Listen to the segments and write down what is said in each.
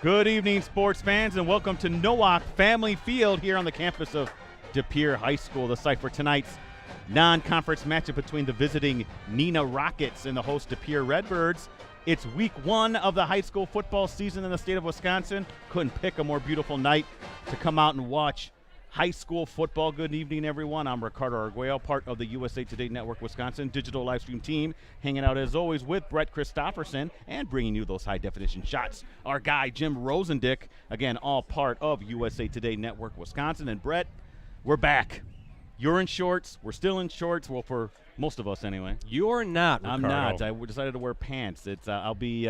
Good evening, sports fans, and welcome to Nowak Family Field here on the campus of Pere High School. The site for tonight's non-conference matchup between the visiting Neenah Rockets and the host Pere Redbirds. It's week one of the high school football season in the state of Wisconsin. Couldn't pick a more beautiful night to come out and watch high school football. Good evening, everyone. I'm Ricardo Arguello, part of the USA Today Network Wisconsin digital live stream team, hanging out as always with Brett Christopherson and bringing you those high-definition shots. Our guy, Jim Rosandick, again, all part of USA Today Network Wisconsin. And Brett, we're back. You're in shorts. We're still in shorts. Well, for most of us anyway. You're not, Ricardo. I'm not. I decided to wear pants. I'll be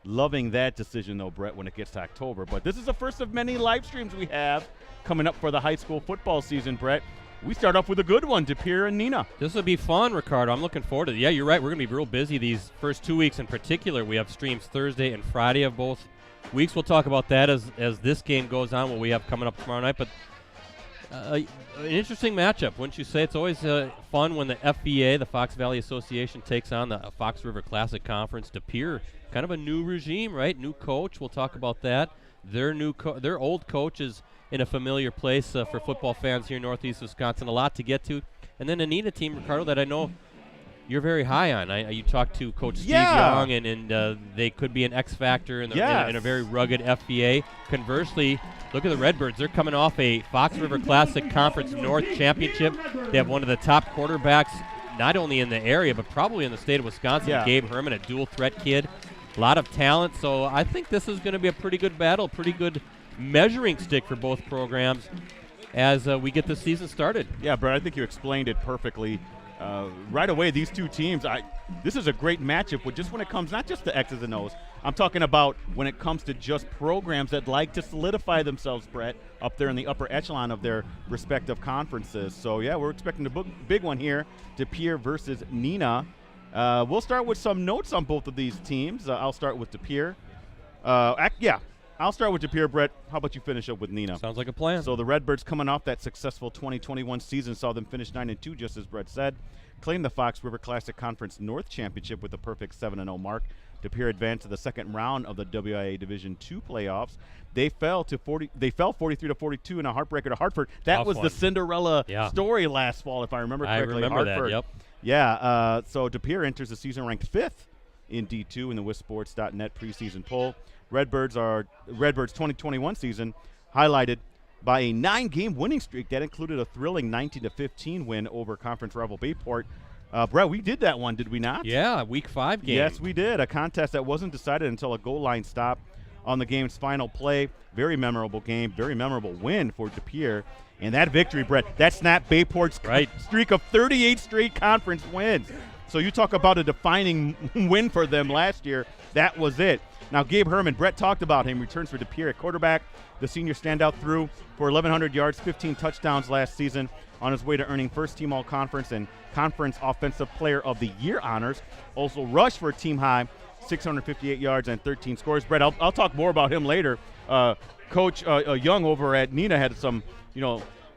loving that decision, though, Brett, when it gets to October. But this is the first of many live streams we have coming up for the high school football season, Brett. We start off with a good one, Pere and Neenah. This will be fun, Ricardo. I'm looking forward to it. Yeah, you're right. We're going to be real busy these first 2 weeks in particular. We have streams Thursday and Friday of both weeks. We'll talk about that as this game goes on, what we have coming up tomorrow night. But an interesting matchup, wouldn't you say? It's always fun when the FVA, the Fox Valley Association, takes on the Fox River Classic Conference. Pere, kind of a new regime, right? New coach. We'll talk about that. Their old coach is in a familiar place for football fans here in Northeast Wisconsin. A lot to get to. And then a Neenah team, Ricardo, that I know you're very high on. You talked to Coach Steve Young, and they could be an X factor in a very rugged FBA. Conversely, look at the Redbirds. They're coming off a Fox River Classic Conference North Championship. They have one of the top quarterbacks, not only in the area, but probably in the state of Wisconsin. Gabe Herman, a dual threat kid. A lot of talent. So I think this is going to be a pretty good battle, pretty good measuring stick for both programs as we get the season started. Yeah, Brett, I think you explained it perfectly. Right away, these two teams, this is a great matchup when it comes not just to X's and O's. I'm talking about when it comes to just programs that like to solidify themselves, Brett, up there in the upper echelon of their respective conferences. So, yeah, we're expecting a big one here, Pere versus Neenah. We'll start with some notes on both of these teams. I'll start with Pere. I'll start with Pere, Brett. How about you finish up with Neenah? Sounds like a plan. So the Redbirds, coming off that successful 2021 season, saw them finish 9-2, just as Brett said, claim the Fox River Classic Conference North Championship with a perfect 7-0 mark. Pere advanced to the second round of the WIA Division II playoffs. They fell 43-42 in a heartbreaker to Hartford. That was the Cinderella story last fall, if I remember correctly. I remember Hartford. that. Yep. Yeah. So Pere enters the season ranked 5th in D2 in the WisSports.net preseason poll. Redbirds' 2021 season highlighted by a 9-game winning streak that included a thrilling 19-15 win over conference rival Bayport. Brett, we did that one, did we not? Yeah, Week 5 game. Yes, we did. A contest that wasn't decided until a goal line stop on the game's final play. Very memorable game, very memorable win for Pere. And that victory, Brett, that snapped Bayport's streak of 38 straight conference wins. So you talk about a defining win for them last year. That was it. Now, Gabe Herman, Brett talked about him, returns for Pere at quarterback. The senior standout threw for 1,100 yards, 15 touchdowns last season on his way to earning first-team all-conference and conference offensive player of the year honors. Also rushed for a team-high 658 yards and 13 scores. Brett, I'll talk more about him later. Coach Young over at Neenah had some,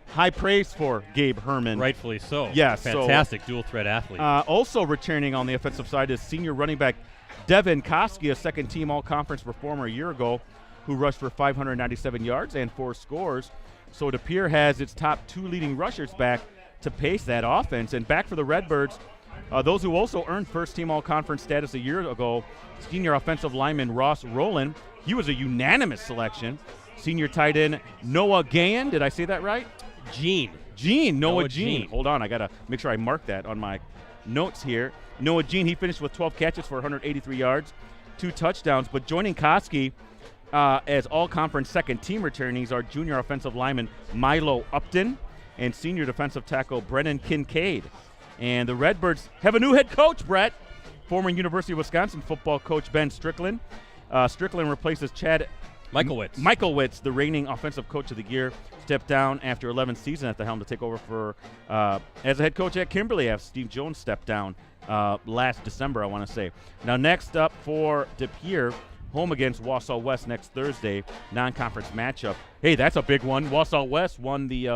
high praise for Gabe Herman. Rightfully so. Yeah, fantastic dual-threat athlete. Also returning on the offensive side is senior running back Devin Koski, a second-team all-conference performer a year ago, who rushed for 597 yards and 4 scores. So Pere has its top 2 leading rushers back to pace that offense. And back for the Redbirds, those who also earned first-team all-conference status a year ago, senior offensive lineman Ross Rowland. He was a unanimous selection. Senior tight end Noah Gahan. Did I say that right? Noah Jean. Hold on, I got to make sure I mark that on my notes here. Noah Jean, he finished with 12 catches for 183 yards, 2 touchdowns. But joining Koski as all-conference second-team returnees are junior offensive lineman Milo Upton and senior defensive tackle Brennan Kincaid. And the Redbirds have a new head coach, Brett. Former University of Wisconsin football coach Ben Strickland. Strickland replaces Chad Michaelwitz, the reigning offensive coach of the year, stepped down after 11th season at the helm to take over for as a head coach at Kimberly after Steve Jones stepped down last December, I want to say. Now next up for Pere, home against Wausau West next Thursday, non-conference matchup. Hey, that's a big one. Wausau West won the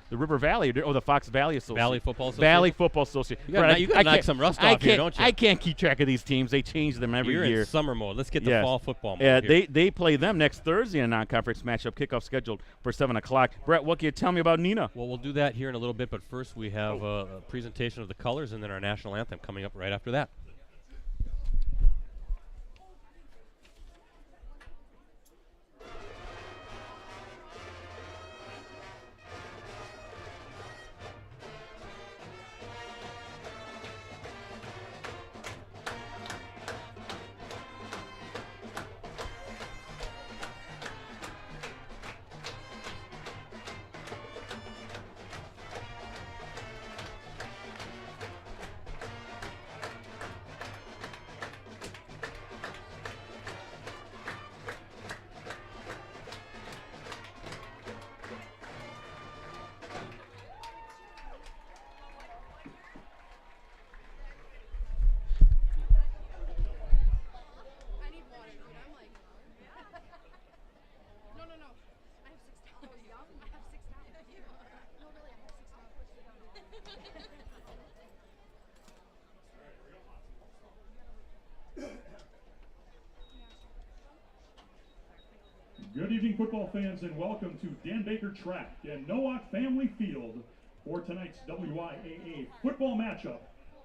River Valley, or the Fox Valley Association. Valley Football Association. Valley Football Association. You got to knock some rust off here, don't you? I can't keep track of these teams. They change them every year. You're in summer mode. Let's get the fall football mode here. They play them next Thursday in a non-conference matchup. Kickoff scheduled for 7 o'clock. Brett, what can you tell me about Neenah? Well, we'll do that here in a little bit, but first we have a presentation of the colors and then our national anthem coming up right after that. Good evening, football fans, and welcome to Dan Baker Track and Nowak Family Field for tonight's WIAA football matchup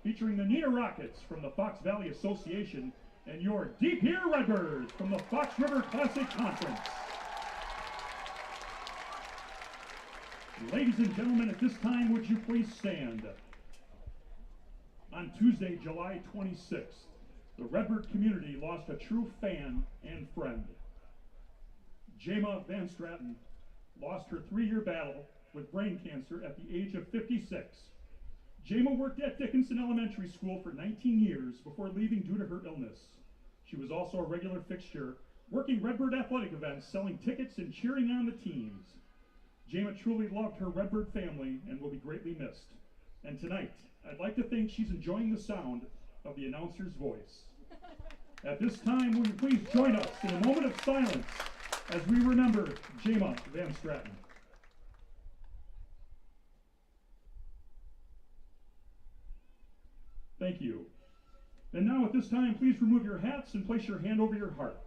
featuring the Neenah Rockets from the Fox Valley Association and your De Pere Redbirds from the Fox River Classic Conference. Ladies and gentlemen, at this time, would you please stand? On Tuesday, July 26th, the Redbird community lost a true fan and friend. Jema Van Straten lost her 3-year battle with brain cancer at the age of 56. Jema worked at Dickinson Elementary School for 19 years before leaving due to her illness. She was also a regular fixture, working Redbird athletic events, selling tickets and cheering on the teams. Jema truly loved her Redbird family and will be greatly missed. And tonight, I'd like to think she's enjoying the sound of the announcer's voice. At this time, will you please join us in a moment of silence as we remember Jema Van Straten. Thank you. And now at this time, please remove your hats and place your hand over your heart.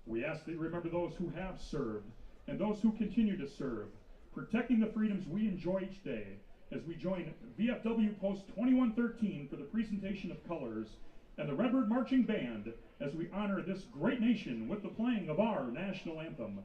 We ask that you remember those who have served and those who continue to serve, protecting the freedoms we enjoy each day as we join VFW Post 2113 for the presentation of colors and the Redbird Marching Band as we honor this great nation with the playing of our national anthem.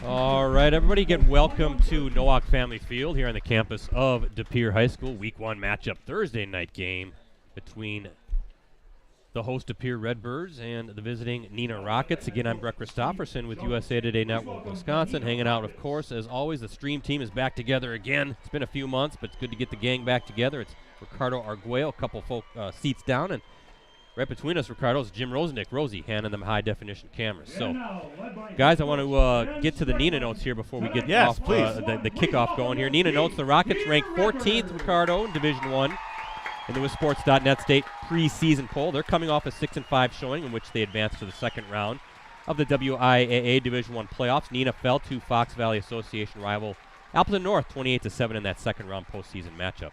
All right, everybody, get welcome to Nowak Family Field here on the campus of De Pere High School. Week 1 matchup, Thursday night game between the host De Pere Redbirds and the visiting Neenah Rockets. Again, I'm Brett Christopherson with USA Today Network Wisconsin, hanging out, of course, as always. The stream team is back together again. It's been a few months, but it's good to get the gang back together. It's Ricardo, Arguello, a couple folk seats down, and Right between us, Ricardo, is Jim Rosandick. Rosie handing them high-definition cameras. So, And now, led by guys, I want to get to the Neenah notes here before we get Yes, off please. The kickoff going here. Neenah notes the Rockets ranked 14th, Ricardo, in Division I in the WisSports.net State preseason poll. They're coming off a 6-5 showing in which they advanced to the second round of the WIAA Division I playoffs. Neenah fell to Fox Valley Association rival Appleton North 28-7 in that second round postseason matchup.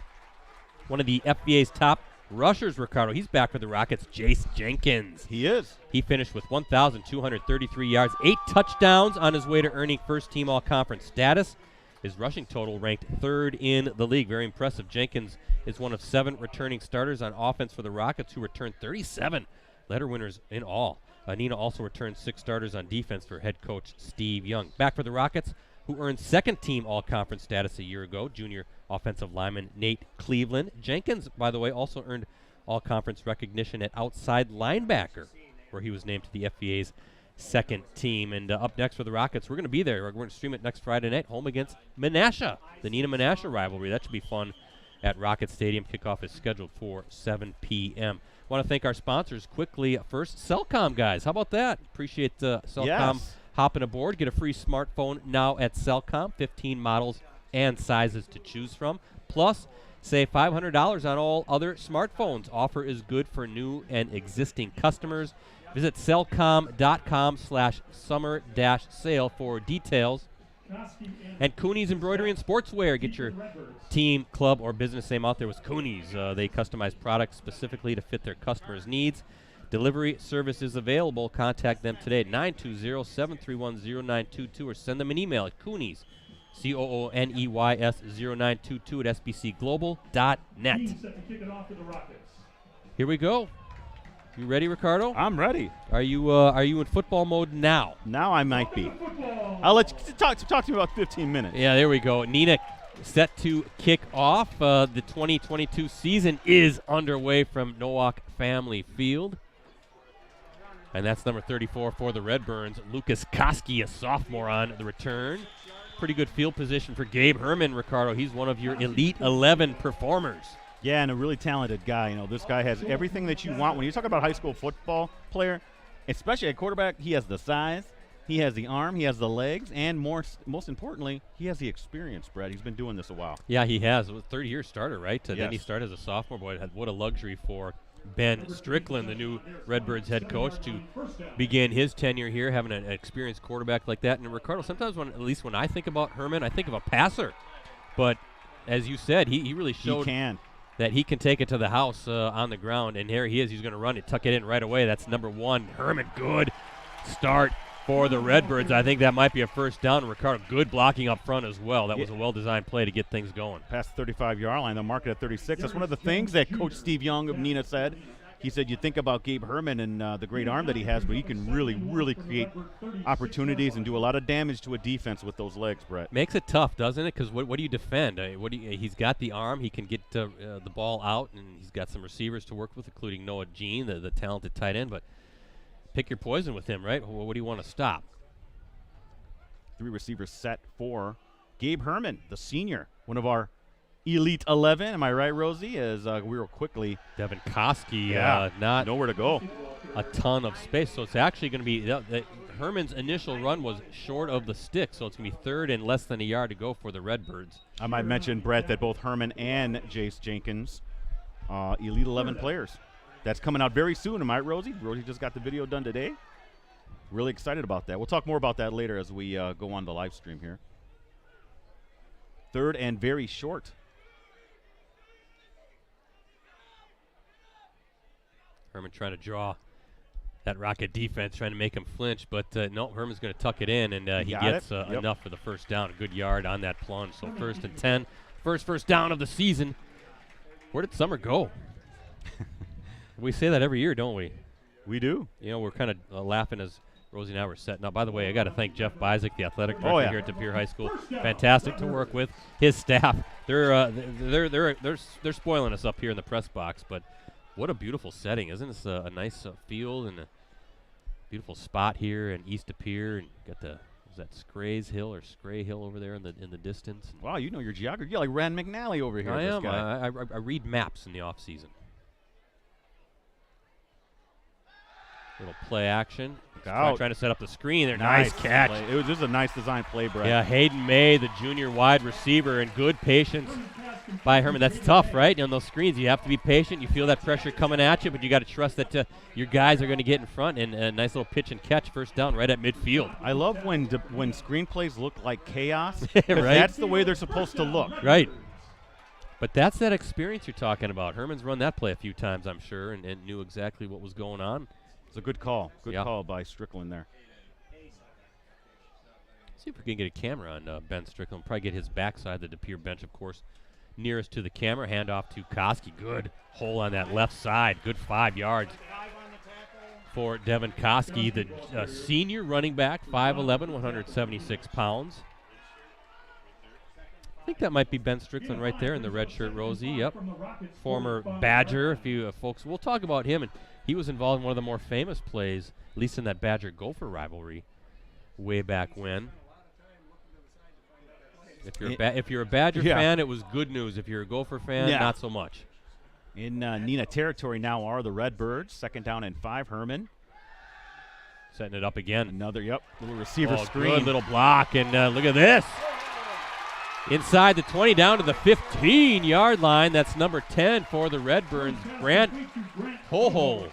One of the FBA's top rushers, Ricardo, he's back for the Rockets, Jace Jenkins. He is. He finished with 1,233 yards, 8 touchdowns on his way to earning first-team all-conference status. His rushing total ranked third in the league. Very impressive. Jenkins is one of 7 returning starters on offense for the Rockets, who returned 37 letter winners in all. Neenah also returned 6 starters on defense for head coach Steve Young. Back for the Rockets, who earned second-team all-conference status a year ago, junior offensive lineman Nate Cleveland. Jenkins, by the way, also earned all-conference recognition at outside linebacker, where he was named to the FBA's second team. And up next for the Rockets, we're going to be there. We're going to stream it next Friday night, home against Menasha, the Neenah-Menasha rivalry. That should be fun at Rocket Stadium. Kickoff is scheduled for 7 p.m. Want to thank our sponsors quickly. First, Cellcom, guys. How about that? Appreciate Cellcom. Yes. Hopping aboard. Get a free smartphone now at Cellcom. 15 models and sizes to choose from. Plus, save $500 on all other smartphones. Offer is good for new and existing customers. Visit cellcom.com/summer-sale for details. And Cooney's Embroidery and Sportswear. Get your team, club, or business name out there with Cooney's. They customize products specifically to fit their customers' needs. Delivery service is available. Contact them today at 920-731-0922 or send them an email at Cooney's, COONEYS 0922 at sbcglobal.net. Here we go. You ready, Ricardo? I'm ready. Are you in football mode now? Now I might be. I'll let you talk to me about 15 minutes. Yeah, there we go. Neenah set to kick off. The 2022 season is underway from Nowak Family Field. And that's number 34 for the Redbirds, Lucas Koski, a sophomore on the return. Pretty good field position for Gabe Herman, Ricardo. He's one of your Elite 11 performers. Yeah, and a really talented guy. You know, this guy has everything that you want. When you talk about a high school football player, especially at quarterback, he has the size, he has the arm, he has the legs, and most importantly, he has the experience, Brett. He's been doing this a while. Yeah, he has. It was a 30-year starter, right? Yes. Then he started as a sophomore. Boy, what a luxury for Ben Strickland, the new Redbirds head coach, to begin his tenure here, having an experienced quarterback like that. And Ricardo, sometimes at least when I think about Herman, I think of a passer. But as you said, he really showed that he can take it to the house on the ground. And here he is. He's going to run it, tuck it in right away. That's number 1. Herman, good start for the Redbirds. I think that might be a first down. Ricardo, good blocking up front as well. That was a well-designed play to get things going. Past the 35-yard line, they'll mark it at 36. That's one of the things that Coach Steve Young of Neenah said. He said you think about Gabe Herman and the great arm that he has, but he can really, really create opportunities and do a lot of damage to a defense with those legs, Brett. Makes it tough, doesn't it? Because what do you defend? He's got the arm. He can get the ball out, and he's got some receivers to work with, including Noah Jean, the talented tight end. But pick your poison with him, right? What do you want to stop? 3 receivers set for Gabe Herman, the senior, one of our Elite 11. Am I right, Rosie? As we were quickly. Devin Koski, not nowhere to go. A ton of space. So it's actually going to be Herman's initial run was short of the stick, so it's going to be 3rd and less than a yard to go for the Redbirds. I might mention, Brett, that both Herman and Jace Jenkins, Elite 11 players. That's coming out very soon. Am I right, Rosie? Rosie just got the video done today. Really excited about that. We'll talk more about that later as we go on the live stream here. 3rd and very short. Herman trying to draw that Rocket defense, trying to make him flinch, but no, Herman's going to tuck it in, and he gets enough for the first down. A good yard on that plunge. So 1st and 10. First down of the season. Where did Summer go? We say that every year, don't we? We do. You know, we're kind of laughing as Rosie and I were setting up. By the way, I got to thank Jeff Bizek, the athletic director here at Pere High School. Fantastic to work with. His staff, they're spoiling us up here in the press box, but what a beautiful setting. Isn't this a nice field and a beautiful spot here in East of Pere? And got the, is that Scrays Hill or Scray Hill over there in the distance? Wow, you know your geography. You're like Rand McNally over here. I am. I read maps in the off season. Little play action. Out. Trying to set up the screen there. Nice catch. play. It was just a nice design play, Brett. Yeah, Hayden May, the junior wide receiver, and good patience by Herman. That's tough, right? On those screens, you have to be patient. You feel that pressure coming at you, but you got to trust that your guys are going to get in front. And a nice little pitch and catch, first down, right at midfield. I love when screenplays look like chaos. Right? That's the way they're supposed to look. Right. But that's that experience you're talking about. Herman's run that play a few times, I'm sure, and knew exactly what was going on. It's a good call. Good call by Strickland there. See if we can get a camera on Ben Strickland. Probably get his backside, the De Pere bench, of course, nearest to the camera. Hand off to Koski. Good hole on that left side. Good 5 yards for Devin Koski, the senior running back, 5'11", 176 pounds. I think that might be Ben Strickland right there in the red shirt, Rosie. Yep. Former Badger. A few folks. We'll talk about him. And he was involved in one of the more famous plays, at least in that Badger-Gopher rivalry way back when. If you're a Badger fan, it was good news. If you're a Gopher fan, not so much. In Neenah territory now are the Redbirds. 2nd down and 5. Herman. Setting it up again. Another, little receiver screen. Good little block, and look at this. Inside the 20, down to the 15-yard line. That's number 10 for the Redbirds, Grant Hohol.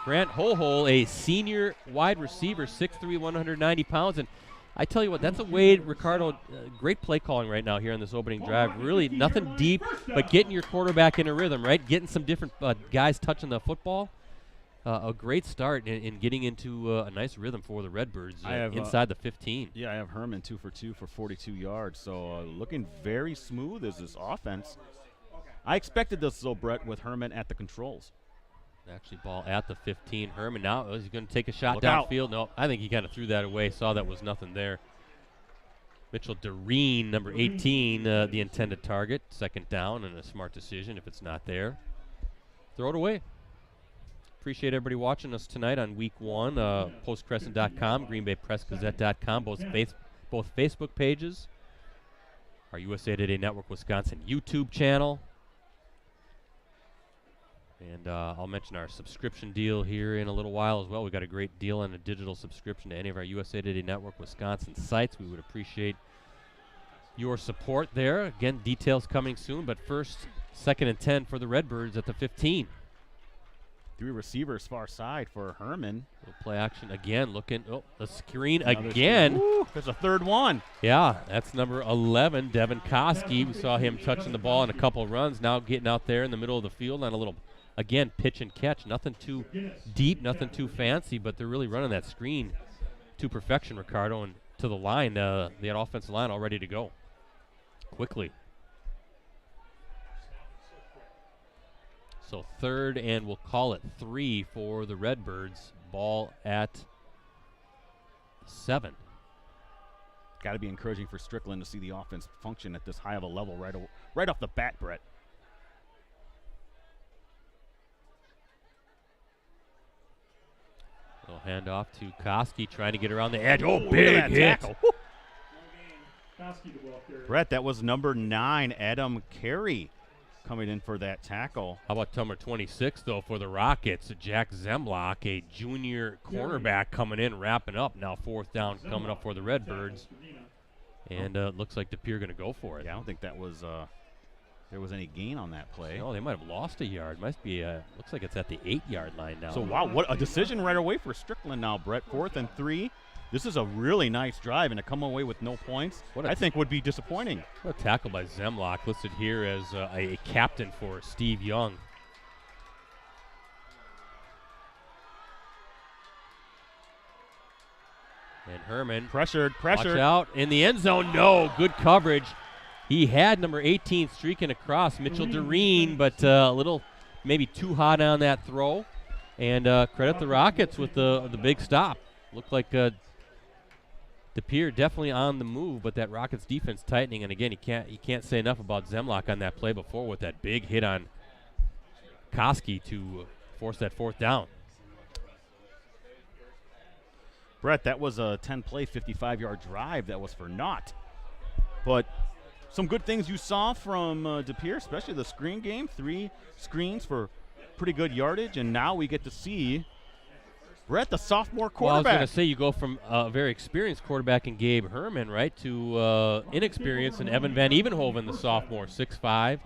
Grant Hohol, a senior wide receiver, 6'3", 190 pounds. And I tell you what, that's a way, Ricardo, great play calling right now here on this opening drive. Really nothing deep, but getting your quarterback in a rhythm, right? Getting some different guys touching the football. A great start in getting into a nice rhythm for the Redbirds inside the 15. Yeah, I have Herman 2 for 2 for 42 yards. So looking very smooth as this offense. I expected this, though, Brett, with Herman at the controls. Actually, ball at the 15. Herman now is he going to take a shot Look downfield? out. No, I think he kind of threw that away. Saw that was nothing there. Mitchell Doreen, number 18, the intended target. 2nd down and a smart decision if it's not there. Throw it away. Appreciate everybody watching us tonight on week 1. Postcrescent.com, GreenBayPressGazette.com, both Facebook pages. Our USA Today Network Wisconsin YouTube channel. And I'll mention our subscription deal here in a little while as well. We've got a great deal on a digital subscription to any of our USA Today Network Wisconsin sites. We would appreciate your support there. Again, details coming soon, but first, 2nd and 10 for the Redbirds at the 15. 3 receivers far side for Herman. Little play action again, looking, the screen again. Ooh, there's a 3rd one. Yeah, that's number 11, Devin Koski. We saw him touching the ball in a couple runs, now getting out there in the middle of the field on a little, again, pitch and catch. Nothing too deep, nothing too fancy, but they're really running that screen to perfection, Ricardo, and to the line, the offensive line all ready to go quickly. So 3rd and we'll call it 3 for the Redbirds. Ball at 7. Got to be encouraging for Strickland to see the offense function at this high of a level right off the bat, Brett. Little handoff to Koski trying to get around the edge. Oh, big hit. Tackle. Brett, that was number 9, Adam Carey, coming in for that tackle. How about number 26, though, for the Rockets? Jack Zemlock, a junior cornerback coming in, wrapping up. Now 4th down coming up for the Redbirds. And looks like De Pere going to go for it. Yeah, I don't think that was there was any gain on that play. No, they might have lost a yard. Must be, looks like it's at the 8-yard line now. So, wow, what a decision right away for Strickland now, Brett. 4th and 3. This is a really nice drive, and to come away with no points, I think would be disappointing. What a tackle by Zemlock, listed here as a captain for Steve Young. And Herman. Pressured. Watch out. In the end zone, no. Good coverage. He had number 18 streaking across, Mitchell Doreen, but a little maybe too hot on that throw. And credit the Rockets with the big stop. Looked like De Pere definitely on the move, but that Rockets defense tightening. And again, you can't say enough about Zemlock on that play before with that big hit on Koski to force that 4th down. Brett, that was a 10-play, 55-yard drive. That was for naught. But some good things you saw from De Pere, especially the screen game. 3 screens for pretty good yardage, and now we get to see Brett, the sophomore Well, I was quarterback. going to say you go from a very experienced quarterback in Gabe Herman, right, to inexperienced in Evan Van Evenhoven, the sophomore, 6'5",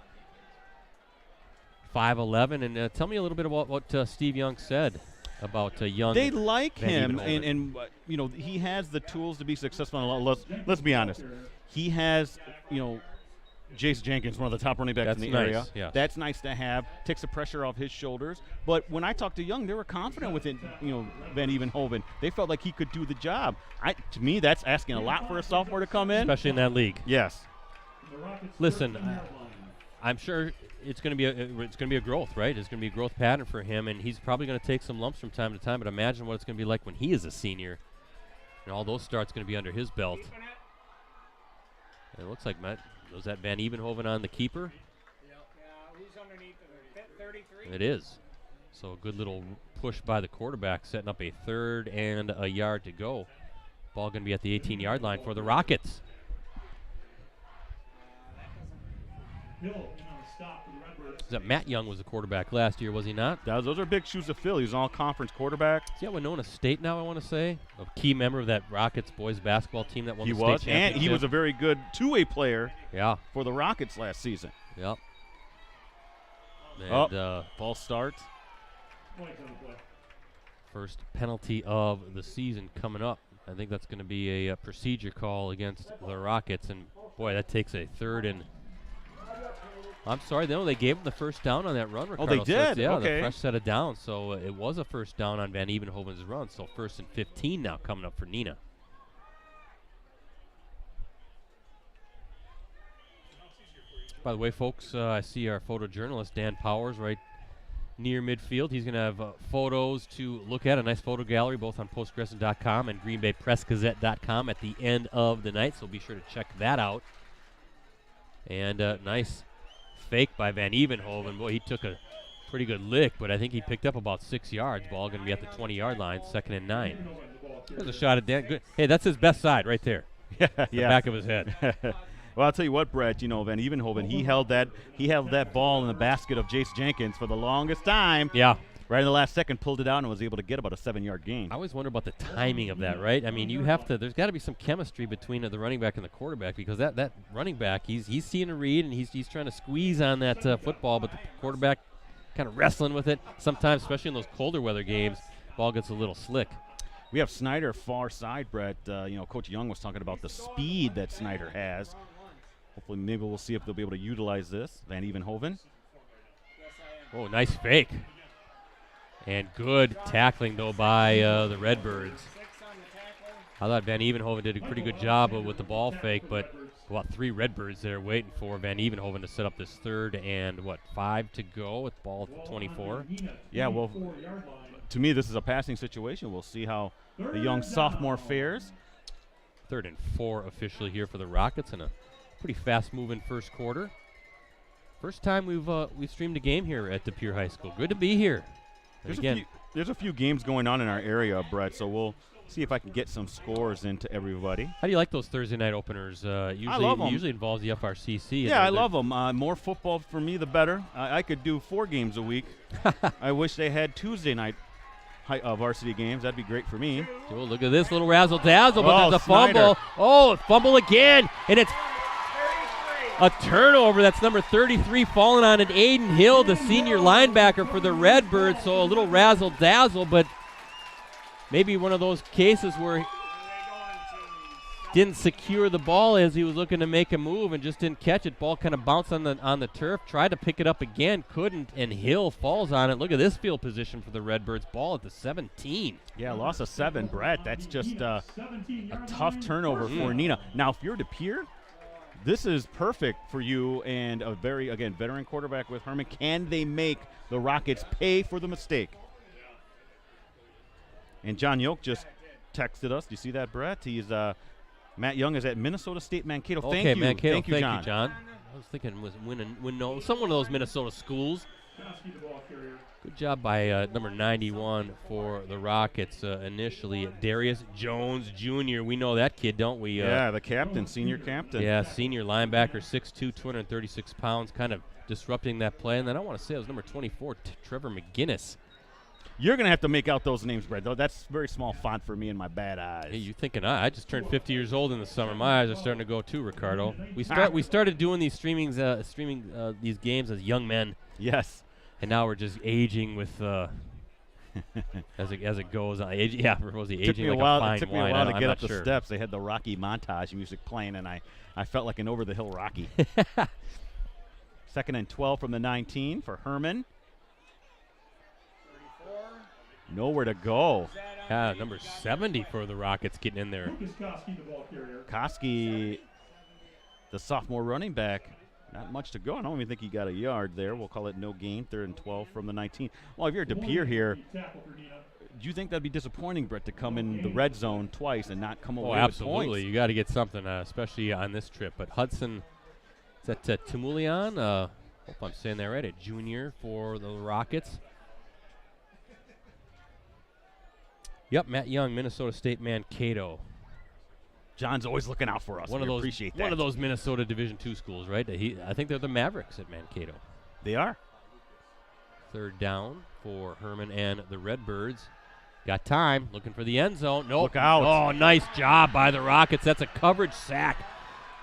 5'11". And tell me a little bit about what Steve Young said about Young. They like Van him, Evenhoven. and you know, he has the tools to be successful. Let's be honest. He has, you know, Jace Jenkins, one of the top running backs That's in the nice, area. yes. That's nice to have. Takes the pressure off his shoulders. But when I talked to Young, they were confident with it. You know, Van Evenhoven. They felt like he could do the job. To me, that's asking a lot for a sophomore to come in. Especially in that league. Yes. Listen, I'm sure it's going to be a growth, right? It's going to be a growth pattern for him, and he's probably going to take some lumps from time to time. But imagine what it's going to be like when he is a senior, and all those starts going to be under his belt. And it looks like was that Van Evenhoven on the keeper? Yeah, who's underneath the 33? It is. So a good little push by the quarterback, setting up a 3rd and a yard to go. Ball going to be at the 18-yard line for the Rockets. Is that Matt Young was the quarterback last year, was he not? Those are big shoes to fill. He's an all-conference quarterback. Is he at Winona State now, I want to say? A key member of that Rockets boys basketball team that won the state championship. And he was a very good two-way player Yeah. for the Rockets last season. Yep. And False start. first penalty of the season coming up. I think that's going to be a procedure call against the Rockets. And, boy, that takes a 3rd and I'm sorry, they gave him the first down on that run, Ricardo. Oh, they so did? Yeah, Okay. the fresh set of downs. So it was a first down on Van Evenhoven's run. So 1st and 15 now coming up for Neenah. By the way, folks, I see our photojournalist, Dan Powers, right near midfield. He's going to have photos to look at, a nice photo gallery, both on postgresson.com and greenbaypressgazette.com at the end of the night. So be sure to check that out. And nice fake by Van Evenhoven. Boy, he took a pretty good lick, but I think he picked up about 6 yards. Ball going to be at the 20-yard line, 2nd and 9. There's a shot at Dan. Good. Hey, that's his best side right there. Yeah. The back of his head. Well, I'll tell you what, Brett, you know, Van Evenhoven, he held that ball in the basket of Jace Jenkins for the longest time. Yeah. Right in the last second, pulled it out and was able to get about a 7-yard gain. I always wonder about the timing of that, right? I mean, there's got to be some chemistry between the running back and the quarterback, because that running back, he's seeing a read and he's trying to squeeze on that football, but the quarterback kind of wrestling with it. Sometimes, especially in those colder weather games, ball gets a little slick. We have Snyder far side, Brett. You know, Coach Young was talking about the speed that Snyder has. Hopefully, maybe we'll see if they'll be able to utilize this. Van Evenhoven. Oh, nice fake. And good tackling, though, by the Redbirds. I thought Van Evenhoven did a pretty good job with the ball fake, but about 3 Redbirds there waiting for Van Evenhoven to set up this 3rd and, 5 to go with the ball at the 24. Yeah, well, to me, this is a passing situation. We'll see how the young sophomore fares. 3rd and 4 officially here for the Rockets in a pretty fast-moving first quarter. First time we've streamed a game here at Pere High School. Good to be here. There's a few games going on in our area, Brett, so we'll see if I can get some scores into everybody. How do you like those Thursday night openers? I love them. Usually involves the FRCC. Yeah, I love them. More football for me, the better. I could do 4 games a week. I wish they had Tuesday night varsity games. That'd be great for me. Oh, look at this little razzle-dazzle, but there's a Snyder. fumble. Oh, fumble again, and it's a turnover. That's number 33 falling on an Aiden Hill, the senior linebacker for the Redbirds. So a little razzle-dazzle, but maybe one of those cases where he didn't secure the ball as he was looking to make a move and just didn't catch it. Ball kind of bounced on the turf, tried to pick it up again, couldn't, and Hill falls on it. Look at this field position for the Redbirds. Ball at the 17. Yeah, loss of 7, Brett. That's just a tough turnover for Neenah. Now, if you're De Pere, this is perfect for you and a very, again, veteran quarterback with Herman. Can they make the Rockets pay for the mistake? And John Yoke just texted us. Do you see that, Brett? He's Matt Young is at Minnesota State Mankato. Okay, Thank you. Mankato. Thank you, John. I was thinking was some one of those Minnesota schools. Good job by number 91 for the Rockets initially. Darius Jones Jr. We know that kid, don't we? Yeah, the captain, senior captain. Yeah, senior linebacker, 6'2", 236 pounds, kind of disrupting that play. And then I want to say it was number 24, Trevor McGinnis. You're going to have to make out those names, Brett, though. That's very small font for me in my bad eyes. Hey, you thinking I just turned 50 years old in the summer. My eyes are starting to go too, Ricardo. We started doing these streaming these games as young men. Yes. And now we're just aging with as it goes on. Yeah, Rosie, aging like a fine wine. It took me a while to get up the steps. They had the Rocky montage music playing, and I felt like an over-the-hill Rocky. 2nd and 12 from the 19 for Herman. 34. Nowhere to go. Number 70 for the Rockets getting in there. Koski, the sophomore running back, not much to go. I don't even think he got a yard there. We'll call it no gain. 3rd and 12 from the 19. Well, if you're DePere here, do you think that'd be disappointing, Brett, to come in the red zone twice and not come away with points? Absolutely. You got to get something, especially on this trip. But Hudson, is that Timulian? Hope I'm saying that right. A junior for the Rockets. Yep, Matt Young, Minnesota State Mankato. John's always looking out for us. We appreciate that. One of those Minnesota Division II schools, right? I think they're the Mavericks at Mankato. They are. 3rd down for Herman and the Redbirds. Got time. Looking for the end zone. Nope. Look out. Oh, nice job by the Rockets. That's a coverage sack.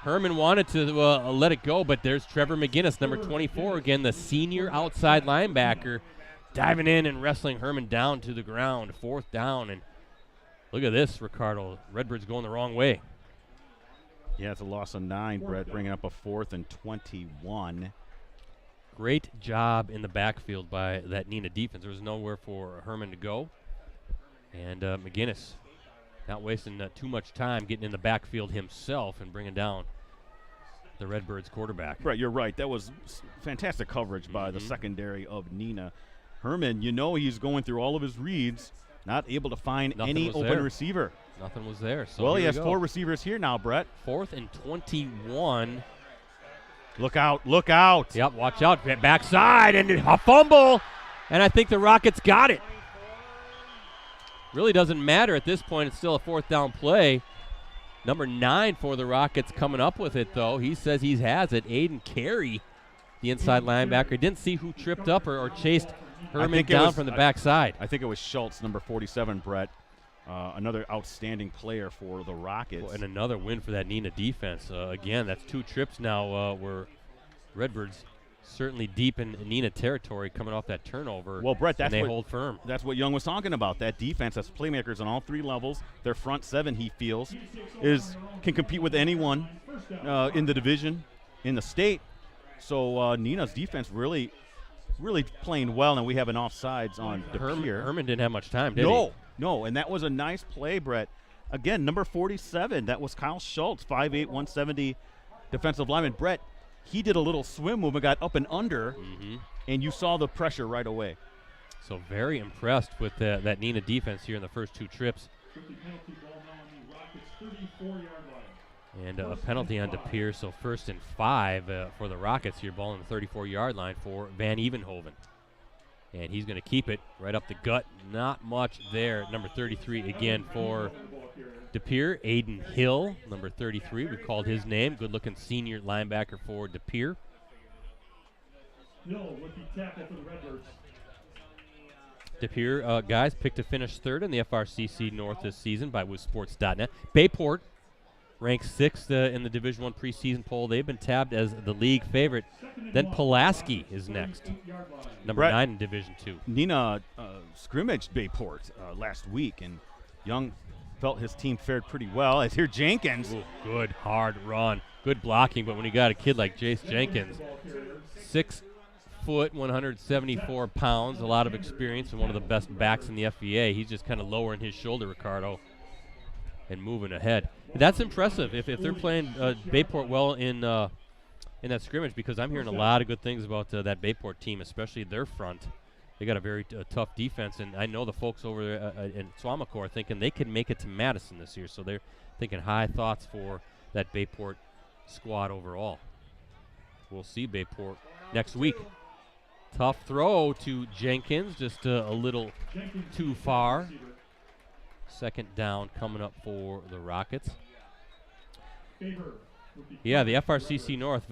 Herman wanted to let it go, but there's Trevor McGinnis, number 24, again, the senior outside linebacker, diving in and wrestling Herman down to the ground. 4th down, and look at this, Ricardo. Redbirds going the wrong way. Yeah, it's a loss of 9, Brett, bringing up a 4th and 21. Great job in the backfield by that Neenah defense. There was nowhere for Herman to go. And McGinnis not wasting too much time getting in the backfield himself and bringing down the Redbirds quarterback. Right, you're right. That was fantastic coverage by the secondary of Neenah. Herman, he's going through all of his reads, not able to find any open receiver. Nothing was there. So well, he has 4 receivers here now, Brett. 4th and 21. Look out, look out. Yep, watch out. Backside and a fumble. And I think the Rockets got it. Really doesn't matter at this point. It's still a 4th down play. Number 9 for the Rockets coming up with it, though. He says he has it. Aiden Carey, the inside linebacker. Didn't see who tripped up or chased Herman down from the backside. I think it was Schultz, number 47, Brett. Another outstanding player for the Rockets. Well, and another win for that Neenah defense. Again, that's 2 trips now where Redbirds certainly deep in Neenah territory coming off that turnover. Well, Brett, they hold firm. That's what Young was talking about. That defense has playmakers on all 3 levels. Their front 7, he feels, can compete with anyone in the division, in the state. So Neenah's defense really playing well, and we have an offsides on DePere. Herman didn't have much time, did he? No, and that was a nice play, Brett. Again, number 47, that was Kyle Schultz, 5'8", 170 defensive lineman. Brett, he did a little swim movement, got up and under, and you saw the pressure right away. So very impressed with that Neenah defense here in the first 2 trips. And a penalty on DePere, so 1st and 5 for the Rockets here, ball on the 34-yard line for Van Evenhoven. And he's going to keep it right up the gut. Not much there. Number 33 again for DePere. Aiden Hill, number 33. We called his name. Good-looking senior linebacker for DePere. Hill would be tackled for the Redbirds. DePere, guys, picked to finish 3rd in the FRCC North this season by WooSports.net. Bayport ranked 6th in the Division I preseason poll. They've been tabbed as the league favorite. Then Pulaski is next, number 9 in Division II. Neenah scrimmaged Bayport last week, and Young felt his team fared pretty well. As here Jenkins. Ooh, good hard run. Good blocking, but when you got a kid like Jace Jenkins, 6 foot, 174 pounds, a lot of experience, and one of the best backs in the FVA. He's just kind of lowering his shoulder, Ricardo, and moving ahead. That's impressive if they're playing Bayport well in that scrimmage, because I'm hearing a lot of good things about that Bayport team, especially their front. They got a very tough defense, and I know the folks over there in Swamico are thinking they can make it to Madison this year, so they're thinking high thoughts for that Bayport squad overall. We'll see Bayport next week. Tough throw to Jenkins, just a little too far. 2nd down coming up for the Rockets. Yeah, the FRCC North,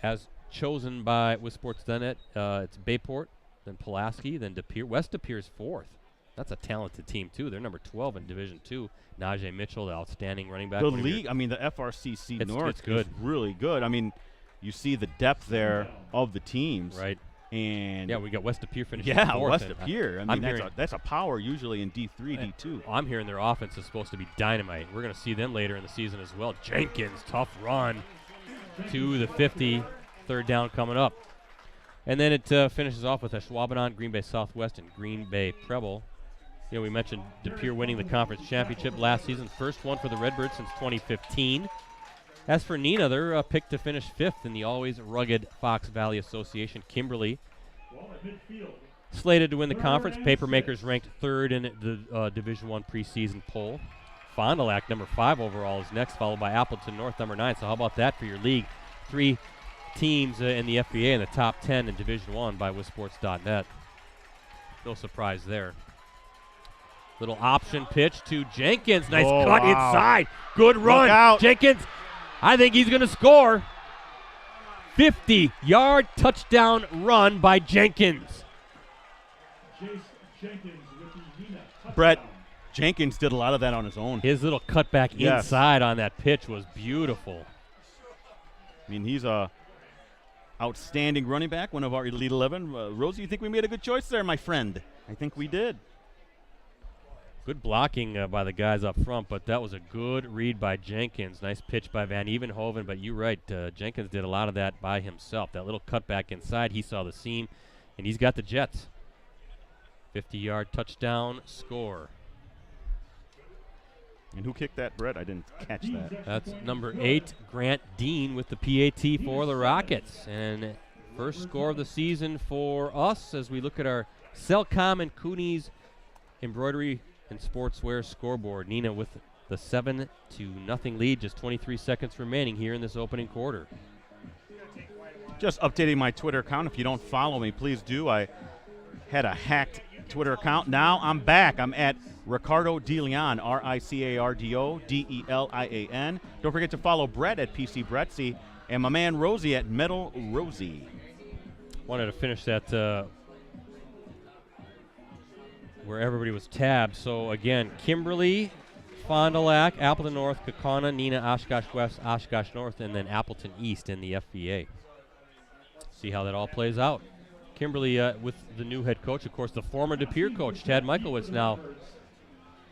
as chosen by WooSports.net, it's Bayport, then Pulaski, then De Pere. West De Pere's fourth. That's a talented team, too. They're number 12 in Division II. Najee Mitchell, the outstanding running back. The league, I mean, the FRCC North it's good. is really good. I mean, you see the depth there of the teams. Right. And yeah, we got West De Pere finishing fourth. West De Pere. I mean, I'm that's a power usually in D3, D2. I'm hearing their offense is supposed to be dynamite. We're going to see them later in the season as well. Jenkins, tough run to the 50. Third down coming up. And then it finishes off with a Schwabenon, Green Bay Southwest, and Green Bay Preble. You know, we mentioned De Pere winning the conference championship last season. First one for the Redbirds since 2015. As for Neenah, they're picked to finish fifth in the always rugged Fox Valley Association. Kimberly, slated to win the conference. Papermakers ranked third in the Division I preseason poll. Fond du Lac, number 5 overall, is next, followed by Appleton North, number 9. So how about that for your league? 3 teams in the FBA in the top 10 in Division I by WisSports.net. No surprise there. Little option pitch to Jenkins. Nice cut inside. Good run. Out. Jenkins, I think he's going to score. 50-yard touchdown run by Jenkins. Brett, Jenkins did a lot of that on his own. His little cutback inside on that pitch was beautiful. I mean, he's a outstanding running back, one of our Elite 11. Rosie, you think we made a good choice there, my friend? I think we did. Good blocking by the guys up front, but that was a good read by Jenkins. Nice pitch by Van Evenhoven, but you're right. Jenkins did a lot of that by himself. That little cutback inside, he saw the seam, and he's got the Jets. 50-yard touchdown score. And who kicked that, Brett? I didn't catch that. That's number 8, Grant Dean with the PAT for the Rockets. And first score of the season for us as we look at our Cellcom and Cooney's embroidery and sportswear scoreboard. Neenah with the 7-0 lead, just 23 seconds remaining here in this opening quarter. Just updating my Twitter account. If you don't follow me, please do. I had a hacked Twitter account. Now I'm back. I'm at Ricardo DeLeon, Ricardo Delian. Don't forget to follow Brett at PC Brettsy and my man Rosie at Metal Rosie. Wanted to finish that where everybody was tabbed. So again, Kimberly, Fond du Lac, Appleton North, Kaukauna, Neenah, Oshkosh West, Oshkosh North, and then Appleton East in the FBA. See how that all plays out. Kimberly with the new head coach, of course, the former De Pere coach, Tad Michaelwitz, now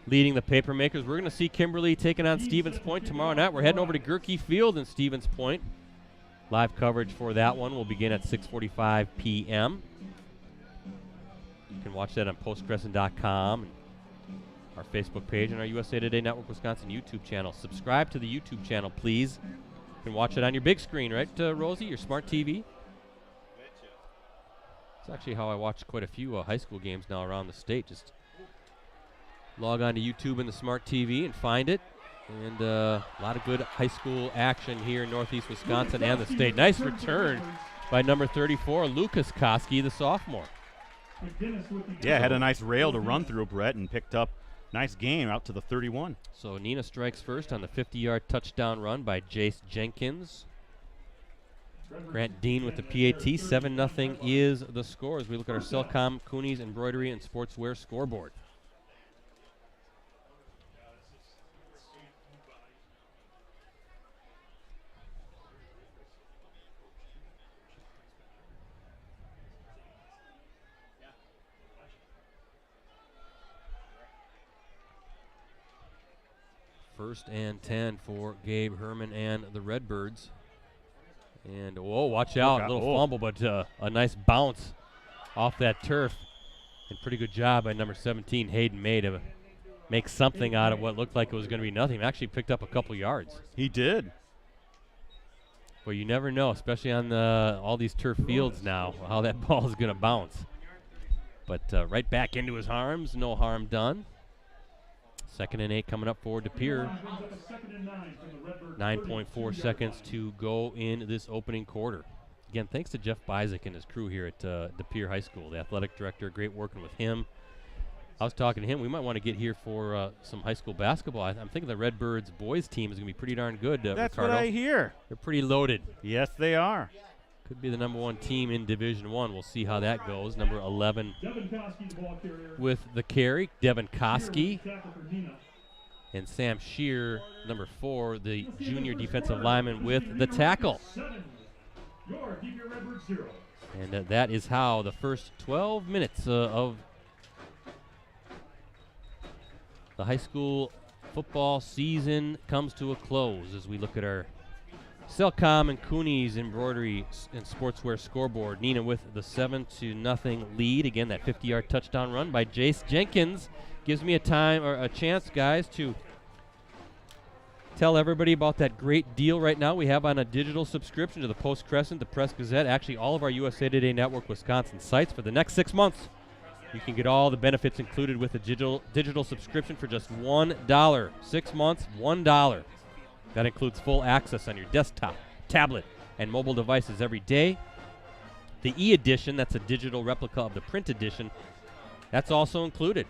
leading the Papermakers. We're going to see Kimberly taking on Stevens Point tomorrow night. We're heading over to Gerke Field in Stevens Point. Live coverage for that one will begin at 6:45 p.m. You can watch that on postcrescent.com, and our Facebook page, and our USA Today Network Wisconsin YouTube channel. Subscribe to the YouTube channel, please. You can watch it on your big screen, right, Rosie, your smart TV? It's actually how I watch quite a few high school games now around the state. Just log on to YouTube and the smart TV and find it. And a lot of good high school action here in Northeast Wisconsin and the state. Nice return by number 34, Lucas Koski, the sophomore. Yeah, had a nice rail to run through, Brett, and picked up nice gain out to the 31. So Neenah strikes first on the 50-yard touchdown run by Jace Jenkins. Grant Dean with the PAT. 7-0 is the score as we look at our Cellcom, Cooney's Embroidery and Sportswear scoreboard. First and 10 for Gabe Herman and the Redbirds. And, whoa, watch out. A little fumble, but a nice bounce off that turf. And pretty good job by number 17, Hayden May, to make something out of what looked like it was going to be nothing. Actually picked up a couple yards. He did. Well, you never know, especially on all these turf fields now, how that ball is going to bounce. But right back into his arms, no harm done. 2nd and 8 coming up for De Pere. 9.4 seconds to go in this opening quarter. Again, thanks to Jeff Bizek and his crew here at De Pere High School, the athletic director. Great working with him. I was talking to him. We might want to get here for some high school basketball. I'm thinking the Redbirds boys team is going to be pretty darn good, That's Ricardo. what I hear. They're pretty loaded. Yes, they are. Could be the number 1 team in Division 1. We'll see how that goes. Number 11 Devin Koski, the ball carrier. with the carry. Devin Koski. Tackle for Neenah. And Sam Shear, number 4, the junior defensive lineman with the tackle. 7. Your DB Redbird 0. And that is how the first 12 minutes of the high school football season comes to a close as we look at our Cellcom and Cooney's embroidery and sportswear scoreboard. Neenah with the 7-0 lead. Again, that 50-yard touchdown run by Jace Jenkins gives me a chance, guys, to tell everybody about that great deal right now we have on a digital subscription to the Post-Crescent, the Press-Gazette, actually all of our USA Today Network Wisconsin sites for the next 6 months. You can get all the benefits included with a digital subscription for just $1. 6 months, $1. That includes full access on your desktop, tablet, and mobile devices every day. The e-edition, that's a digital replica of the print edition, that's also included.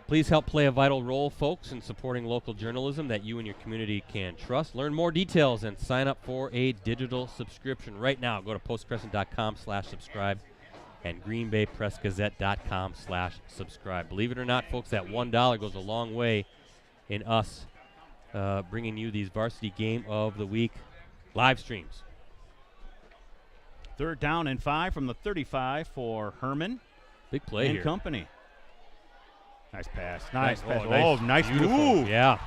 Please help play a vital role, folks, in supporting local journalism that you and your community can trust. Learn more details and sign up for a digital subscription right now. Go to postcrescent.com/subscribe and greenbaypressgazette.com/subscribe. Believe it or not, folks, that $1 goes a long way in us bringing you these Varsity Game of the Week live streams. 3rd down and 5 from the 35 for Herman. Big play and here. company. Nice pass. Nice pass. Oh, Nice beautiful. move. Yeah.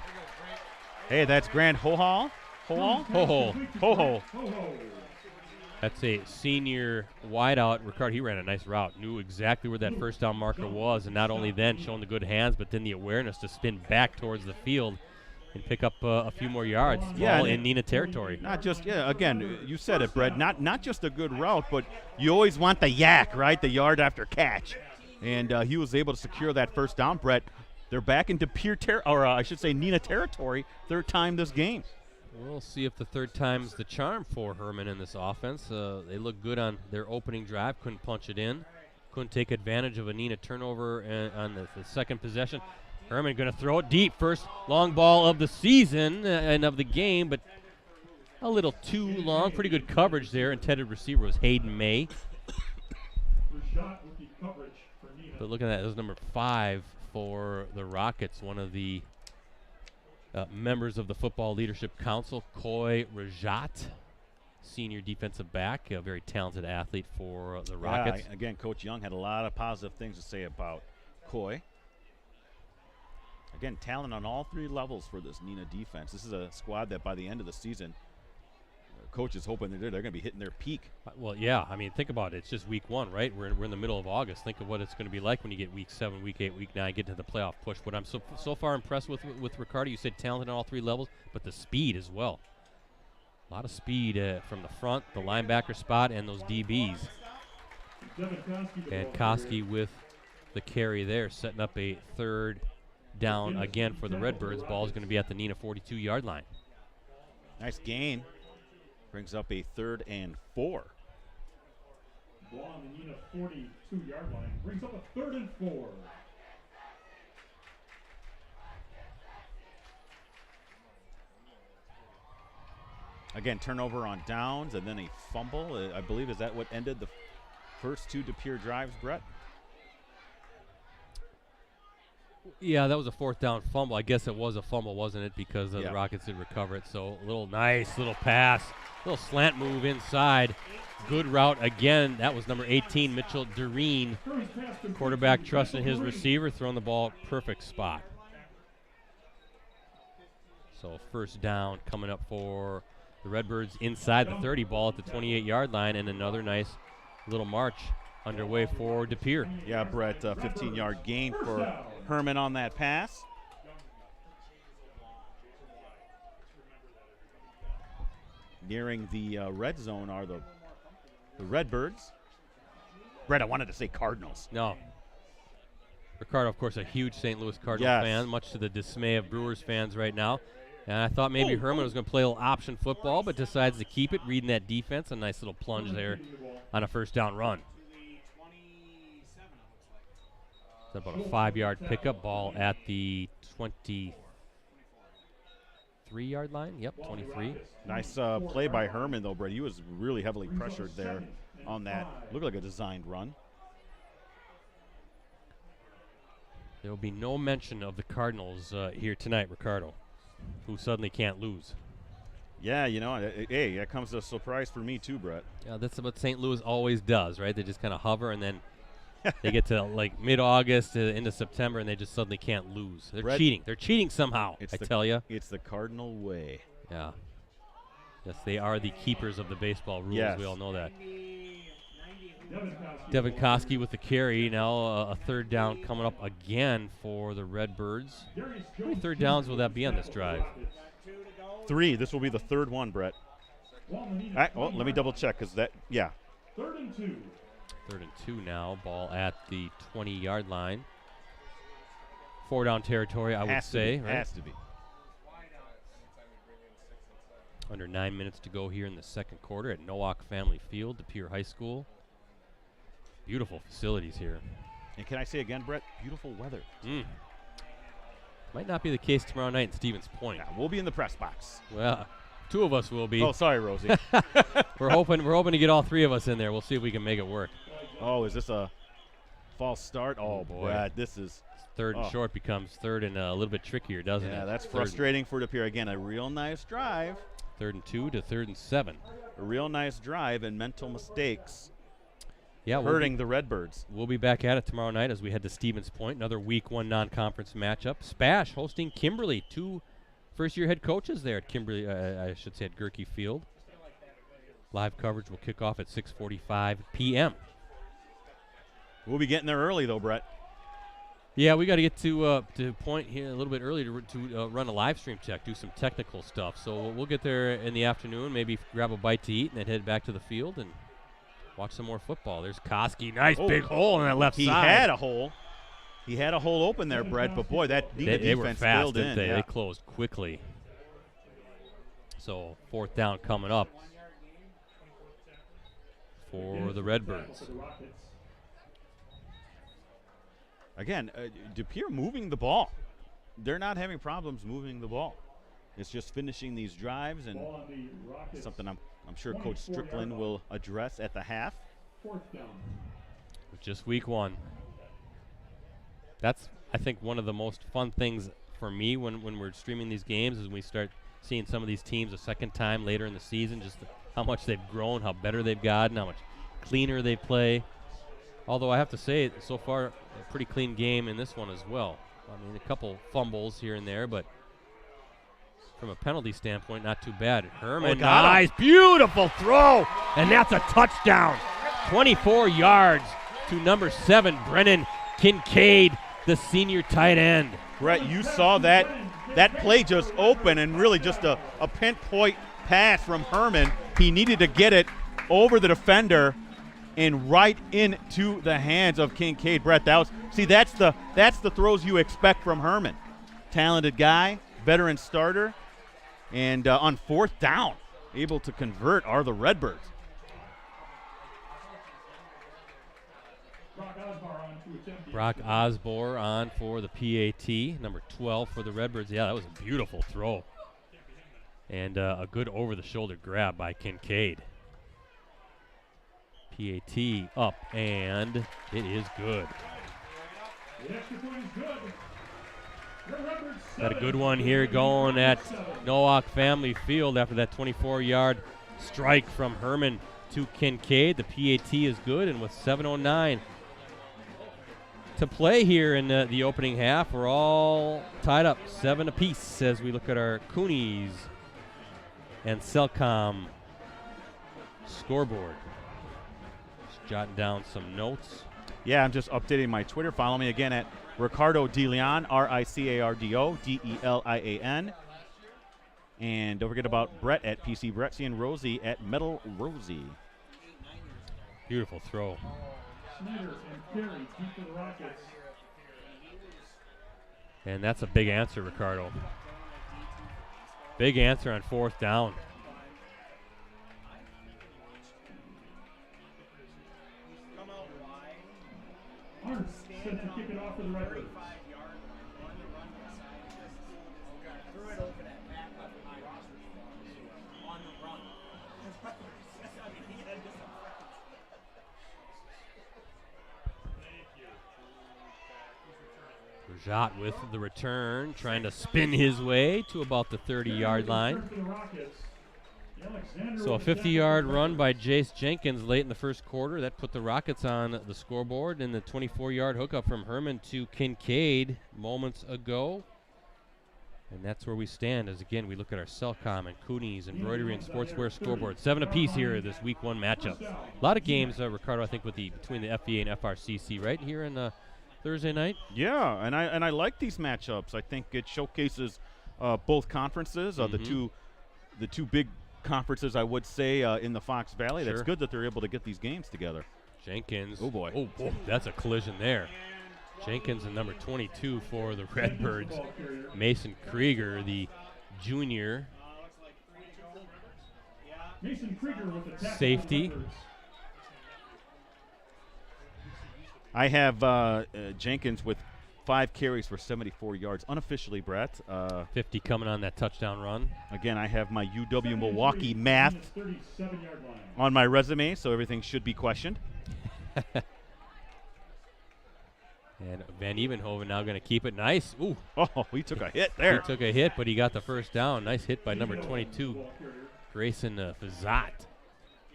Hey, that's Grant Hohol. Ho-ho. That's a senior wideout. Ricardo, he ran a nice route. Knew exactly where that first down marker was, and not only then showing the good hands, but then the awareness to spin back towards the field and pick up a few more yards, all in Neenah territory. Not just, again, you said it, Brett, not just a good route, but you always want the yak, right, the yard after catch. And he was able to secure that first down, Brett. They're back into Neenah territory, 3rd time this game. We'll see if the 3rd time's the charm for Herman in this offense. They look good on their opening drive, couldn't punch it in, couldn't take advantage of a Neenah turnover on the 2nd possession. Herman going to throw it deep. First long ball of the season and of the game, but a little too long. Pretty good coverage there. Intended receiver was Hayden May. But looking at that, it was number 5 for the Rockets, one of the members of the Football Leadership Council, Coy Rajat, senior defensive back, a very talented athlete for the Rockets. Yeah, again, Coach Young had a lot of positive things to say about Coy. Again, talent on all 3 levels for this Neenah defense. This is a squad that by the end of the season, Coach is hoping they're going to be hitting their peak. Well, yeah. I mean, think about it. It's just week 1, right? We're in the middle of August. Think of what it's going to be like when you get week 7, week 8, week 9, get to the playoff push. What I'm so far impressed with Ricardo, you said talent on all 3 levels, but the speed as well. A lot of speed from the front, the linebacker spot, and those DBs. And Koski with the carry there, setting up a 3rd down again for the Redbirds. Ball is going to be at the Neenah 42-yard line. Nice gain. Brings up a 3rd and 4. Ball on the Neenah 42-yard line. Brings up a 3rd and 4. Again, turnover on downs and then a fumble. I believe, is that what ended the first 2 DePere drives, Brett? Yeah, that was a 4th down fumble. I guess it was a fumble, wasn't it? Because the Rockets did recover it. So a little nice little pass, little slant move inside. Good route again. That was number 18, Mitchell Doreen. Quarterback trusting his receiver, throwing the ball perfect spot. So 1st down coming up for the Redbirds inside the 30, ball at the 28-yard line, and another nice little march underway for DePere. Yeah, Brett, 15-yard gain for Herman on that pass. Nearing the red zone are the Redbirds. Brett, I wanted to say Cardinals. No. Ricardo, of course, a huge St. Louis Cardinals fan, much to the dismay of Brewers fans right now. And I thought maybe Herman was going to play a little option football, but decides to keep it, reading that defense. A nice little plunge there on a 1st down run. It's about a 5-yard pickup, ball at the 23 23-yard line. Yep, 23. Nice play by Herman, though, Brett. He was really heavily pressured there on that. Looked like a designed run. There will be no mention of the Cardinals here tonight, Ricardo, who suddenly can't lose. Yeah, you know, hey, that comes as a surprise for me too, Brett. Yeah, that's what St. Louis always does, right? They just kind of hover, and then they get to like mid-August into September, and they just suddenly can't lose. They're Brett, cheating. They're cheating somehow, I tell you. It's the Cardinal way. Yeah. Yes, they are the keepers of the baseball rules. Yes. We all know that. Devin Koski with the carry. Now a third down coming up again for the Redbirds. How many third downs will that be on this drive? 3. This will be the third one, Brett. Well, let me double check because yeah. 3rd and 2. 3rd and 2 now. Ball at the 20-yard line. 4 down territory, I would say. Right? Has to be. Under 9 minutes to go here in the second quarter at Nowak Family Field, the Pere High School. Beautiful facilities here. And can I say again, Brett, beautiful weather. Might not be the case tomorrow night in Stevens Point. Yeah, we'll be in the press box. Well, 2 of us will be. Oh, sorry, Rosie. We're hoping to get all 3 of us in there. We'll see if we can make it work. Oh, is this a false start? Oh, boy. Brett, this is 3rd and short becomes 3rd and a little bit trickier, doesn't it? Yeah, that's frustrating for the Pere. Again, a real nice drive. 3rd and 2 to 3rd and 7. A real nice drive and mental mistakes. Yeah, hurting the Redbirds. We'll be back at it tomorrow night as we head to Stevens Point, another Week 1 non-conference matchup. Spash hosting Kimberly, 2 first-year head coaches there at Kimberly, I should say at Gerke Field. Live coverage will kick off at 6:45 p.m. We'll be getting there early, though, Brett. Yeah, we got to get to point here a little bit early to run a live stream check, do some technical stuff. So we'll get there in the afternoon, maybe grab a bite to eat, and then head back to the field and watch some more football. There's Koski. Nice big hole in that left side. He had a hole. He had a hole open there, Brett. But, boy, that they were defense fast, filled didn't in. They? Yeah. They closed quickly. So 4th down coming up for the Redbirds. Again, Pere moving the ball. They're not having problems moving the ball. It's just finishing these drives, and something I'm sure Coach Strickland will address at the half. 4th down. Just Week 1. That's, I think, one of the most fun things for me when we're streaming these games is we start seeing some of these teams a second time later in the season, just how much they've grown, how better they've gotten, how much cleaner they play. Although I have to say, so far, a pretty clean game in this one as well. I mean, a couple fumbles here and there, but from a penalty standpoint, not too bad. Herman, nice, beautiful throw, and that's a touchdown. 24 yards to number 7, Brennan Kincaid, the senior tight end. Brett, you saw that play just open and really just a pinpoint pass from Herman. He needed to get it over the defender and right into the hands of Kincaid. Brett, that's the throws you expect from Herman. Talented guy, veteran starter, and on 4th down, able to convert are the Redbirds. Brock Osborne on for the PAT, number 12 for the Redbirds. Yeah, that was a beautiful throw. And a good over-the-shoulder grab by Kincaid. PAT up, and it is good. Got a good one here going at Nowak Family Field after that 24-yard strike from Herman to Kincaid. The PAT is good, and with 7:09 to play here in the opening half, we're all tied up 7 apiece as we look at our Coonies and Cellcom scoreboard. Just jotting down some notes. Yeah, I'm just updating my Twitter. Follow me again at Ricardo DeLeon, Ricardo Delian. And don't forget about Brett at PC Brettsy and Rosie at Metal Rosie. Beautiful throw. And that's a big answer, Ricardo. Big answer on 4th down. Arts set to kick it off for the Redbirds. Jot with the return, trying to spin his way to about the 30-yard line. So a 50-yard run by Jace Jenkins late in the first quarter. That put the Rockets on the scoreboard, and the 24-yard hookup from Herman to Kincaid moments ago. And that's where we stand as, again, we look at our Cellcom and Cooney's Embroidery and Sportswear scoreboard. 7 apiece here this Week 1 matchup. A lot of games, Ricardo, I think, between the FVA and FRCC, right, here in Thursday night? Yeah, and I like these matchups. I think it showcases both conferences, the two big conferences, I would say, in the Fox Valley. Sure. That's good that they're able to get these games together. Jenkins. Oh, boy. Oh, that's a collision there. Jenkins and number 22 for the Redbirds. Mason Krieger, the junior safety. I have Jenkins with 5 carries for 74 yards unofficially, Brett. 50 coming on that touchdown run. Again, I have my UW Milwaukee math on my resume, so everything should be questioned. And Van Evenhoven now going to keep it nice. Ooh. Oh, he took a hit there. He took a hit, but he got the first down. Nice hit by number 22, Grayson Fazat,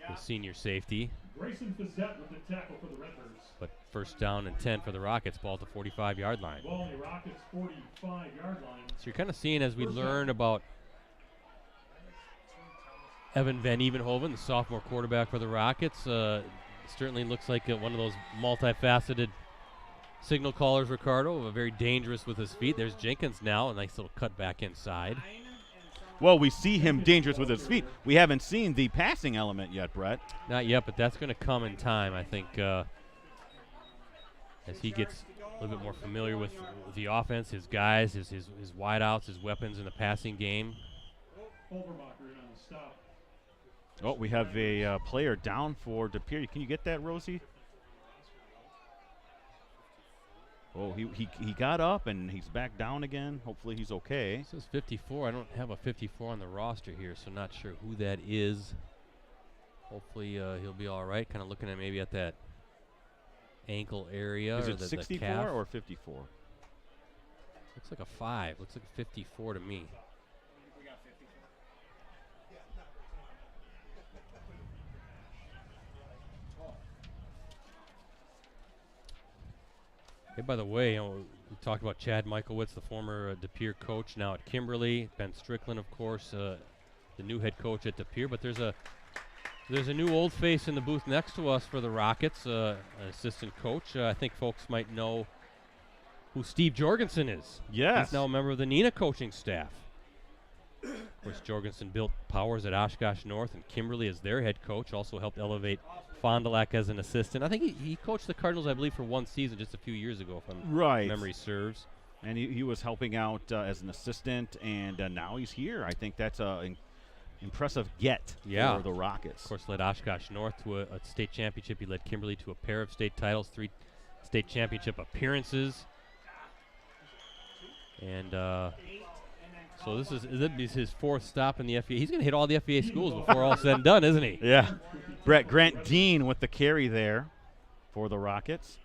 the senior safety. Grayson Fazet with the tackle for the Redbirds. But first down and 10 for the Rockets, ball at the 45-yard line. Ball on the Rockets' 45-yard line. So you're kind of seeing as we learn about Evan Van Evenhoven, the sophomore quarterback for the Rockets. Certainly looks like one of those multifaceted signal callers, Ricardo, very dangerous with his feet. There's Jenkins now, a nice little cut back inside. Well, we see him dangerous with his feet. We haven't seen the passing element yet, Brett. Not yet, but that's going to come in time, I think, as he gets a little bit more familiar with the offense, his guys, his wideouts, his weapons in the passing game. Oh, we have a player down for De Pere. Can you get that, Rosie? Oh, he got up and he's back down again. Hopefully he's okay. It says 54. I don't have a 54 on the roster here, so not sure who that is. Hopefully he'll be all right. Kind of looking at maybe at that ankle area. Is or it the 64 calf. or 54? Looks like a 5. Looks like a 54 to me. Hey, by the way, we talked about Chad Michaelwitz, the former De Pere coach, now at Kimberly. Ben Strickland, of course, the new head coach at De Pere. But there's a new old face in the booth next to us for the Rockets, an assistant coach. I think folks might know who Steve Jorgensen is. Yes. He's now a member of the Neenah coaching staff. Of course, Jorgensen built Powers at Oshkosh North and Kimberly as their head coach. Also helped elevate Fond du Lac as an assistant. I think he coached the Cardinals, I believe, for one season just a few years ago, if memory serves. And he was helping out as an assistant, and now he's here. I think that's an impressive get for the Rockets. Of course, led Oshkosh North to a state championship. He led Kimberly to a pair of state titles, 3 state championship appearances. And so this is his 4th stop in the FVA. He's going to hit all the FVA schools before all said and done, isn't he? Yeah. Grant Dean with the carry there for the Rockets.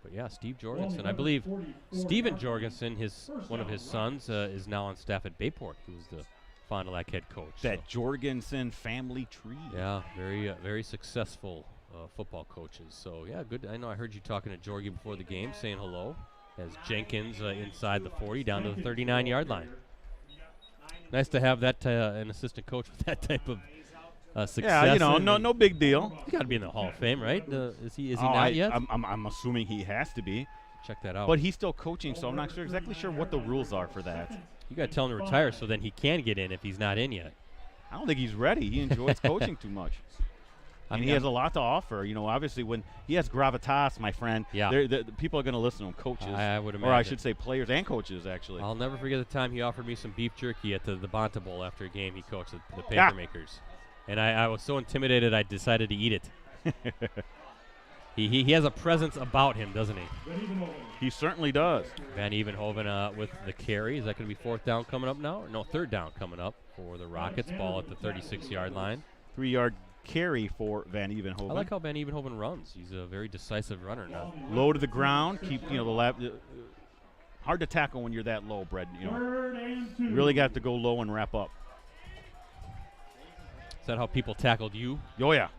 But yeah, Steve Jorgensen. I believe Steven Jorgensen, one of his sons, is now on staff at Bayport, who's the Fond du Lac head coach. That Jorgensen family tree. Yeah, very successful football coaches. So yeah, good. I know I heard you talking to Jorgie before the game, saying hello. As Jenkins inside the 40, down to the 39-yard line. Nice to have that an assistant coach with that type of success. Yeah, no big deal. He's got to be in the Hall of Fame, right? Is he not yet? I'm assuming he has to be. Check that out. But he's still coaching, so I'm not exactly sure what the rules are for that. You got to tell him to retire so then he can get in if he's not in yet. I don't think he's ready. He enjoys coaching too much. He has a lot to offer. Obviously, when he has gravitas, my friend, the people are going to listen to him, coaches. I would imagine. Or I should say players and coaches, actually. I'll never forget the time he offered me some beef jerky at the Bonta Bowl after a game he coached the Papermakers. And I was so intimidated I decided to eat it. He has a presence about him, doesn't he? He certainly does. Van Evenhoven with the carry. Is that going to be 4th down coming up now? No, 3rd down coming up for the Rockets. Ball at the 36-yard line. 3-yard carry for Van Evenhoven. I like how Van Evenhoven runs. He's a very decisive runner now. Low to the ground, keep the lap. Hard to tackle when you're that low, Brett. You really got to go low and wrap up. Is that how people tackled you? Oh yeah.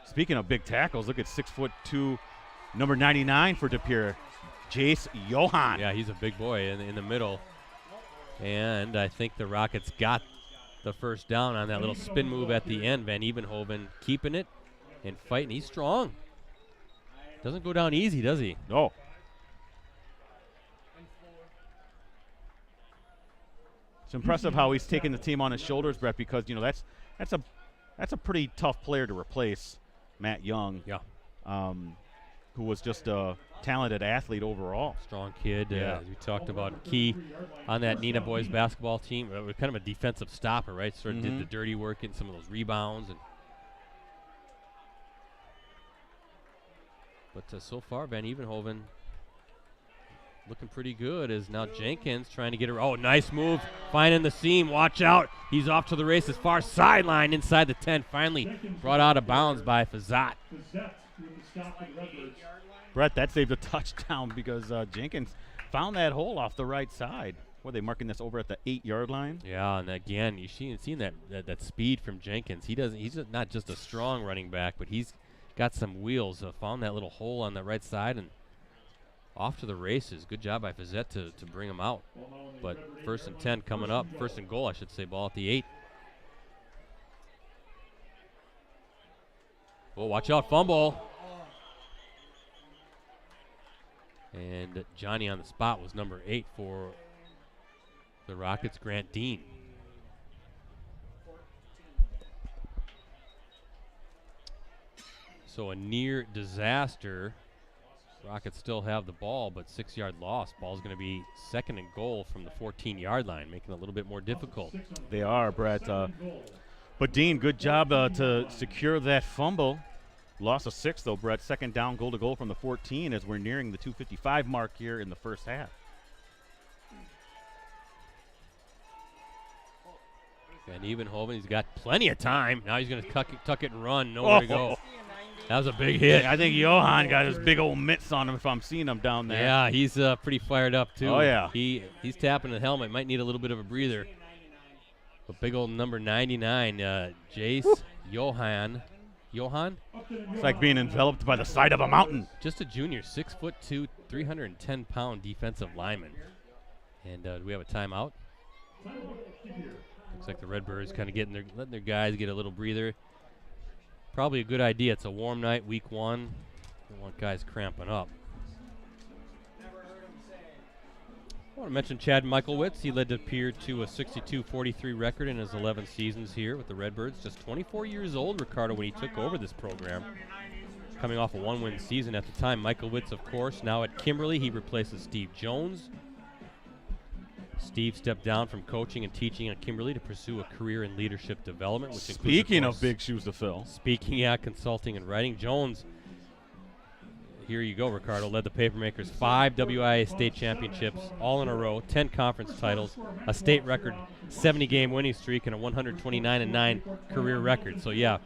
Speaking of big tackles, look at 6'2", number 99 for De Pere, Jace Johan. Yeah, he's a big boy in the middle. And I think the Rockets got the first down on that little spin move at the end. Van Evenhoven keeping it and fighting. He's strong. Doesn't go down easy, does he? No. It's impressive how he's taking the team on his shoulders, Brett, because that's a pretty tough player to replace, Matt Young. Yeah. Who was just a talented athlete overall. Strong kid. Yeah. We talked about key on that Neenah boys basketball team. Kind of a defensive stopper, right? Sort of did the dirty work in some of those rebounds. But so far, Van Evenhoven looking pretty good as now Jenkins trying to get her. Oh, nice move. Finding the seam. Watch out. He's off to the races. Far sideline inside the 10. Finally brought out of bounds by Fazat. Brett, that saved a touchdown because Jenkins found that hole off the right side. Were they marking this over at the 8-yard line? Yeah, and again, you've seen that speed from Jenkins. He's not just a strong running back, but he's got some wheels. Found that little hole on the right side and off to the races. Good job by Fazet to bring him out. But 1st and 10 coming up. 1st and goal, I should say. Ball at the 8. Oh, watch out, fumble. And Johnny on the spot was number 8 for the Rockets, Grant Dean. So a near disaster. Rockets still have the ball, but 6-yard loss. Ball's going to be 2nd and goal from the 14-yard line, making it a little bit more difficult. They are, Brett. But Dean, good job to secure that fumble. Loss of 6, though, Brett. 2nd down, goal to goal from the 14 as we're nearing the 2:55 mark here in the first half. Van Evenhoven, he's got plenty of time. Now he's going to tuck it and run. Nowhere to go. That was a big hit. I think Johan got his big old mitts on him if I'm seeing him down there. Yeah, he's pretty fired up, too. Oh, yeah. He's tapping the helmet. Might need a little bit of a breather. But big old number 99, Jace Johan. It's like being enveloped by the side of a mountain. Just a junior, 6'2", 310-pound defensive lineman. And do we have a timeout? Looks like the Redbirds kind of letting their guys get a little breather. Probably a good idea. It's a warm night, week 1. Don't want guys cramping up. I want to mention Chad Michaelwitz. He led De Pere to a 62-43 record in his 11 seasons here with the Redbirds. Just 24 years old, Ricardo, when he took over this program. Coming off a 1-win season at the time. Michaelwitz, of course, now at Kimberly. He replaces Steve Jones. Steve stepped down from coaching and teaching at Kimberly to pursue a career in leadership development, which includes, Speaking of big shoes to fill. Consulting and writing. Jones, here you go, Ricardo, led the Papermakers 5 WIA state championships all in a row, 10 conference titles, a state record 70-game winning streak, and a 129-9 career record. So, yeah.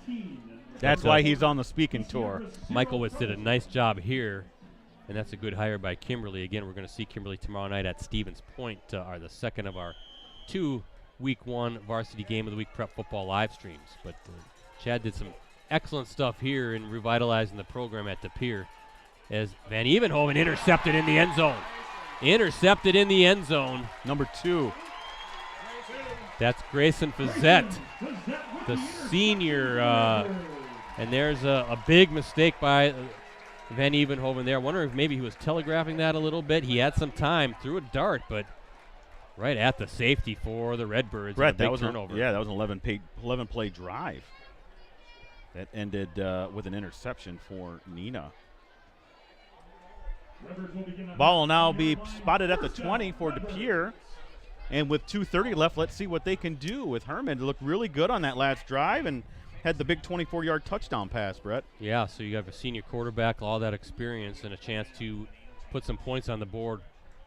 That's why he's on the speaking tour. Michaelwitz did a nice job here, and that's a good hire by Kimberly. Again, we're going to see Kimberly tomorrow night at Stevens Point, are the second of our 2 Week 1 Varsity Game of the Week prep football live streams. But Chad did some excellent stuff here in revitalizing the program at De Pere as Van Evenhoven intercepted in the end zone. Number 2. That's Grayson Fazet, the senior. And there's a big mistake by Van Evenhoven there. I wonder if maybe he was telegraphing that a little bit. He had some time, threw a dart, but right at the safety for the Redbirds. Brett, that was turnover. that was an 11-play drive that ended with an interception for Neenah. Ball will now be spotted at the 20 for De Pere. And with 2:30 left, let's see what they can do with Herman. They looked really good on that last drive and had the big 24-yard touchdown pass, Brett. Yeah, so you have a senior quarterback, all that experience, and a chance to put some points on the board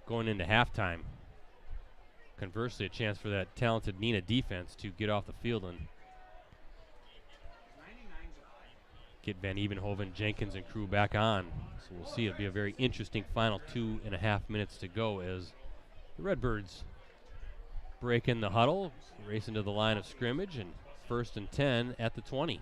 going into halftime. Conversely, a chance for that talented Neenah defense to get off the field and get Van Evenhoven, Jenkins, and crew back on. So we'll see. It'll be a very interesting final 2.5 minutes to go as the Redbirds break in the huddle, race into the line of scrimmage, and 1st and 10 at the 20.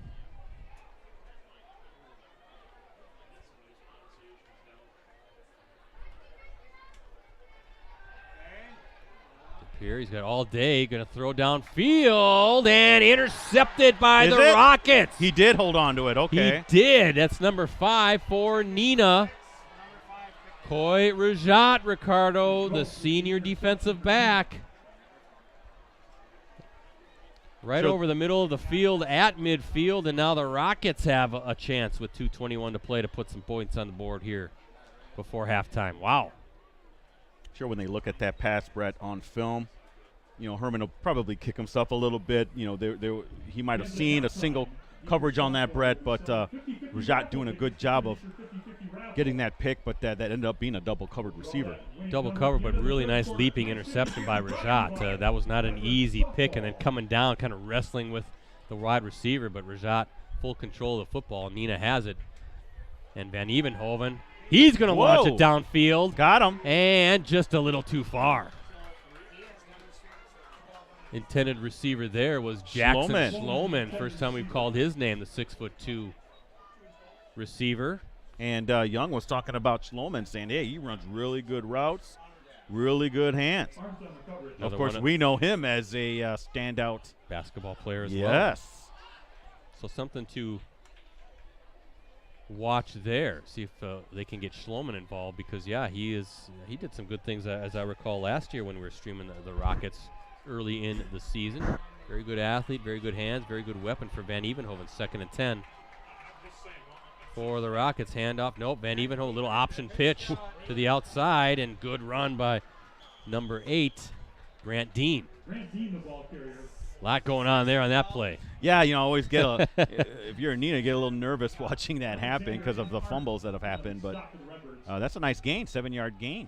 Here he's got all day, going to throw downfield and intercepted by the Rockets. He did hold on to it. Okay. He did. That's number 5 for Neenah. Coy Rajat, Ricardo, the senior defensive back. Right over the middle of the field at midfield, and now the Rockets have a chance with 2:21 to play to put some points on the board here before halftime. Wow. Sure, when they look at that pass, Brett, on film, Herman will probably kick himself a little bit. He might have seen a single coverage on that, Brett, but Rajat doing a good job of getting that pick, but that ended up being a double-covered receiver. Double cover, but really nice leaping interception by Rajat. That was not an easy pick, and then coming down, kind of wrestling with the wide receiver, but Rajat full control of the football. Neenah has it, and Van Evenhoven, he's going to launch it downfield. Got him. And just a little too far. Intended receiver there was Jackson Schloman. First time we've called his name, the 6'2" receiver. And Young was talking about Schloman, saying, hey, he runs really good routes, really good hands. Of course, we know him as a standout basketball player as well. Yes. So something to watch there. See if they can get Schloman involved, because he did some good things as I recall last year when we were streaming the Rockets early in the season. Very good athlete, very good hands, very good weapon for Van Evenhoven. 2nd and 10 for the Rockets. Handoff. Nope. Van Evenhoven, little option pitch to the outside, and good run by number 8, Grant Dean. Grant Dean, the ball carrier. A lot going on there on that play. Yeah, always get if you're a Neenah, get a little nervous watching that happen because of the fumbles that have happened. But that's a nice gain, 7-yard gain.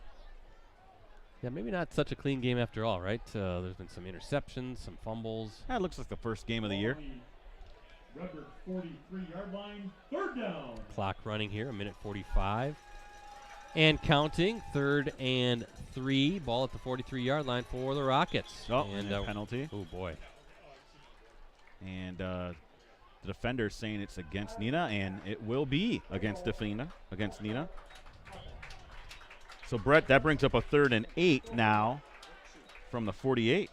Yeah, maybe not such a clean game after all, right? There's been some interceptions, some fumbles. That looks like the first game of the year. Redbird 43-yard line, 3rd down. Clock running here, 1:45. And counting, 3rd and 3. Ball at the 43-yard line for the Rockets. Oh, and penalty. Oh, boy. And the defender saying it's against Neenah, and it will be against Neenah. So, Brett, that brings up a 3rd and 8 now from the 48.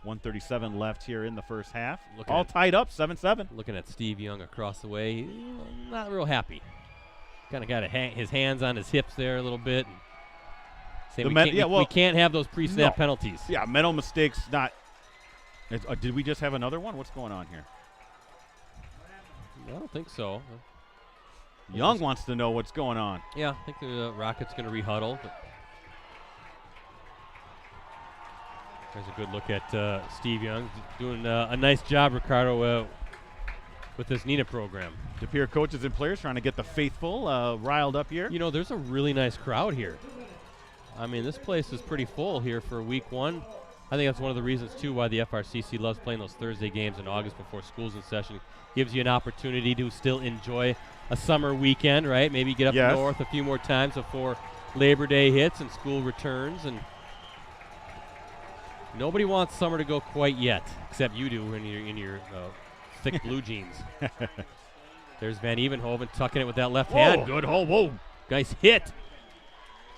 1:37 left here in the first half. All tied up, 7-7. Looking at Steve Young across the way, not real happy. Kind of got his hands on his hips there a little bit. We can't have those pre-snap penalties. Yeah, mental mistakes. Did we just have another one? What's going on here? I don't think so. Young wants to know what's going on. Yeah, I think the Rockets going to rehuddle. There's a good look at Steve Young doing a nice job, Ricardo, with this Neenah program. De Pere coaches and players trying to get the faithful riled up here. There's a really nice crowd here. I mean, this place is pretty full here for week 1. I think that's one of the reasons, too, why the FRCC loves playing those Thursday games in August before school's in session. Gives you an opportunity to still enjoy a summer weekend, right? Maybe get up north a few more times before Labor Day hits and school returns. And nobody wants summer to go quite yet, except you do in your thick blue jeans. There's Van Evenhoven tucking it with that left hand. Good hold. Whoa. Nice hit.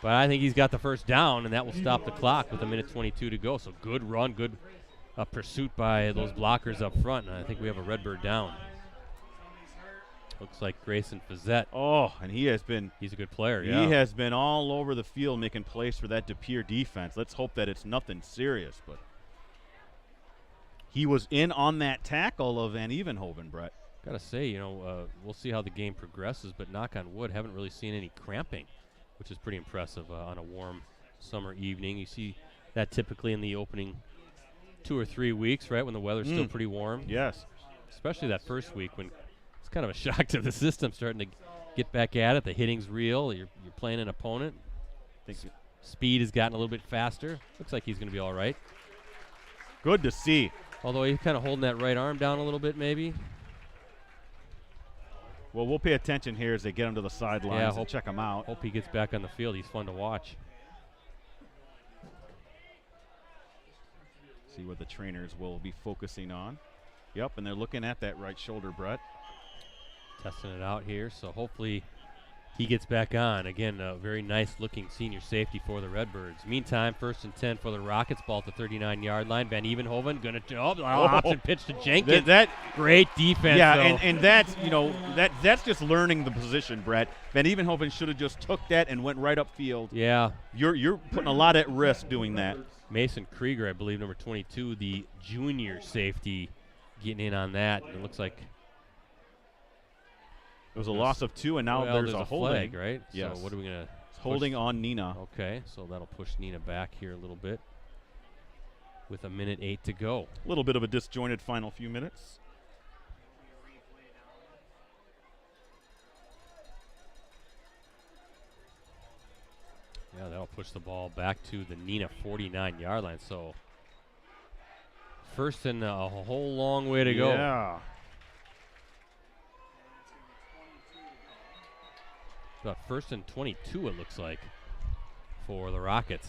But I think he's got the first down, and that will stop the clock with 1:22 to go. So good run, good pursuit by those blockers up front. And I think we have a Redbird down. Looks like Grayson Fazette. Oh, and he's a good player, yeah. He has been all over the field making plays for that De Pere defense. Let's hope that it's nothing serious. But he was in on that tackle of Van Evenhoven, Brett. Got to say, we'll see how the game progresses, but knock on wood, haven't really seen any cramping, which is pretty impressive on a warm summer evening. You see that typically in the opening 2 or 3 weeks, right, when the weather's still pretty warm. Yes. Especially that first week when it's kind of a shock to the system starting to get back at it. The hitting's real. You're playing an opponent. Speed has gotten a little bit faster. Looks like he's going to be all right. Good to see. Although he's kind of holding that right arm down a little bit, maybe. Well, we'll pay attention here as they get him to the sidelines and check him out. Hope he gets back on the field. He's fun to watch. See what the trainers will be focusing on. Yep, and they're looking at that right shoulder, Brett. Testing it out here, so hopefully he gets back on. Again, a very nice-looking senior safety for the Redbirds. Meantime, 1st and 10 for the Rockets. Ball at the 39-yard line. Van Evenhoven going to option pitch to Jenkins. Great defense. Yeah, though. and that's that's just learning the position, Brett. Van Evenhoven should have just took that and went right upfield. Yeah, you're putting a lot at risk doing that. Mason Krieger, I believe, number 22, the junior safety, getting in on that. It looks like it was a loss of 2, and now there's a holding. Flag, right? Yes. So what are we going to holding on Neenah. Okay, so that'll push Neenah back here a little bit with 1:08 to go. A little bit of a disjointed final few minutes. Yeah, that'll push the ball back to the Neenah 49-yard line. So first and a whole long way to go. Yeah. About 1st and 22, it looks like, for the Rockets.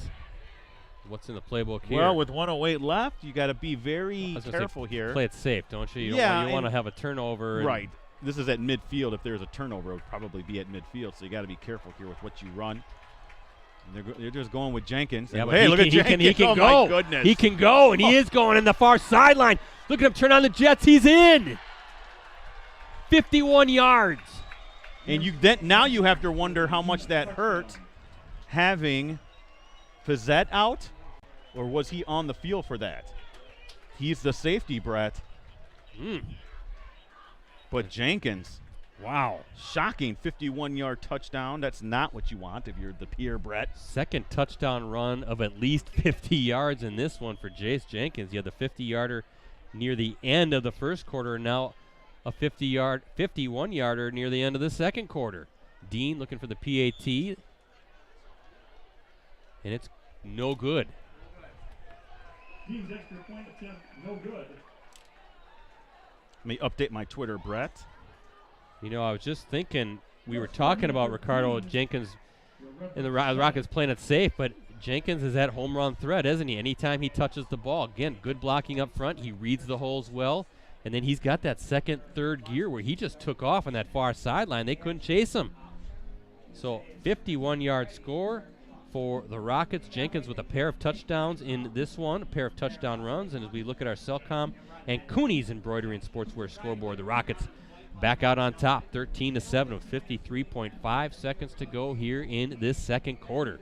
What's in the playbook here? Well, with 1:08 left, you got to be very careful here. Play it safe, don't you? You don't want to have a turnover. Right. This is at midfield. If there's a turnover, it would probably be at midfield. So you got to be careful here with what you run. And they're just going with Jenkins. Yeah, hey, look at Jenkins. He can oh go. My goodness. He can go, and he is going in the far sideline. Look at him turn on the Jets. He's in. 51 yards. And now you have to wonder how much that hurt having Fizzette out, or was he on the field for that? He's the safety, Brett. But Jenkins, wow, shocking 51-yard touchdown. That's not what you want if you're the Pere, Brett. Second touchdown run of at least 50 yards in this one for Jace Jenkins. He had the 50-yarder near the end of the first quarter, and now a 51-yarder near the end of the second quarter. Dean looking for the PAT, and it's no good. Dean's extra point attempt, no good. Let me update my Twitter, Brett. You know, I was just thinking, we were talking about Ricardo Jenkins and the Rockets playing it safe, but Jenkins is that home run threat, isn't he? Anytime he touches the ball, again, good blocking up front. He reads the holes well. And then he's got that second, third gear where he just took off on that far sideline. They couldn't chase him. So 51-yard score for the Rockets. Jenkins with a pair of touchdowns in this one, a pair of touchdown runs. And as we look at our Cellcom and Cooney's Embroidery and Sportswear scoreboard, the Rockets back out on top, 13-7 with 53.5 seconds to go here in this second quarter.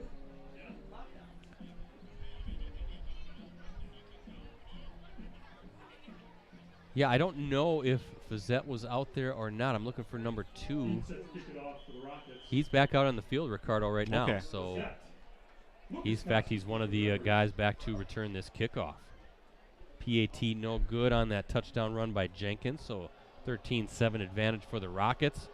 Yeah, I don't know if Fizzette was out there or not. I'm looking for number 2. He's back out on the field, Ricardo, right now. Okay. So he's one of the guys back to return this kickoff. PAT no good on that touchdown run by Jenkins. So 13-7 advantage for the Rockets.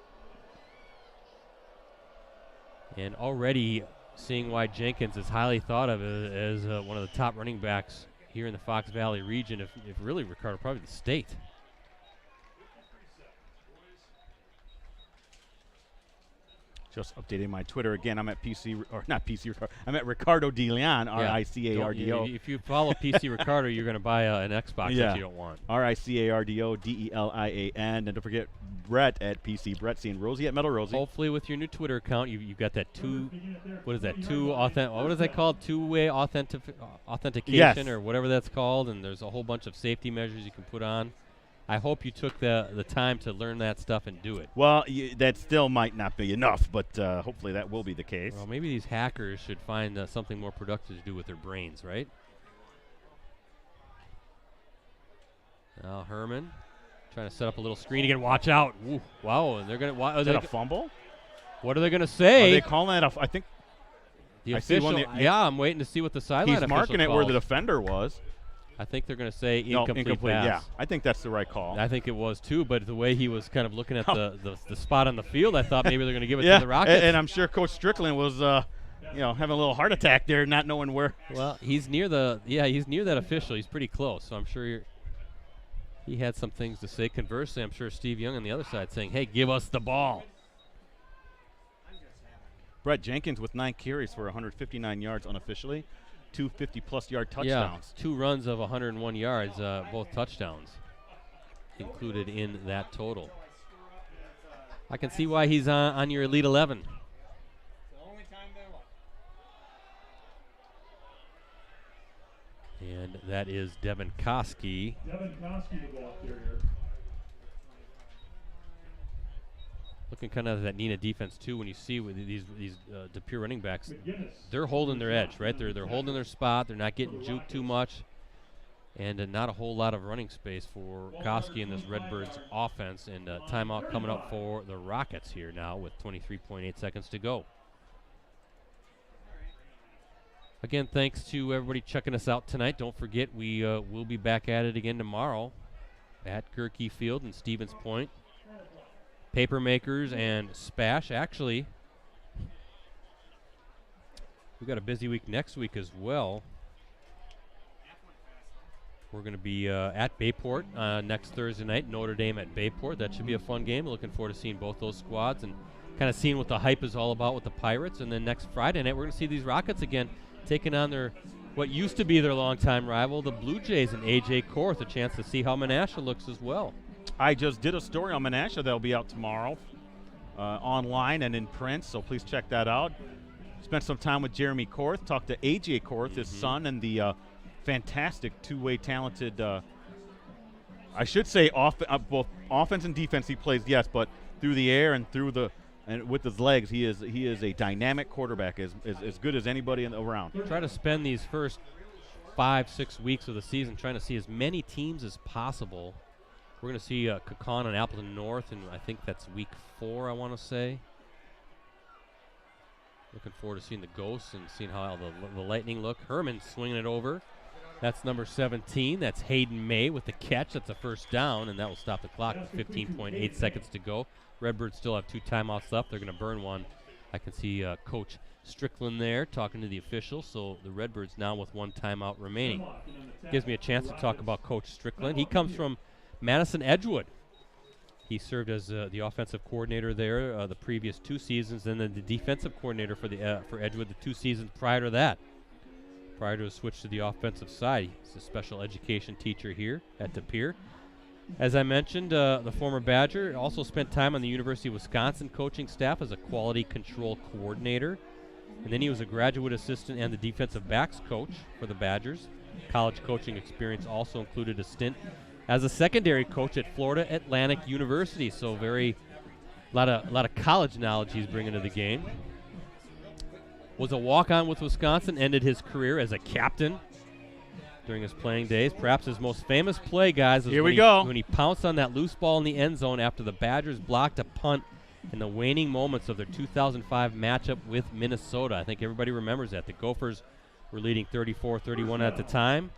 And already seeing why Jenkins is highly thought of as one of the top running backs here in the Fox Valley region, if really Ricardo, probably the state. Just updating my Twitter again. I'm at I'm at Ricardo De Leon, R-I-C-A-R-D-O. If you follow PC Ricardo, you're going to buy an Xbox that you don't want. R-I-C-A-R-D-O-D-E-L-I-A-N. And don't forget Brett at PC Brett, seeing Rosie at Metal Rosie. Hopefully with your new Twitter account, you've got that what is that called? Two-way authentication or whatever that's called. And there's a whole bunch of safety measures you can put on. I hope you took the time to learn that stuff and do it. Well, that still might not be enough, but hopefully that will be the case. Well, maybe these hackers should find something more productive to do with their brains, right? Now Herman trying to set up a little screen again. Watch out. Ooh, wow. And they're going to. Is that a fumble? What are they going to say? Are they calling that I think. The official. I'm waiting to see what the sideline official He's marking it calls. where the defender was. I think they're going to say incomplete pass. Yeah, I think that's the right call. I think it was too, but the way he was kind of looking at the spot on the field, I thought maybe they're going to give it to the Rockets. And I'm sure Coach Strickland was having a little heart attack there, not knowing where. Well, he's near that official. He's pretty close, so I'm sure he had some things to say. Conversely, I'm sure Steve Young on the other side saying, hey, give us the ball. Brett Jenkins with 9 carries for 159 yards unofficially, 2 50-plus yard touchdowns. Yeah, 2 runs of 101 yards, both touchdowns included in that total. I can see why he's on your Elite 11. And that is Devin Koski. Devin Koski, the ball carrier. Looking kind of at that Neenah defense too. When you see with these De Pere running backs, McGinnis. they're holding their edge, right? They're holding their spot. They're not getting juked too much, and not a whole lot of running space for Koski in this Redbirds offense. And timeout coming up for the Rockets here now with 23.8 seconds to go. Again, thanks to everybody checking us out tonight. Don't forget, we will be back at it again tomorrow at Gerke Field in Stevens Point. Papermakers and Spash. Actually, we've got a busy week next week as well. We're going to be at Bayport next Thursday night, Notre Dame at Bayport. That should be a fun game. Looking forward to seeing both those squads and kind of seeing what the hype is all about with the Pirates. And then next Friday night, we're going to see these Rockets again taking on what used to be their longtime rival, the Blue Jays, and A.J. Korth, a chance to see how Menasha looks as well. I just did a story on Menasha that'll be out tomorrow online and in print, so please check that out. Spent some time with Jeremy Korth, talked to A.J. Korth, his son, and the fantastic two-way talented, I should say both offense and defense he plays, yes, but through the air and and with his legs, he is a dynamic quarterback, as good as anybody around. Try to spend these first 5-6 weeks of the season trying to see as many teams as possible. We're going to see Kakan and Appleton North, and I think that's week 4, I want to say. Looking forward to seeing the Ghosts and seeing how the Lightning look. Herman swinging it over. That's number 17. That's Hayden May with the catch. That's a first down, and that will stop the clock with 15.8 seconds to go. Redbirds still have 2 timeouts left. They're going to burn one. I can see Coach Strickland there talking to the officials. So the Redbirds now with 1 timeout remaining. Gives me a chance to talk about Coach Strickland. He comes from Madison Edgewood. He served as the offensive coordinator there the previous 2 seasons, and then the defensive coordinator for Edgewood the 2 seasons prior to that. Prior to a switch to the offensive side, he's a special education teacher here at De Pere. As I mentioned, the former Badger also spent time on the University of Wisconsin coaching staff as a quality control coordinator. And then he was a graduate assistant and the defensive backs coach for the Badgers. College coaching experience also included a stint as a secondary coach at Florida Atlantic University. So a lot of college knowledge he's bringing to the game. Was a walk-on with Wisconsin, ended his career as a captain during his playing days. Perhaps his most famous play, guys, is when he pounced on that loose ball in the end zone after the Badgers blocked a punt in the waning moments of their 2005 matchup with Minnesota. I think everybody remembers that. The Gophers were leading 34-31 at the time,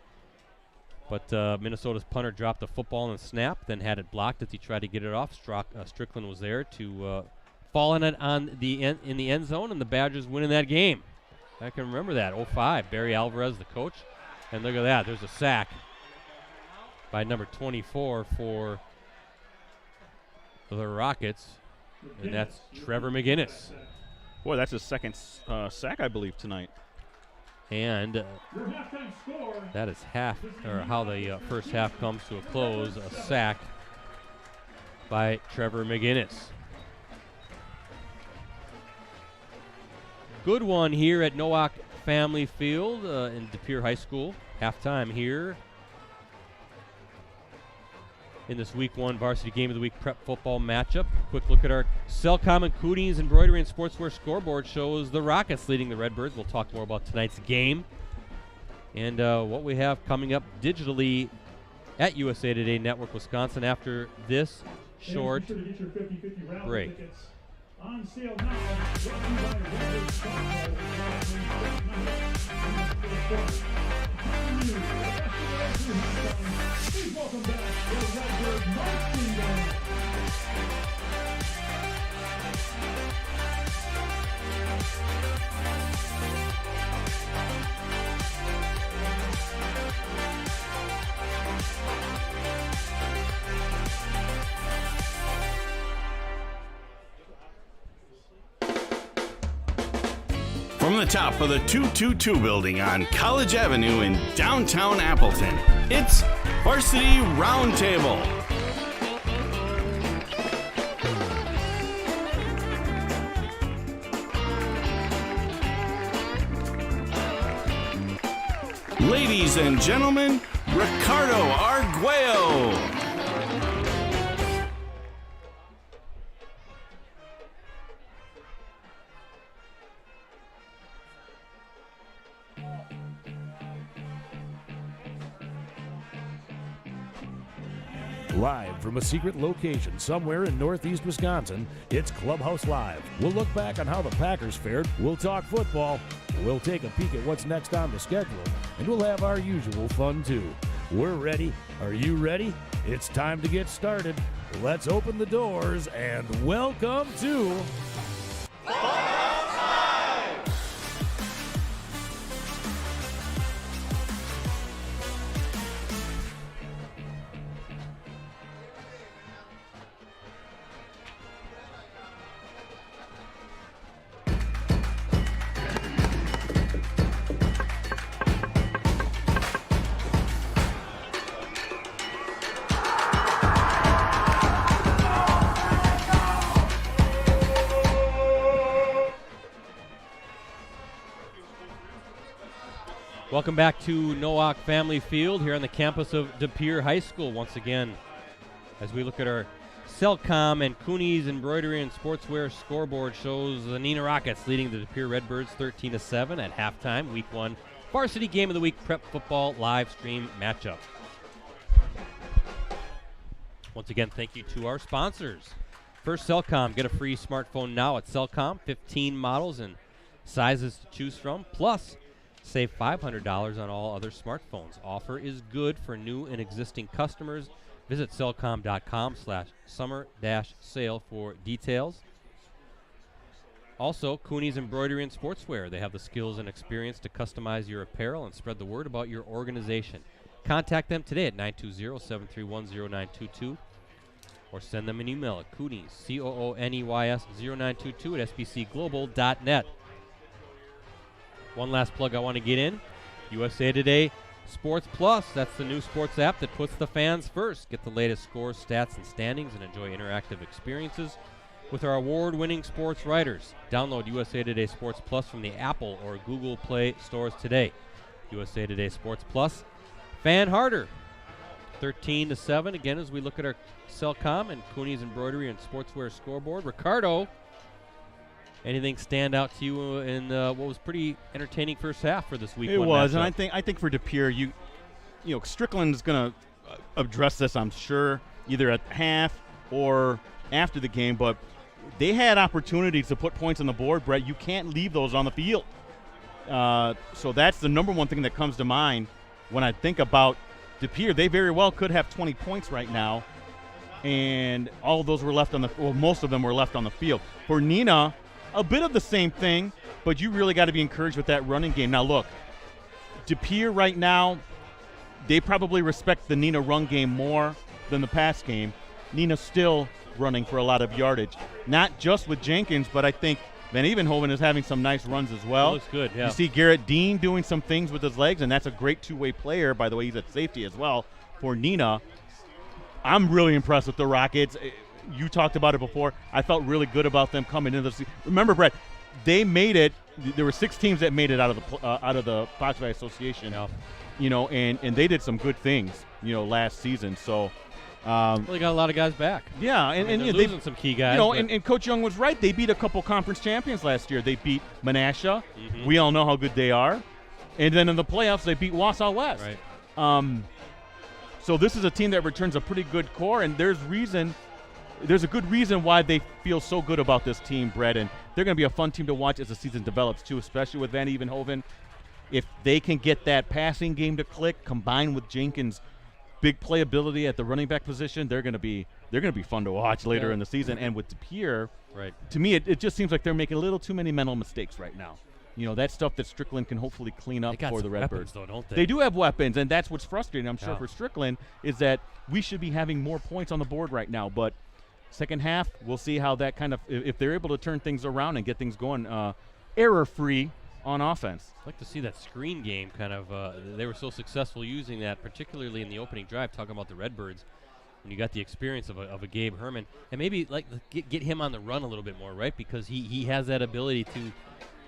but Minnesota's punter dropped the football on the snap, then had it blocked as he tried to get it off. Strickland was there to fall in it in the end zone, and the Badgers winning that game. I can remember that. 05, Barry Alvarez, the coach. And look at that. There's a sack by number 24 for the Rockets, and that's Trevor McGinnis. Boy, that's his second sack, I believe, tonight. And that is how the first half comes to a close. A sack by Trevor McGinnis. Good one here at Nowak Family Field in De Pere High School. Halftime here in this Week 1 Varsity Game of the Week prep football matchup. Quick look at our Cellcom and Cootings Embroidery and Sportswear scoreboard shows the Rockets leading the Redbirds. We'll talk more about tonight's game and what we have coming up digitally at USA Today Network Wisconsin after this short break. On sale now, brought to you by Redbird Softball. Please welcome back the Redbird Marching Band. From the top of the 222 building on College Avenue in downtown Appleton, it's Varsity Roundtable. Ladies and gentlemen, Ricardo Arguello. Live from a secret location somewhere in northeast Wisconsin, it's Clubhouse Live. We'll look back on how the Packers fared, we'll talk football, we'll take a peek at what's next on the schedule, and we'll have our usual fun too. We're ready. Are you ready? It's time to get started. Let's open the doors and welcome to... Welcome back to Nowak Family Field here on the campus of Pere High School once again as we look at our Cellcom and Cooney's Embroidery and Sportswear scoreboard shows the Neenah Rockets leading the Pere Redbirds 13-7 at halftime, week 1 Varsity Game of the Week prep football live stream matchup. Once again, thank you to our sponsors. First, Cellcom. Get a free smartphone now at Cellcom. 15 models and sizes to choose from, plus save $500 on all other smartphones. Offer is good for new and existing customers. Visit cellcom.com/summer-sale for details. Also, Cooney's Embroidery and Sportswear. They have the skills and experience to customize your apparel and spread the word about your organization. Contact them today at 920-731-0922 or send them an email at Cooney's, COONEYS0922 at sbcglobal.net. One last plug I want to get in. USA Today Sports Plus. That's the new sports app that puts the fans first. Get the latest scores, stats, and standings and enjoy interactive experiences with our award-winning sports writers. Download USA Today Sports Plus from the Apple or Google Play stores today. USA Today Sports Plus. Fan harder. 13-7 again as we look at our Cellcom and Cooney's Embroidery and Sportswear scoreboard. Ricardo, anything stand out to you in what was pretty entertaining first half for this week? It one was, matchup? and I think for Pere, you know, Strickland's going to address this, I'm sure, either at half or after the game. But they had opportunities to put points on the board, Brett. You can't leave those on the field. So that's the number one thing that comes to mind when I think about Pere. They very well could have 20 points right now, and all of those were left on the. Well, most of them were left on the field. For Neenah, a bit of the same thing, but you really got to be encouraged with that running game. Now, look, Pere right now, they probably respect the Neenah run game more than the pass game. Neenah's still running for a lot of yardage, not just with Jenkins, but I think Van Evenhoven is having some nice runs as well. It looks good, yeah. You see Garrett Dean doing some things with his legs, and that's a great two-way player. By the way, he's at safety as well for Neenah. I'm really impressed with the Rockets. You talked about it before. I felt really good about them coming into the season. Remember, Brett, they made it. There were 6 teams that made it out of the Fox Valley Association. Yeah. You know, and they did some good things, you know, last season. So, well, they got a lot of guys back. Yeah, and they're losing some key guys. You know, and Coach Young was right. They beat a couple conference champions last year. They beat Menasha. Mm-hmm. We all know how good they are. And then in the playoffs, they beat Wausau West. Right. So this is a team that returns a pretty good core, and there's a good reason why they feel so good about this team, Brett, and they're going to be a fun team to watch as the season develops too, especially with Van Evenhoven. If they can get that passing game to click, combined with Jenkins' big playability at the running back position, they're going to be fun to watch later in the season. And with Pere, right, to me, it just seems like they're making a little too many mental mistakes right now. You know, that stuff that Strickland can hopefully clean up for the Redbirds. Though, don't they? They do have weapons, and that's what's frustrating, I'm sure, for Strickland, is that we should be having more points on the board right now. But second half, we'll see how that kind of – if they're able to turn things around and get things going error-free on offense. I'd like to see that screen game kind of. They were so successful using that, particularly in the opening drive, talking about the Redbirds. And you got the experience of a Gabe Herman. And maybe like get him on the run a little bit more, right? Because he has that ability to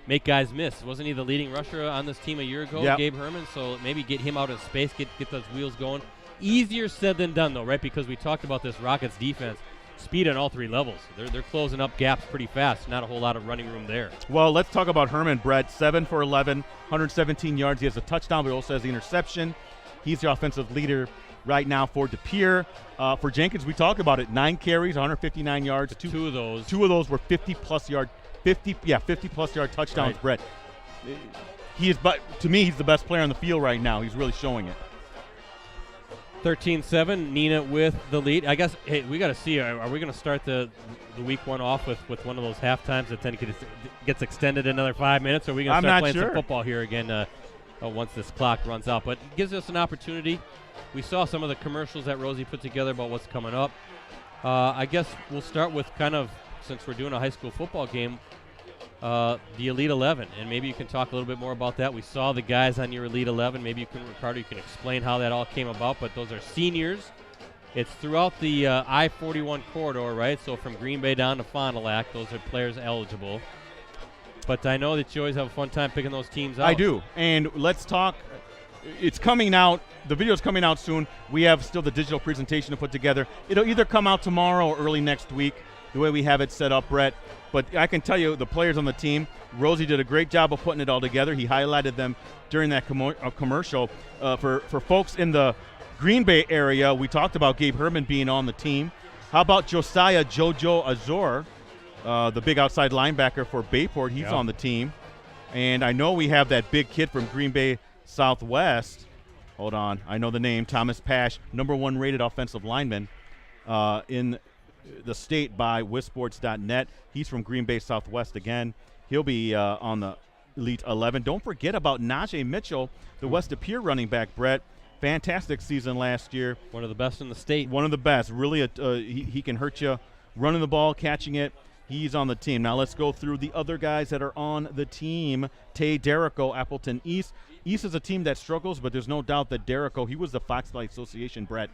make guys miss. Wasn't he the leading rusher on this team a year ago, Yep. Gabe Herman? So maybe get him out in space, get those wheels going. Easier said than done, though, right? Because we talked about this Rockets defense. Speed on all three levels. They're closing up gaps pretty fast. Not a whole lot of running room there. Well, let's talk about Herman, Brett. 7 for 11, 117 yards. He has a touchdown, but he also has the interception. He's the offensive leader right now for De Pere. For Jenkins, we talked about it. 9 carries, 159 yards. Two of those. Two of those were 50-plus yard touchdowns, Right. Brett. But to me, he's the best player on the field right now. He's really showing it. 13-7, Neenah with the lead. I guess, hey, we got to see, are we going to start the week one off with one of those half times that then gets extended another 5 minutes? Or are we going to start playing some football here again once this clock runs out? But it gives us an opportunity. We saw some of the commercials that Rosie put together about what's coming up. I guess we'll start with kind of, since we're doing a high school football game, the Elite 11, and maybe you can talk a little bit more about that. We saw the guys on your Elite 11. Maybe Ricardo, you can explain how that all came about, but those are seniors. It's throughout the I-41 corridor, right? So from Green Bay down to Fond du Lac, those are players eligible. But I know that you always have a fun time picking those teams out. I do, and let's talk. It's coming out. The video's coming out soon. We have still the digital presentation to put together. It'll either come out tomorrow or early next week, the way we have it set up, Brett. But I can tell you the players on the team, Rosie did a great job of putting it all together. He highlighted them during that commercial. For folks in the Green Bay area, we talked about Gabe Herman being on the team. How about Josiah Jojo Azor, the big outside linebacker for Bayport? He's on the team. And I know we have that big kid from Green Bay Southwest. Hold on. I know the name. Thomas Pash, #1 rated offensive lineman in the state by wisports.net. He's from Green Bay Southwest again. He'll be on the Elite 11. Don't forget about Najee Mitchell, the West De Pere running back, Brett. Fantastic season last year. One of the best in the state. One of the best. Really, he can hurt you running the ball, catching it. He's on the team. Now let's go through the other guys that are on the team. Tay Derrico, Appleton East. East is a team that struggles, but there's no doubt that Derrico, he was the Fox Valley Association, Brett.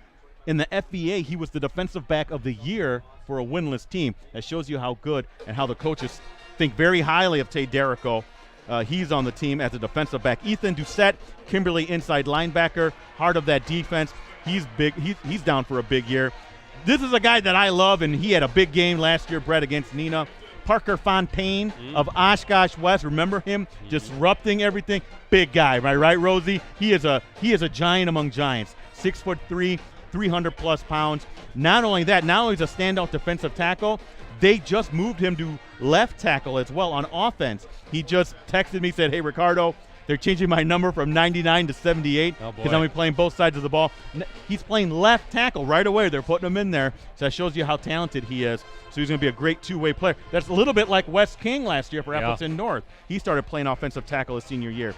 In the FVA, he was the defensive back of the year for a winless team. That shows you how good and how the coaches think very highly of Tay Derrico. He's on the team as a defensive back. Ethan Doucette, Kimberly inside linebacker, heart of that defense. He's big. He's down for a big year. This is a guy that I love, and he had a big game last year, Brett, against Neenah. Parker Fontaine of Oshkosh West. Remember him disrupting everything? Big guy, right, Rosie? He is a giant among giants. 6'3", 300-plus pounds. Not only that, now he's a standout defensive tackle. They just moved him to left tackle as well on offense. He just texted me, said, "Hey, Ricardo, they're changing my number from 99 to 78 because I'm playing both sides of the ball." He's playing left tackle right away. They're putting him in there. So that shows you how talented he is. So he's going to be a great two-way player. That's a little bit like Wes King last year for Appleton North. He started playing offensive tackle his senior year.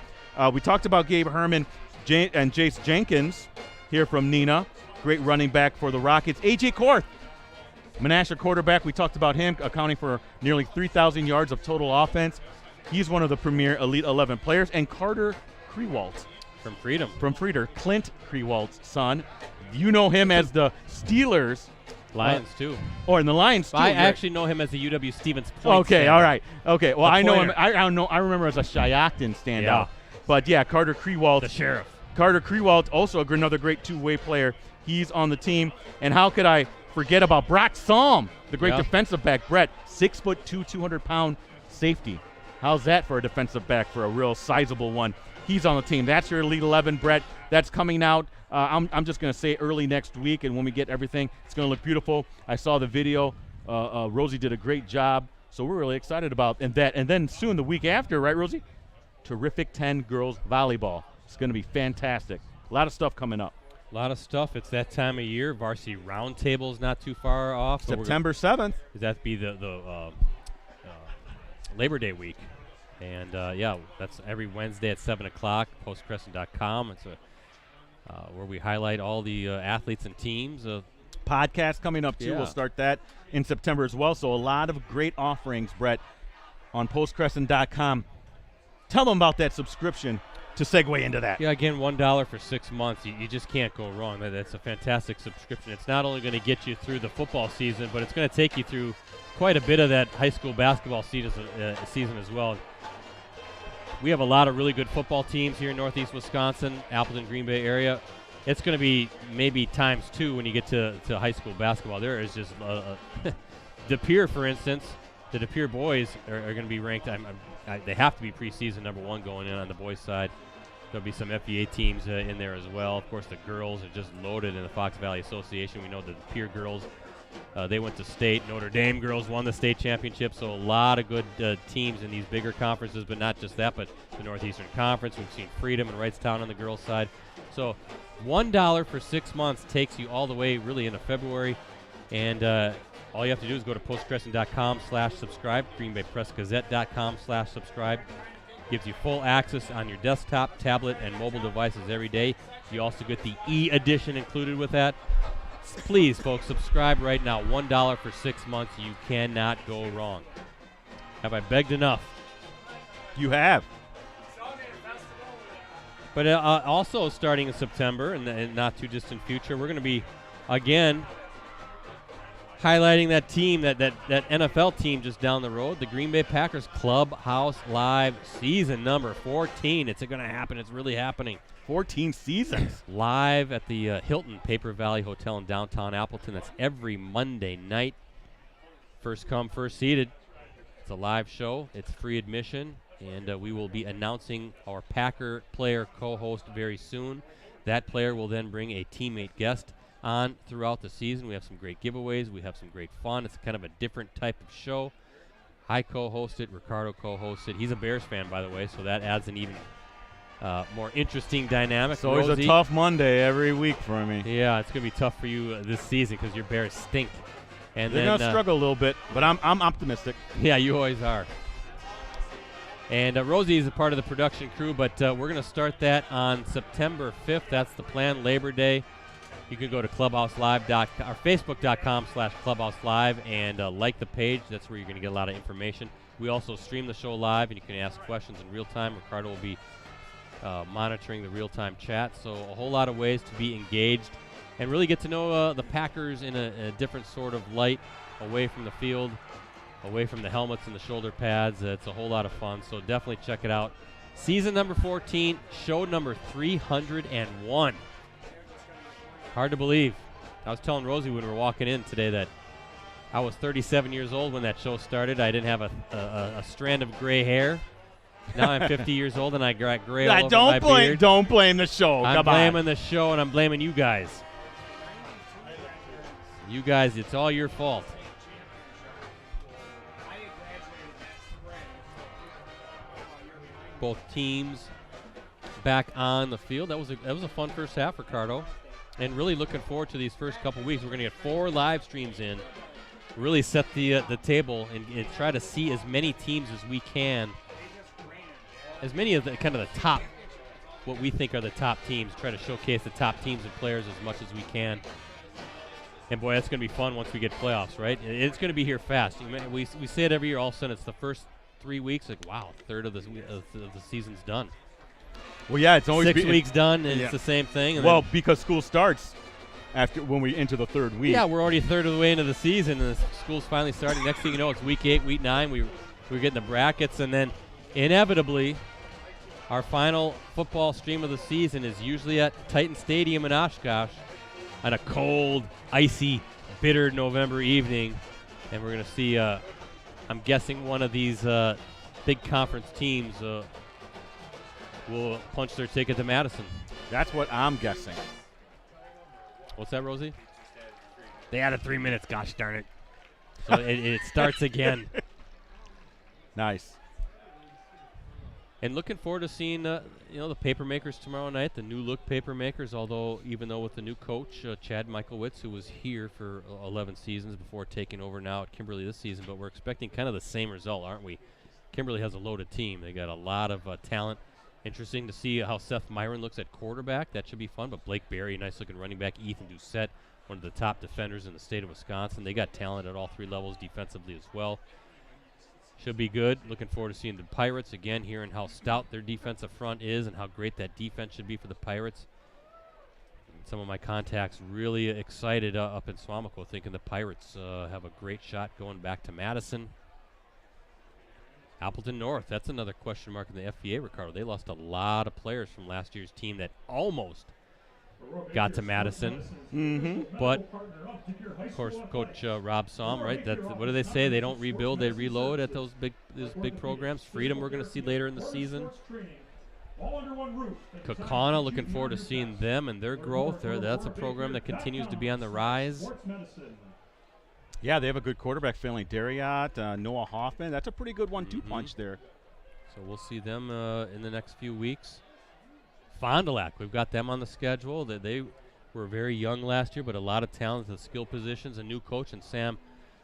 We talked about Gabe Herman and Jace Jenkins here from Neenah. Great running back for the Rockets. A.J. Korth, Menasha quarterback. We talked about him accounting for nearly 3,000 yards of total offense. He's one of the premier Elite 11 players. And Carter Krewalt. From Freedom. From Freeder. Clint Krewalt's son. You know him as the Steelers. Lions, too. Or in the Lions, too. I actually know him as the UW Stevens point Okay, standout. all right. Okay, well, I know him. I remember as a Shiocton standout. Yeah. But, yeah, Carter Krewalt. The sheriff. Carter Krewalt, also another great two-way player. He's on the team. And how could I forget about Brock Salm, the great defensive back, Brett, 6'2", 200-pound safety. How's that for a defensive back, for a real sizable one? He's on the team. That's your Elite 11, Brett. That's coming out. I'm just going to say early next week, and when we get everything, it's going to look beautiful. I saw the video. Rosie did a great job, so we're really excited about that. And then soon, the week after, right, Rosie? Terrific 10 girls volleyball. It's going to be fantastic. A lot of stuff coming up. A lot of stuff. It's that time of year. Varsity Roundtable is not too far off. So September 7th. That be the Labor Day week. And, that's every Wednesday at 7 o'clock, postcrescent.com. It's where we highlight all the athletes and teams. Podcast coming up, too. We'll start that in September as well. So a lot of great offerings, Brett, on postcrescent.com. Tell them about that subscription to segue into that. Yeah, again, $1 for 6 months. You just can't go wrong. That's a fantastic subscription. It's not only going to get you through the football season, but it's going to take you through quite a bit of that high school basketball season as well. We have a lot of really good football teams here in Northeast Wisconsin, Appleton, Green Bay area. It's going to be maybe times 2 when you get to high school basketball. There is just De Pere, for instance. The De Pere boys are going to be ranked. They have to be preseason number 1 going in on the boys' side. There'll be some FBA teams in there as well. Of course, the girls are just loaded in the Fox Valley Association. We know the Pere girls, they went to state. Notre Dame girls won the state championship. So a lot of good teams in these bigger conferences, but not just that, but the Northeastern Conference. We've seen Freedom and Wrightstown on the girls' side. So $1 for 6 months takes you all the way really into February. And all you have to do is go to postcrescent.com/subscribe, greenbaypressgazette.com/subscribe. Gives you full access on your desktop, tablet, and mobile devices every day. You also get the e-edition included with that. Please, folks, subscribe right now. $1 for 6 months. You cannot go wrong. Have I begged enough? You have. But also starting in September, in the not too distant future, we're going to be, again, highlighting that team, that NFL team just down the road, the Green Bay Packers Clubhouse Live season number 14. It's going to happen. It's really happening. 14 seasons. Live at the Hilton Paper Valley Hotel in downtown Appleton. That's every Monday night. First come, first seated. It's a live show. It's free admission. And we will be announcing our Packer player co-host very soon. That player will then bring a teammate guest on throughout the season. We have some great giveaways. We have some great fun. It's kind of a different type of show. I co-host it. Ricardo co-hosts it. He's a Bears fan, by the way, so that adds an even more interesting dynamic. It's always a tough Monday every week for me. Yeah, it's going to be tough for you this season because your Bears stink. And they're going to struggle a little bit, but I'm optimistic. Yeah, you always are. And Rosie is a part of the production crew, but we're going to start that on September 5th. That's the plan, Labor Day. You can go to clubhouselive.com or facebook.com/clubhouselive and like the page. That's where you're going to get a lot of information. We also stream the show live, and you can ask questions in real time. Ricardo will be monitoring the real-time chat. So a whole lot of ways to be engaged and really get to know the Packers in a different sort of light, away from the field, away from the helmets and the shoulder pads. It's a whole lot of fun, so definitely check it out. Season number 14, show number 301. Hard to believe. I was telling Rosie when we were walking in today that I was 37 years old when that show started. I didn't have a strand of gray hair. Now I'm 50 years old and I got gray all over my beard. Don't blame the show. I'm blaming the show and I'm blaming you guys. You guys, it's all your fault. Both teams back on the field. That was a fun first half, Ricardo. And really looking forward to these first couple weeks. We're going to get 4 live streams in, really set the table and try to see as many teams as we can, as many of the kind of the top, what we think are the top teams. Try to showcase the top teams and players as much as we can. And boy, that's going to be fun once we get playoffs, right? It's going to be here fast. We say it every year. All of a sudden, it's the first 3 weeks. Like, wow, a third of the season's done. Well, yeah, it's always 6 weeks done, and it's the same thing. And because school starts when we enter the third week. Yeah, we're already a third of the way into the season, and the school's finally starting. Next thing you know, it's week 8, week 9. We're getting the brackets, and then inevitably, our final football stream of the season is usually at Titan Stadium in Oshkosh on a cold, icy, bitter November evening, and we're going to see, I'm guessing, one of these big conference teams will punch their ticket to Madison. That's what I'm guessing. What's that, Rosie? They added 3 minutes. Gosh darn it! So it starts again. Nice. And looking forward to seeing the Papermakers tomorrow night, the new look Papermakers. Even though with the new coach Chad Michaelwitz, who was here for 11 seasons before taking over now at Kimberly this season, but we're expecting kind of the same result, aren't we? Kimberly has a loaded team. They got a lot of talent. Interesting to see how Seth Myron looks at quarterback. That should be fun. But Blake Berry, nice-looking running back. Ethan Doucette, one of the top defenders in the state of Wisconsin. They got talent at all 3 levels defensively as well. Should be good. Looking forward to seeing the Pirates again, hearing how stout their defensive front is and how great that defense should be for the Pirates. And some of my contacts really excited up in Swamico, thinking the Pirates have a great shot going back to Madison. Appleton North, that's another question mark in the FVA, Ricardo. They lost a lot of players from last year's team that almost got to Madison. But, of course, Coach Rob Somm, right? What do they say? They don't rebuild, they reload at those big programs. Freedom we're going to see later in the season. Kaukauna, looking forward to seeing them and their growth. That's a program that continues to be on the rise. Yeah, they have a good quarterback family. Dariat, Noah Hoffman. That's a pretty good 1-2 punch there. So we'll see them in the next few weeks. Fond du Lac, we've got them on the schedule. They were very young last year, but a lot of talent at the skill positions. A new coach, and Sam,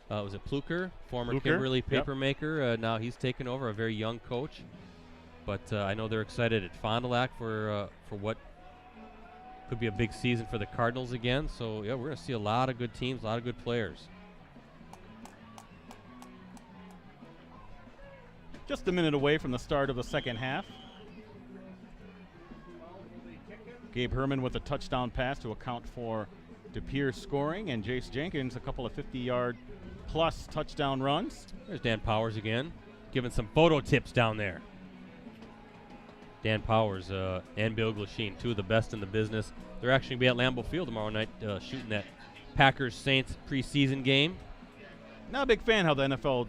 was it Pluker? Former Kimberly papermaker. Now he's taken over, a very young coach. But I know they're excited at Fond du Lac for what could be a big season for the Cardinals again. So, yeah, we're going to see a lot of good teams, a lot of good players. Just a minute away from the start of the second half. Gabe Herman with a touchdown pass to account for DePere scoring, and Jace Jenkins a couple of 50-yard plus touchdown runs. There's Dan Powers again, giving some photo tips down there. Dan Powers and Bill Glasheen, two of the best in the business. They're actually going to be at Lambeau Field tomorrow night shooting that Packers-Saints preseason game. Not a big fan how the NFL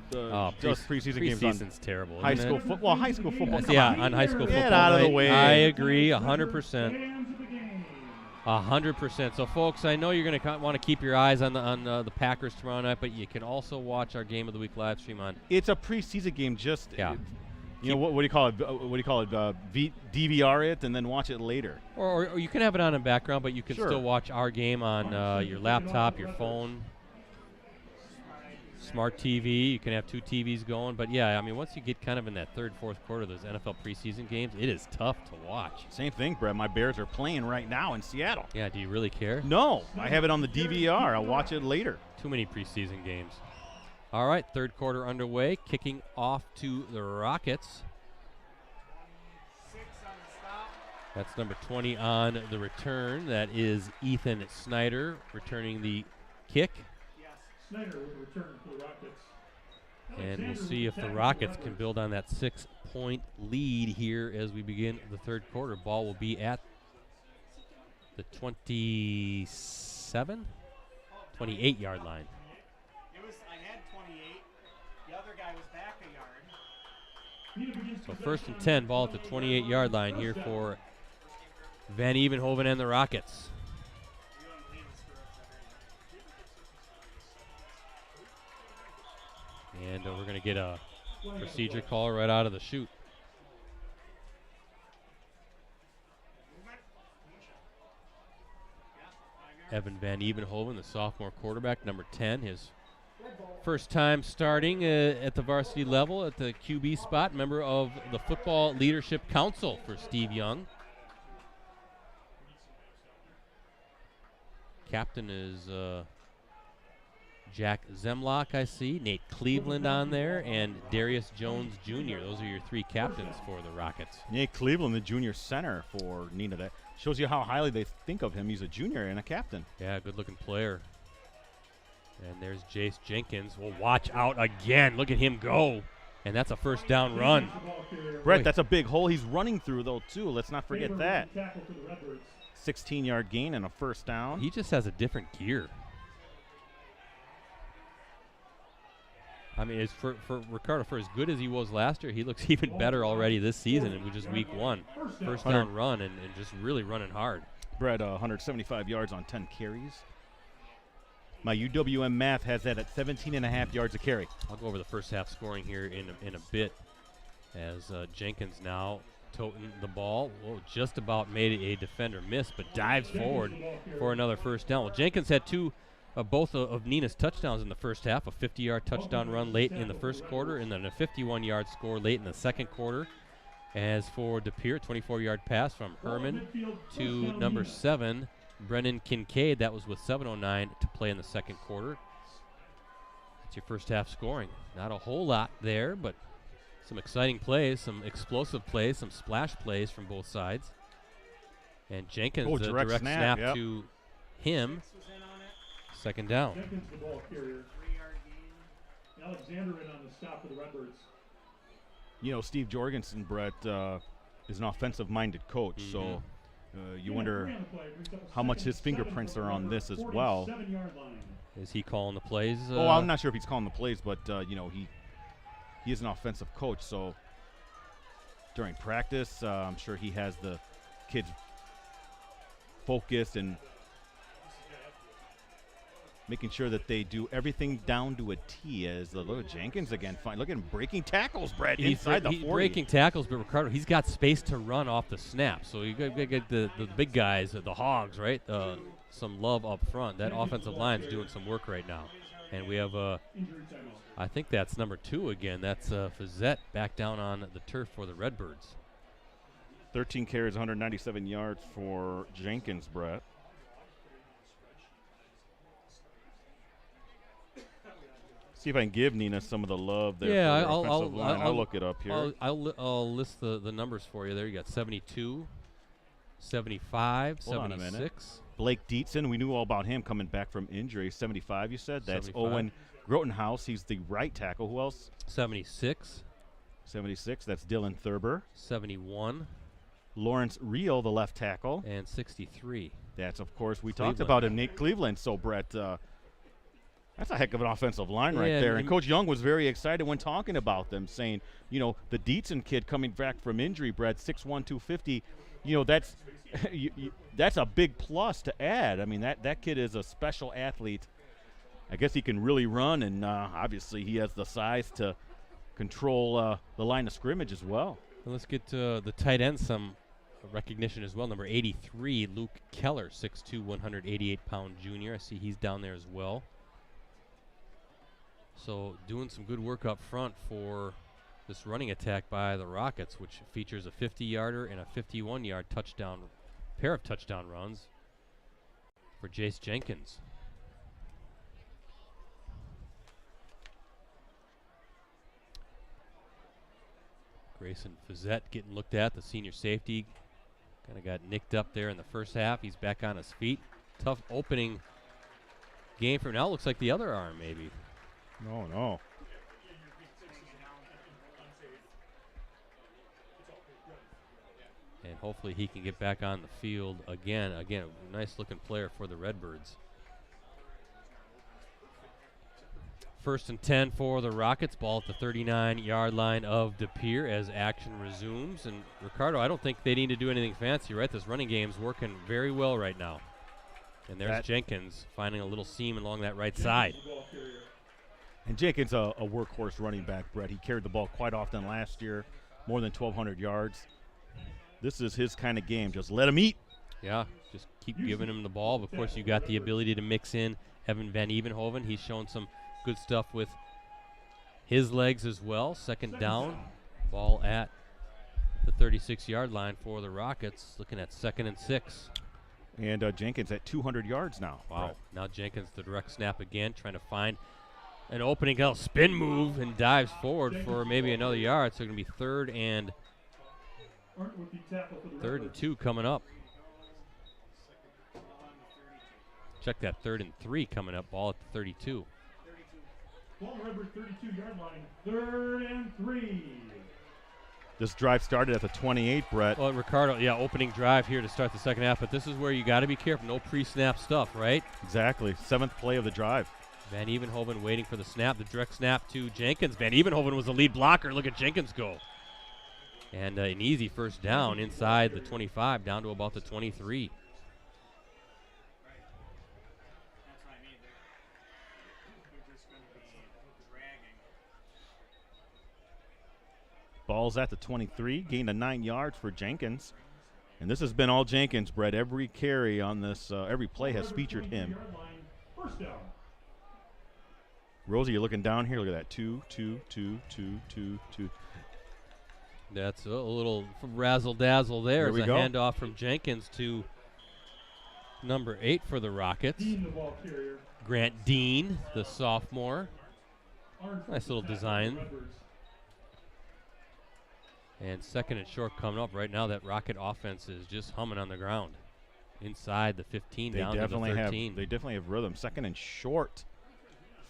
does preseason games on terrible. High school football. High school football. On high school football. Get out of the way. I agree, 100%. 100%. So, folks, I know you're going to want to keep your eyes on the Packers tomorrow night, but you can also watch our Game of the Week live stream on. It's a preseason game. Just you know what do you call it? What do you call it? DVR it and then watch it later. Or you can have it on in background, but you can still watch our game on your laptop, your phone. Smart TV, you can have two TVs going. But, yeah, I mean, once you get kind of in that third, fourth quarter of those NFL preseason games, it is tough to watch. Same thing, Brett. My Bears are playing right now in Seattle. Yeah, do you really care? No, I have it on the DVR. I'll watch it later. Too many preseason games. All right, third quarter underway, kicking off to the Rockets. That's number 20 on the return. That is Ethan Snyder returning the kick. Snyder with a return for the Rockets. And we'll see if the Rockets can build on that 6-point lead here as we begin the third quarter. Ball will be at the 28-yard line. I had 28. The other guy was back a yard. So 1st and 10, ball at the 28-yard line here for Van Evenhoven and the Rockets. And we're going to get a procedure call right out of the chute. Evan Van Evenhoven, the sophomore quarterback, number 10, his first time starting at the varsity level at the QB spot, member of the Football Leadership Council for Steve Young. Captain is Jack Zemlock, I see. Nate Cleveland on there, and Darius Jones Jr. Those are your three captains for the Rockets. Nate Cleveland, the junior center for Neenah. That shows you how highly they think of him. He's a junior and a captain. Yeah, good-looking player. And there's Jace Jenkins. Well, watch out again. Look at him go. And that's a first down run. Brett, that's a big hole he's running through, though, too. Let's not forget that. 16-yard gain and a first down. He just has a different gear. I mean, it's for Ricardo, for as good as he was last year, he looks even better already this season, and which is week one. First down run and just really running hard. Brett, 175 yards on 10 carries. My UWM math has that at 17.5 yards a carry. I'll go over the first half scoring here in a bit as Jenkins now toting the ball. Well, just about made a defender miss, but dives forward for another first down. Well, Jenkins had both of Neenah's touchdowns in the first half, a 50-yard touchdown run late in the first quarter and then a 51-yard score late in the second quarter. As for DePere, 24-yard pass from Herman to number 7, Brennan Kincaid. That was with 7:09 to play in the second quarter. That's your first half scoring. Not a whole lot there, but some exciting plays, some explosive plays, some splash plays from both sides. And Jenkins, direct snap to him. Second down. Jenkins, the ball carrier. 3-yard gain. Alexander in on the stop for the Redbirds. You know, Steve Jorgensen, Brett, is an offensive-minded coach, so you wonder how much his fingerprints are on this as well. Is he calling the plays? I'm not sure if he's calling the plays, but you know, he is an offensive coach, so during practice, I'm sure he has the kids focused and making sure that they do everything down to a T. As look at Jenkins again. Fine. Look at him breaking tackles, Brett, inside the 40. He's breaking tackles, but Ricardo, he's got space to run off the snap. So you got to get the big guys, the hogs, right? Some love up front. That offensive line's doing some work right now. And we have, I think that's number 2 again. That's Fazette back down on the turf for the Redbirds. 13 carries, 197 yards for Jenkins, Brett. See if I can give Neenah some of the love there. Yeah, for the offensive line. I'll look it up here. I'll list the numbers for you there. You got 72, 75, Hold on a 76. minute. Blake Dietzen, we knew all about him coming back from injury. 75, you said? That's 75. Owen Grotenhouse. He's the right tackle. Who else? 76. 76, that's Dylan Thurber. 71. Lawrence Reel, the left tackle. And 63. That's, of course, we Cleveland. talked about him, Nate Cleveland. So, Brett, that's a heck of an offensive line right Yeah, there. And and Coach Young was very excited when talking about them, saying, you know, the Dietzen kid coming back from injury, Brett, 6'1", 250, you know, that's that's a big plus to add. I mean, that kid is a special athlete. I guess he can really run, and obviously he has the size to control the line of scrimmage as well. And let's get to the tight end some recognition as well. Number 83, Luke Keller, 6'2", 188-pound junior. I see he's down there as well. So doing some good work up front for this running attack by the Rockets, which features a 50-yarder and a 51-yard touchdown, pair of touchdown runs for Jace Jenkins. Grayson Fazette getting looked at, the senior safety. Kind of got nicked up there in the first half. He's back on his feet. Tough opening game for him. Now it looks like the other arm maybe. No. And hopefully he can get back on the field again. Again, a nice-looking player for the Redbirds. 1st and 10 for the Rockets. Ball at the 39-yard line of De Pere as action resumes. And Ricardo, I don't think they need to do anything fancy, right? This running game's working very well right now. And there's Jenkins finding a little seam along that right side. And Jenkins, a workhorse running back, Brett. He carried the ball quite often last year, more than 1,200 yards. This is his kind of game. Just let him eat. Yeah, just keep giving him the ball. Of course, you got the ability to mix in Evan Van Evenhoven. He's shown some good stuff with his legs as well. Second down, ball at the 36-yard line for the Rockets, looking at 2nd and 6. And Jenkins at 200 yards now. Wow. Brett. Now Jenkins, the direct snap again, trying to find an opening, spin move, and dives forward for maybe another yard. So it's going to be 3rd and 2 coming up. Check that 3rd and 3 coming up. Ball at the 32. Ball Redbird 32-yard line. 3rd and 3. This drive started at the 28, Brett. Well, Ricardo, opening drive here to start the second half, but this is where you got to be careful. No pre-snap stuff, right? Exactly. 7th play of the drive. Van Evenhoven waiting for the snap. The direct snap to Jenkins. Van Evenhoven was the lead blocker. Look at Jenkins go. And an easy first down inside the 25, down to about the 23. That's what I mean. They're just going to be dragging. Ball's at the 23. Gain of 9 yards for Jenkins. And this has been all Jenkins, Brett. Every carry on this, every play has featured him. First down. Rosie, you're looking down here. Look at that. 2, 2, 2, 2, 2, 2. That's a little razzle-dazzle there. There we It's a go. handoff from Jenkins to number 8 for the Rockets. Dean, the ball carrier. Grant Dean, the sophomore. Nice little design. And second and short coming up right now. That Rocket offense is just humming on the ground. Inside the 15, down to the 13. They definitely have rhythm. Second and short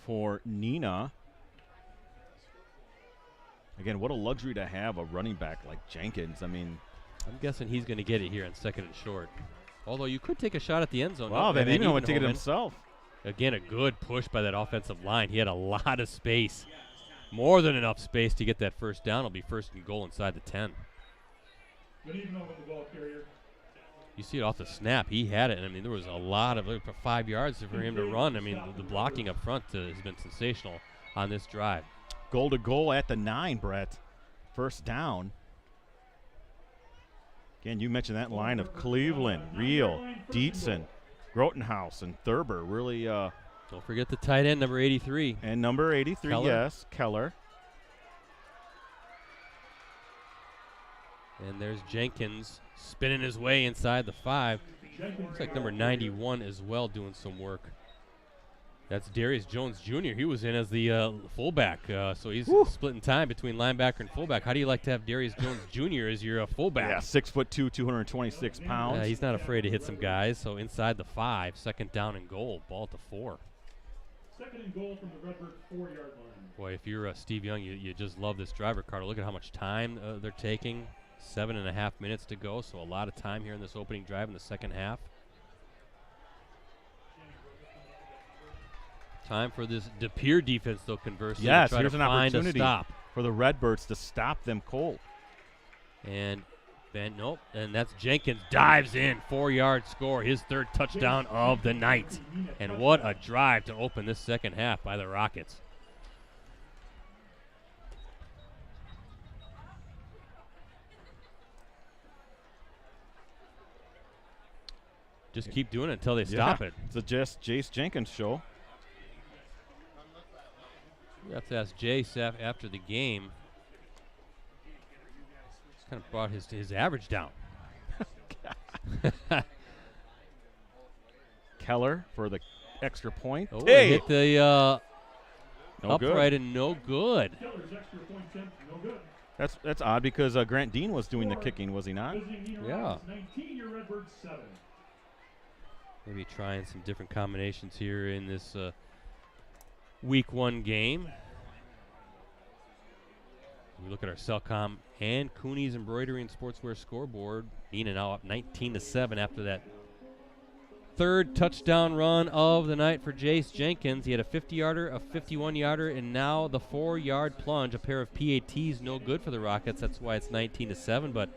for Neenah. Again, what a luxury to have a running back like Jenkins. I mean, I'm guessing he's going to get it here on second and short. Although you could take a shot at the end zone. Wow, they didn't even want to take it himself. Again, a good push by that offensive line. He had a lot of space. More than enough space to get that first down. It'll be first and goal inside the 10. Good evening over the ball carrier. You see it off the snap. He had it. I mean, there was a lot of 5 yards for him to run. I mean, the blocking up front has been sensational on this drive. Goal to goal at the 9, Brett. First down. Again, you mentioned that line of Cleveland, Reel, Dietzen, Grotenhouse, and Thurber. Really. Don't forget the tight end, number 83. And number 83, Keller. yes, Keller. And there's Jenkins spinning his way inside the 5. Looks like number 91 as well doing some work. That's Darius Jones Jr. He was in as the fullback, so he's splitting time between linebacker and fullback. How do you like to have Darius Jones Jr. as your fullback? Yeah, 6'2", 226 pounds. Yeah, he's not afraid to hit some guys. So inside the 5, second down and goal, ball at the 4. Second and goal from the Redbird 4-yard line. Boy, if you're Steve Young, you just love this drive, Ricardo. Look at how much time they're taking. 7.5 minutes to go, so a lot of time here in this opening drive in the second half. Time for this De Pere defense, though, conversely. Yes, to try here's to an find opportunity a stop. for the Redbirds to stop them cold. And nope, and that's Jenkins dives in, 4-yard score, his third touchdown of the night. And what a drive to open this second half by the Rockets. Just keep doing it until they stop it. It's a Jace Jenkins show. We have to ask Jace after the game. He's kind of brought his average down. Keller for the extra point. Oh, hey! Hit the No upright good. and no good. Keller's extra point attempt, no good. That's odd because Grant Dean was doing the kicking, was he not? Visiting Neenah Yeah. Rockets, 19, your Redbirds 7. Maybe trying some different combinations here in this week 1 game. We look at our Cellcom and Cooney's Embroidery and Sportswear scoreboard. Neenah now up 19-7 after that third touchdown run of the night for Jace Jenkins. He had a 50-yarder, a 51-yarder, and now the 4-yard plunge. A pair of PATs, no good for the Rockets. That's why it's 19-7. But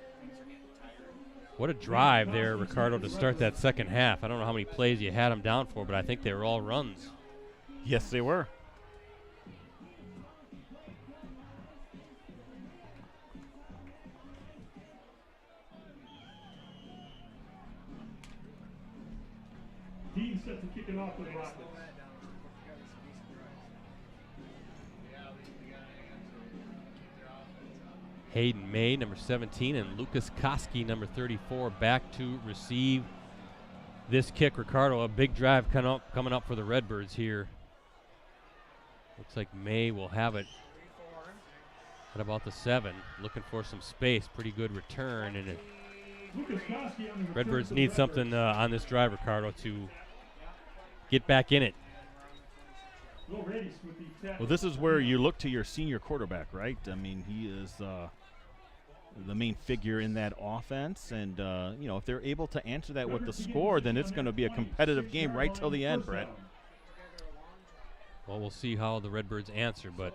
what a drive there, Ricardo, to start that second half. I don't know how many plays you had them down for, but I think they were all runs. Yes, they were. Dean set to kick it off for the Rockets. Hayden May, number 17, and Lucas Koski, number 34, back to receive this kick. Ricardo, a big drive coming up for the Redbirds here. Looks like May will have it at about the 7, looking for some space. Pretty good return, and Lucas Koski on the Redbirds return need for the something on this drive, Ricardo, to get back in it. Will Radius with the tackle. Well, this is where you look to your senior quarterback, right? I mean, he is the main figure in that offense, and if they're able to answer that with the score, then it's going to be a competitive game right till the end, Brett. Well, we'll see how the Redbirds answer, but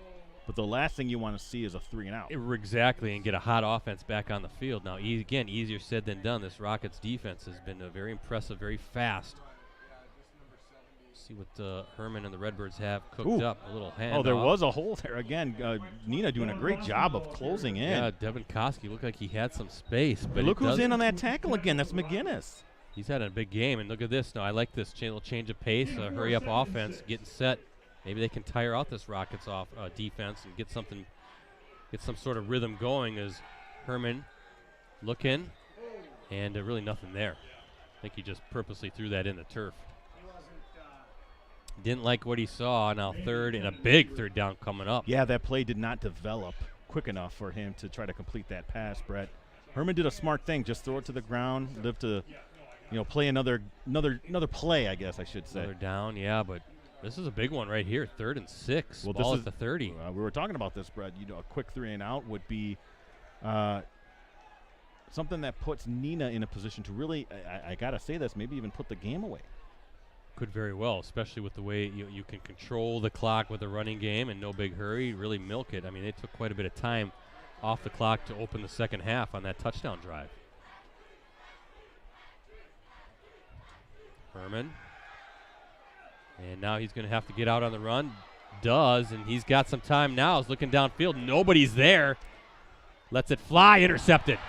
the last thing you want to see is a 3-and-out. Exactly, and get a hot offense back on the field. Now, again, easier said than done. This Rockets defense has been very impressive, very fast. See what Herman and the Redbirds have cooked up. A little hand. Oh, there was a hole there again. Neenah doing a great job of closing in. Yeah, Devin Koski looked like he had some space. But look who's in on that tackle again. That's McGinnis. He's had a big game, and look at this. Now, I like this little change of pace, hurry up offense, getting set. Maybe they can tire out this Rockets defense and get some sort of rhythm going as Herman looking, and really nothing there. I think he just purposely threw that in the turf. Didn't like what he saw. Now third and a big third down coming up. Yeah, that play did not develop quick enough for him to try to complete that pass, Brett. Herman did a smart thing. Just throw it to the ground, live to, play another play, I guess I should say. Another down, yeah, but this is a big one right here. 3rd and 6. Well, ball at the 30. We were talking about this, Brett. A quick 3 and out would be something that puts Neenah in a position to really, I got to say this, maybe even put the game away. Could very well, especially with the way you can control the clock with a running game and no big hurry, really milk it. I mean, they took quite a bit of time off the clock to open the second half on that touchdown drive. Herman. And now he's going to have to get out on the run. Does, and he's got some time now. He's looking downfield. Nobody's there. Lets it fly. Intercepted.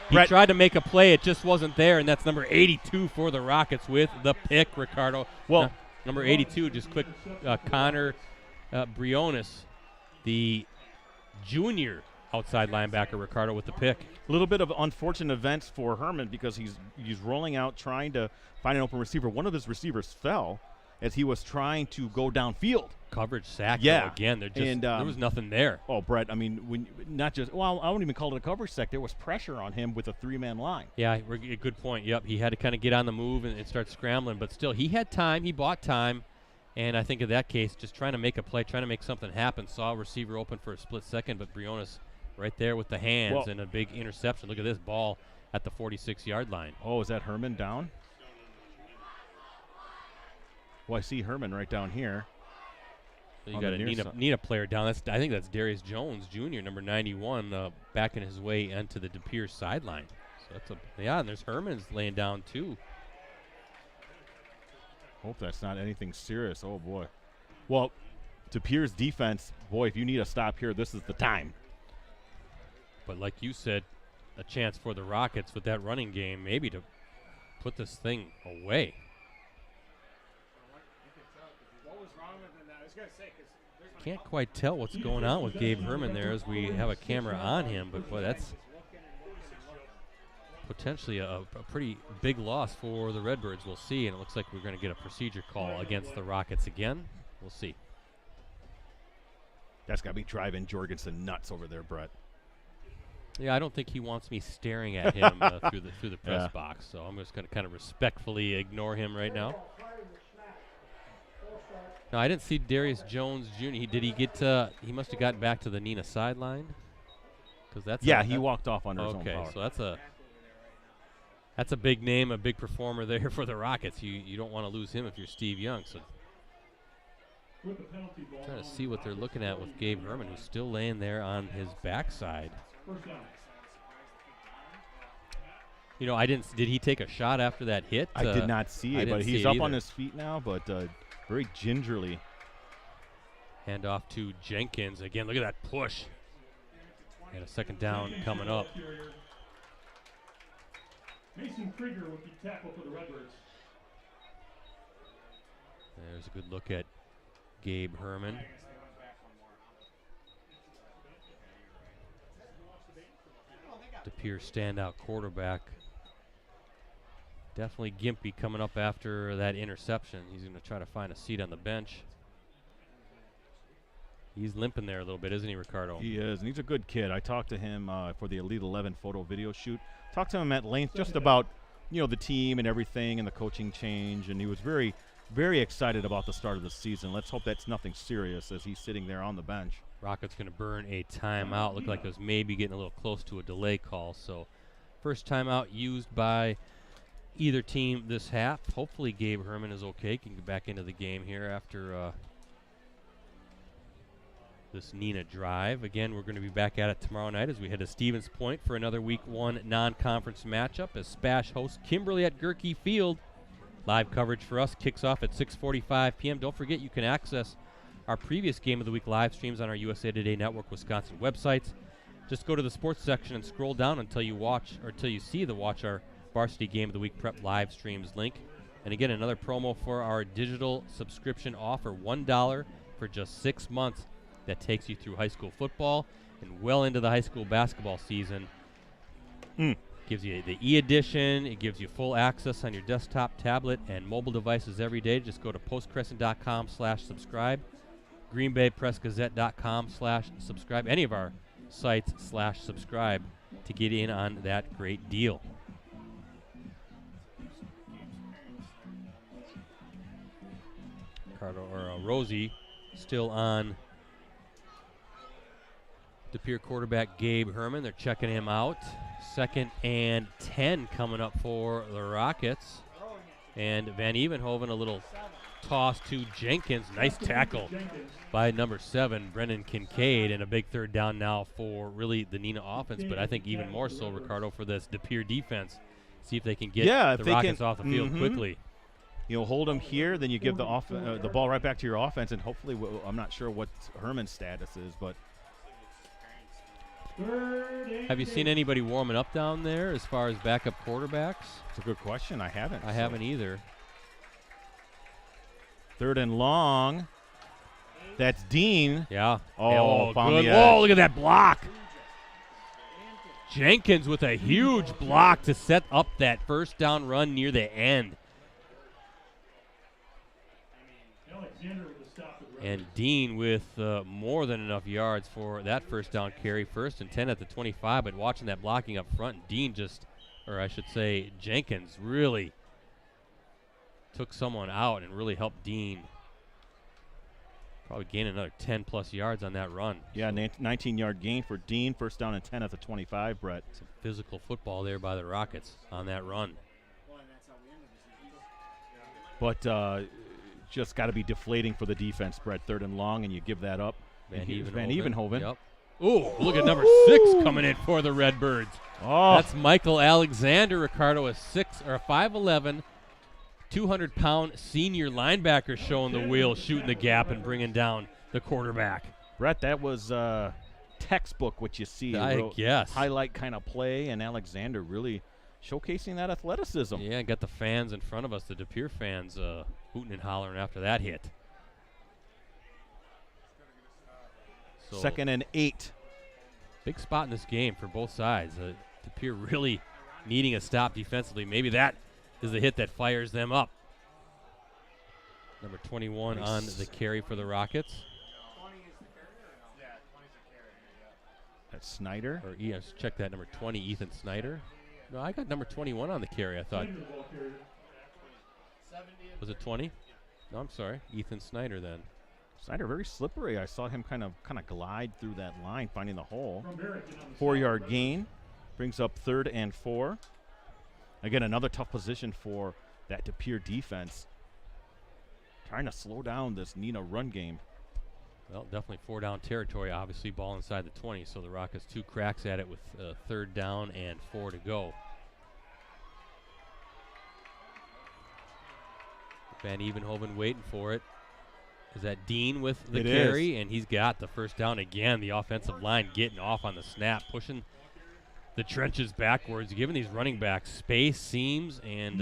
He tried to make a play. It just wasn't there, and that's number 82 for the Rockets with the pick, Ricardo. Well, number 82, just quick, Connor Briones, the junior outside linebacker, Ricardo, with the pick. A little bit of unfortunate events for Herman because he's rolling out trying to find an open receiver. One of his receivers fell as he was trying to go downfield. Coverage sack, yeah. Again, there was nothing there. Oh, Brett, I mean, I wouldn't even call it a coverage sack. There was pressure on him with a 3-man line. Yeah, good point. Yep, he had to kind of get on the move and start scrambling, but still, he had time. He bought time, and I think in that case, just trying to make a play, trying to make something happen. Saw a receiver open for a split second, but Briones right there with the hands and a big interception. Look at this ball at the 46-yard line. Oh, is that Herman down? Well, I see Herman right down here. You got a Neenah player down. I think that's Darius Jones Jr., number 91, backing his way into the De Pere sideline. So and there's Herman's laying down too. Hope that's not anything serious. Oh boy. Well, De Pere's defense, boy, if you need a stop here, this is the time. But like you said, a chance for the Rockets with that running game, maybe to put this thing away. Can't quite tell what's going on with Gabe Herman there as we have a camera on him, but boy, that's potentially a pretty big loss for the Redbirds. We'll see, and it looks like we're going to get a procedure call against the Rockets again. We'll see. That's got to be driving Jorgensen nuts over there, Brett. Yeah, I don't think he wants me staring at him through the press box, so I'm just going to kind of respectfully ignore him right now. No, I didn't see Darius Jones Jr. He must have gotten back to the Neenah sideline. He walked off under his own power. So that's a big name, a big performer there for the Rockets. You don't want to lose him if you're Steve Young. So trying to see what they're looking at with Gabe Herman, who's still laying there on his backside. Did he take a shot after that hit? I did not see it, but he's up on his feet now, but very gingerly. Hand off to Jenkins. Again, look at that push. And a second down coming up. Mason Krieger with the tackle for the Redbirds. There's a good look at Gabe Herman. De Pere standout quarterback. Definitely gimpy coming up after that interception. He's going to try to find a seat on the bench. He's limping there a little bit, isn't he, Ricardo? He is, and he's a good kid. I talked to him for the Elite 11 photo video shoot. Talked to him at length just about, the team and everything and the coaching change, and he was very, very excited about the start of the season. Let's hope that's nothing serious as he's sitting there on the bench. Rockets going to burn a timeout. Looked like it was maybe getting a little close to a delay call. So first timeout used by either team this half. Hopefully Gabe Herman is okay. Can get back into the game here after this Neenah drive. Again, we're going to be back at it tomorrow night as we head to Stevens Point for another Week 1 non-conference matchup as Spash hosts Kimberly at Gerke Field. Live coverage for us kicks off at 6:45 p.m. Don't forget you can access our previous Game of the Week live streams on our USA Today Network Wisconsin websites. Just go to the sports section and scroll down until you see the Watch Our Varsity Game of the Week Prep live streams link. And again, another promo for our digital subscription offer, $1 for just 6 months. That takes you through high school football and well into the high school basketball season. Gives you the e-edition. It gives you full access on your desktop, tablet, and mobile devices every day. Just go to postcrescent.com/subscribe, greenbaypressgazette.com/subscribe, any of our sites /subscribe to get in on that great deal. Ricardo or Rosie still on De Pere quarterback Gabe Herman. They're checking him out. 2nd and 10 coming up for the Rockets. And Van Evenhoven, a little toss to Jenkins. Nice tackle by number 7, Brennan Kincaid, and a big 3rd down now for really the Neenah offense, but I think even more so, Ricardo, for this De Pere defense. See if they can get the Rockets off the field quickly. You know, hold them here, then you give the ball right back to your offense, and hopefully, I'm not sure what Herman's status is, but. Have you seen anybody warming up down there as far as backup quarterbacks? It's a good question. I haven't. I haven't either. 3rd and long. That's Dean. Yeah. Oh, found good. the Whoa, edge. look at that block. Jenkins with a huge block to set up that 1st down run near the end. And Dean with more than enough yards for that 1st down carry. 1st and 10 at the 25, but watching that blocking up front, Dean Jenkins really took someone out and really helped Dean probably gain another 10-plus yards on that run. Yeah, 19-yard gain for Dean. 1st down and 10 at the 25, Brett. Some physical football there by the Rockets on that run. But just got to be deflating for the defense, Brett. 3rd and long, and you give that up. Van Evenhoven. Yep. Ooh, look at number 6 coming in for the Redbirds. Oh, that's Michael Alexander. Ricardo, a 5'11", 200-pound senior linebacker showing the wheel, shooting the gap, and bringing down the quarterback. Brett, that was textbook what you see. I guess. Highlight kind of play, and Alexander really showcasing that athleticism. Yeah, got the fans in front of us, the De Pere fans, hooting and hollering after that hit. So 2nd and 8. Big spot in this game for both sides. De Pere really needing a stop defensively. Maybe that is the hit that fires them up. Number 21 on the carry for the Rockets. That's Snyder. Or yes, check that, number 20, Ethan Snyder. No, I got number 21 on the carry, I thought. Was it 20? No, I'm sorry. Ethan Snyder then. Snyder very slippery. I saw him kind of glide through that line, finding the hole. 4-yard gain. Brings up 3rd and 4. Again, another tough position for that De Pere defense. Trying to slow down this Neenah run game. Well, definitely 4-down territory, obviously, ball inside the 20, so the Rockets 2 cracks at it with 3rd down and 4 to go. Van Evenhoven waiting for it. Is that Dean with the carry? And he's got the 1st down again. The offensive line getting off on the snap, pushing the trenches backwards, giving these running backs space, seams, and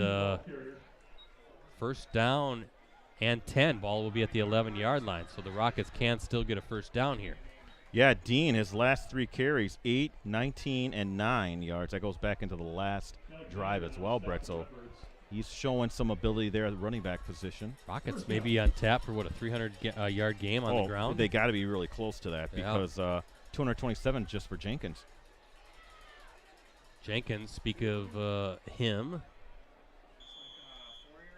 1st down and 10. Ball will be at the 11-yard line, so the Rockets can still get a 1st down here. Yeah, Dean, his last 3 carries, 8, 19, and 9 yards. That goes back into the last drive as well, Brett. So he's showing some ability there at the running back position. Rockets may be on tap for, a 300-yard game on the ground? They got to be really close to that because 227 just for Jenkins. Jenkins, speak of him,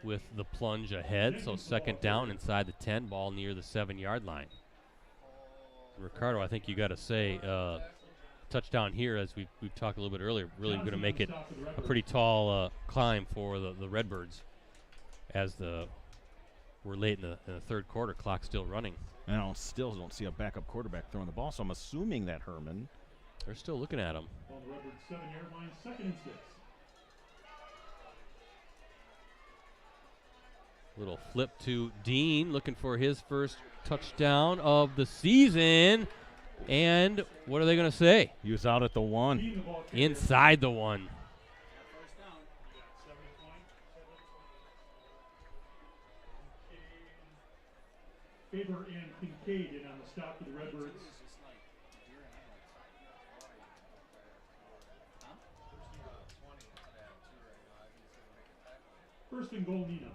with the plunge ahead, so 2nd down inside the 10, ball near the 7-yard line. Ricardo, I think you got to say, touchdown here, as we've talked a little bit earlier, really going to make it a pretty tall climb for the Redbirds, as we're late in the 3rd quarter, clock still running. And I still don't see a backup quarterback throwing the ball, so I'm assuming that Herman. They're still looking at him. On the Redbirds 7-yard line, 2nd and 6. Little flip to Dean, looking for his first touchdown of the season. And what are they going to say? He was out at the 1. Inside the 1. Faber and Kincaid in on the stop for the Redbirds. First and goal, Neenah.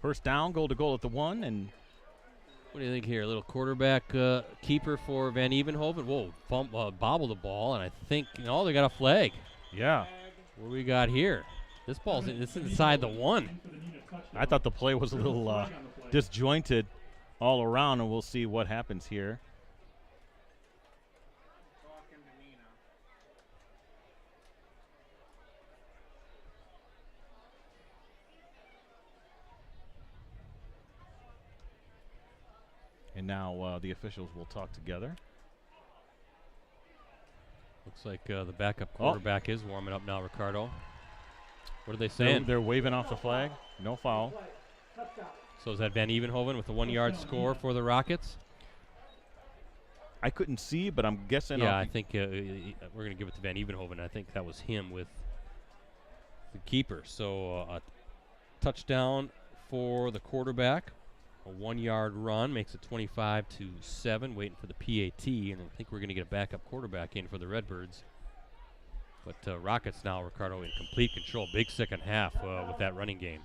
First down, goal to goal at the 1, and What do you think here? A little quarterback keeper for Van Evenhoven. Whoa, bobble the ball, and I think, they got a flag. yeah. What do we got here? This ball's it's inside the 1. I thought the play was a little disjointed all around, and we'll see what happens here. Talking to Neenah. And now the officials will talk together. Looks like the backup quarterback is warming up now, Ricardo. What are they saying? They're waving off the flag. No foul. So is that Van Evenhoven with a 1-yard score for the Rockets? I couldn't see, but I'm guessing. Yeah, I think we're going to give it to Van Evenhoven. I think that was him with the keeper. So a touchdown for the quarterback. A 1-yard run makes it 25-7, waiting for the PAT, and I think we're going to get a backup quarterback in for the Redbirds. But Rockets now, Ricardo, in complete control. Big second half with that running game.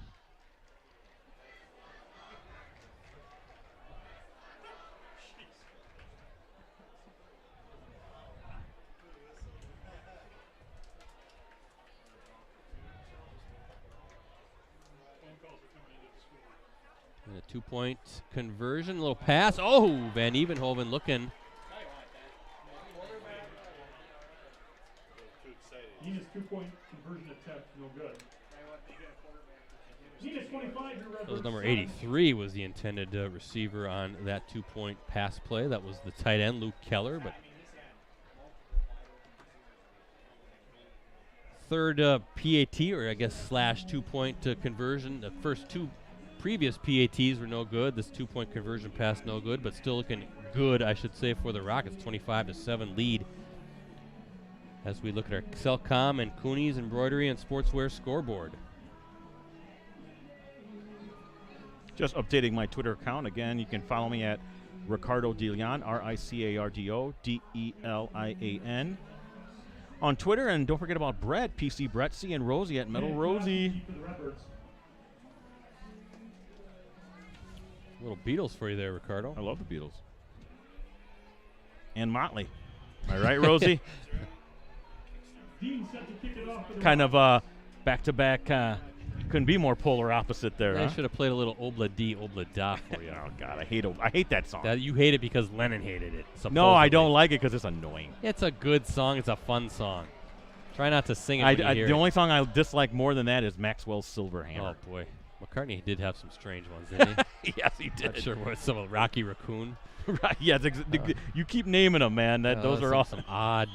And a 2-point conversion, a little pass. Oh, Van Evenhoven looking. Neenah's 2-point conversion attempt, no good. Neenah's 25, your That was number 83 was the intended receiver on that 2-point pass play. That was the tight end, Luke Keller. But third PAT, or I guess slash 2-point conversion. The first 2 previous PATs were no good. This 2-point conversion pass no good, but still looking good, I should say, for the Rockets. 25-7 lead. As we look at our Cellcom and Cooney's Embroidery and Sportswear scoreboard. Just updating my Twitter account. Again, you can follow me at Ricardo DeLeon, Ricardo Delian, on Twitter. And don't forget about Brett, PC Brett C, and Rosie at Metal Rosie. Little Beatles for you there, Ricardo. I love the Beatles. And Motley. Am I right, Rosie? Kind of back-to-back. Couldn't be more polar opposite there. I Huh? should have played a little Obla Di, Obla Da for you. Oh God, I hate that song. You hate it because Lennon hated it. No, I supposedly. don't like it because it's annoying. It's a good song. It's a fun song. Try not to sing it when you hear The it. only song I dislike more than that is Maxwell's Silver Hammer. Oh boy, McCartney did have some strange ones, didn't he? Yes, he did. Not sure what some of Rocky Raccoon. Right? Yes, you keep naming them, man. Those are some odd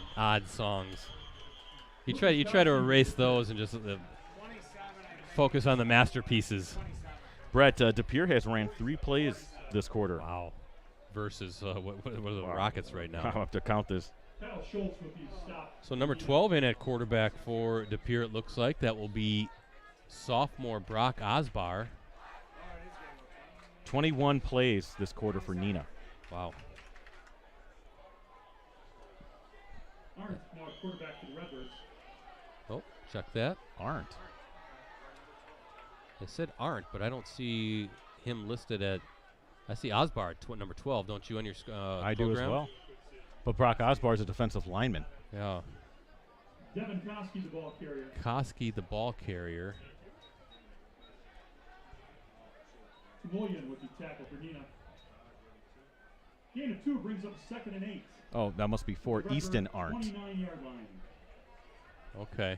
songs. You try to erase those and just focus on the masterpieces. Brett, De Pere has ran 3 plays this quarter. Wow. Versus what are the Rockets right now? I'll have to count this. So number 12 in at quarterback for De Pere, it looks like. That will be sophomore Brock Osbar. 21 plays this quarter for Neenah. Wow. Arndt, now quarterback for the Redbirds. Oh, check that. Aren't. They said aren't, but I don't see him listed at. I see Osbar at number 12. Don't you on your I program? do as well. But Brock Osbar is a defensive lineman. Yeah. Devin Koski, the ball carrier. Koski, the ball carrier. Timoyan with the tackle for Neenah. Gain of 2 brings up 2nd and 8. Oh, that must be for Easton Aren't. 29-yard line. Okay.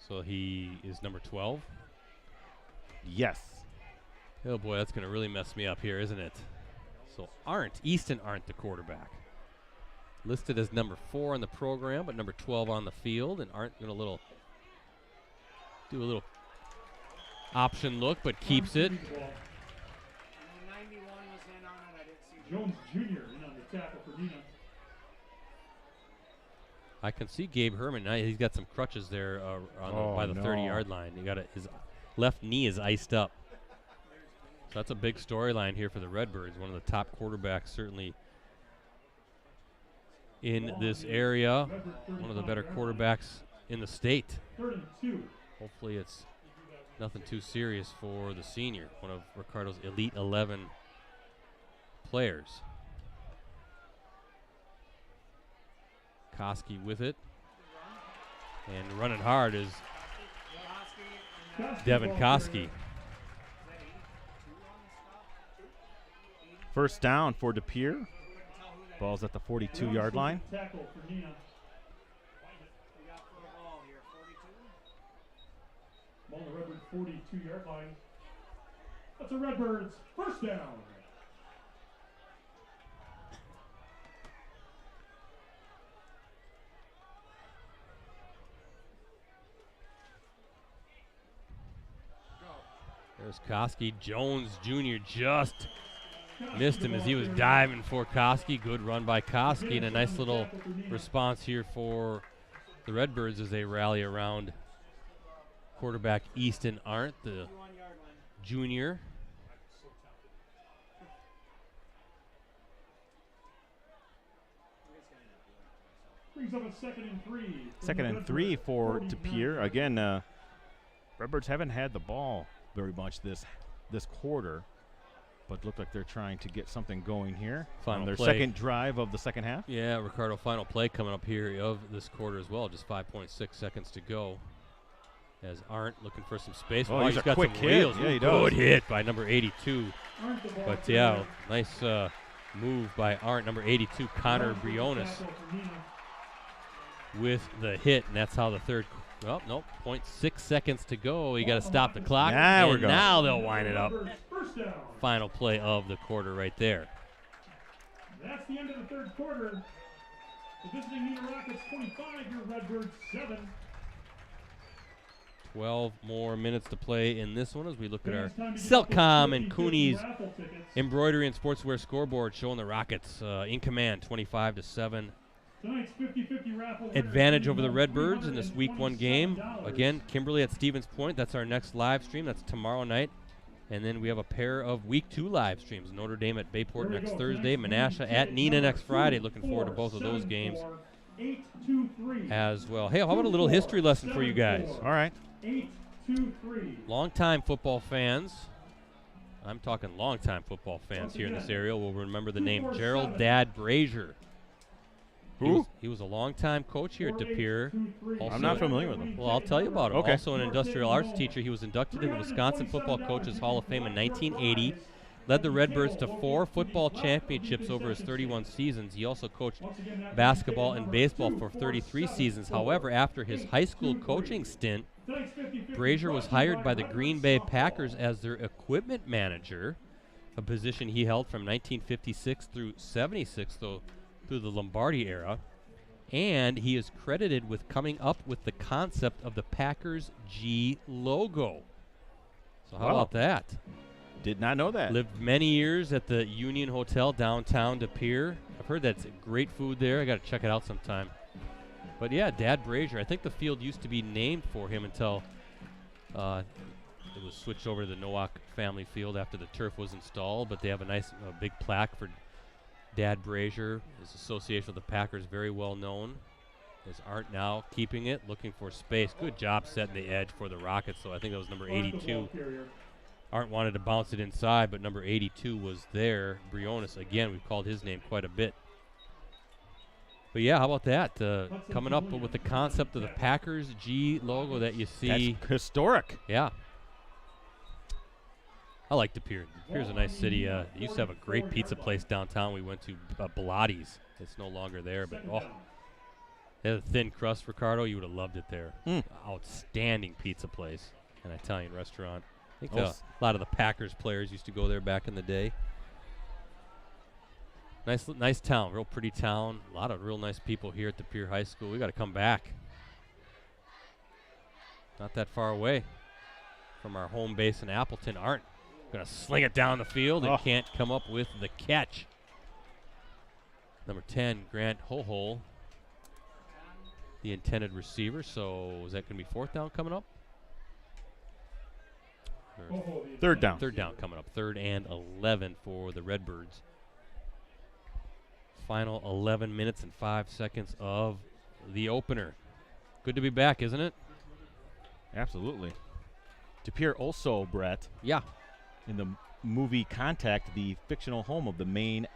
So he is number 12. Yes. Oh boy, that's going to really mess me up here, isn't it? So Easton Aren't the quarterback. Listed as number 4 on the program, but number 12 on the field, and Aren't going to do a little option look, but keeps it. 91 was in on it. I didn't see Jones Jr. in on the tackle for Neenah. I can see Gabe Herman. He's got some crutches there by the 30-yard line. His left knee is iced up. So that's a big storyline here for the Redbirds. One of the top quarterbacks certainly in this area. One of the better quarterbacks in the state. 3rd and 2. Hopefully it's nothing too serious for the senior, one of Ricardo's Elite 11 players. Koski with it. And running hard is Devin Koski. First down for De Pere. Ball's at the 42-yard line. Tackle for Neenah. Ball on the Redbirds 42-yard line. That's a Redbirds first down. There's Koski. Jones Jr. just missed him as he was diving for Koski. Good run by Koski, and a nice little response here for the Redbirds as they rally around quarterback Easton Arndt, the junior. Brings up a 2nd and 3. Second and 3 for De Pere. Again, Redbirds haven't had the ball very much this quarter, but look like they're trying to get something going here Final on their play. second drive of the second half. Yeah, Ricardo, final play coming up here of this quarter as well. Just 5.6 seconds to go. As Arndt looking for some space. Oh, Wow, he's a got quick some hit. wheels. Yeah, he Good does. hit by number 82. But yeah, nice move by Arndt, number 82, Connor Briones, with the hit, and that's how the third. Well, nope, 0.6 seconds to go. You got to stop the clock. Now and we're going. Now they'll wind it up. First down. Final play of the quarter right there. That's the end of the third quarter. The visiting Neenah Rockets 25, your Redbirds 7. 12 more minutes to play in this one as we look at our It's time to get Selcom the and 50-50 Cooney's raffle tickets. embroidery and sportswear scoreboard showing the Rockets in command, 25-7. Tonight's 50-50 raffle Advantage winner over the is Redbirds in this week one game. $327. Again, Kimberly at Stevens Point. That's our next live stream. That's tomorrow night. And then we have a pair of week 2 live streams. Notre Dame at Bayport Here we next go. Thursday. Tonight's Menasha at winning Neenah next ticket Friday. number Looking forward to both of those 2, 4, games 7, 4, 8, 2, 3. as well. Hey, how about a little history lesson for you guys? All right. 8, 2, 3. Longtime football fans. I'm talking longtime football fans here in this area will remember the name Gerald Dad Brazier. Who? He was a longtime coach here at De Pere. I'm not familiar with him. Well, I'll tell you about him. Okay. Also an industrial arts teacher. He was inducted in the Wisconsin Football Coaches Hall of Fame in 1980. Led the Redbirds to 4 football championships over his 31 seasons. He also coached basketball and baseball for 33 seasons. However, after his high school coaching stint, Brazier was hired by the Green Bay Packers as their equipment manager, a position he held from 1956 through 76, though through the Lombardi era. And he is credited with coming up with the concept of the Packers G logo. So how Wow. about that? Did not know that. Lived many years at the Union Hotel downtown De Pere. I've heard that's great food there. I got to check it out sometime. But yeah, Dad Brazier. I think the field used to be named for him until it was switched over to the Nowak Family Field after the turf was installed. But they have a nice big plaque for Dad Brazier. His association with the Packers very well known. As Arndt now keeping it, looking for space. Good job setting the edge for the Rockets. So I think that was number 82. Arndt wanted to bounce it inside, but number 82 was there. Briones, again, we've called his name quite a bit. But yeah, how about that? Coming up with the concept of the Packers G logo that you see. That's historic. Yeah. I like De Pere. De Pere's a nice city. It used to have a great pizza place downtown we went to, Bilatti's. It's no longer there, but oh, they had a thin crust, Ricardo. You would have loved it there. Outstanding pizza place, an Italian restaurant. I think a lot of the Packers players used to go there back in the day. Nice town, real pretty town. A lot of real nice people here at the Pere High School. We got to come back. Not that far away from our home base in Appleton. Arndt going to sling it down the field and can't come up with the catch. Number 10, Grant Hohol, the intended receiver. So is that going to be 4th down coming up? Third down. 3rd down coming up. 3rd and 11 for the Redbirds. final 11 minutes and 5 seconds of the opener. Good to be back, isn't it? Absolutely. De Pere also, Brett, Yeah. in the movie Contact, the fictional home of the main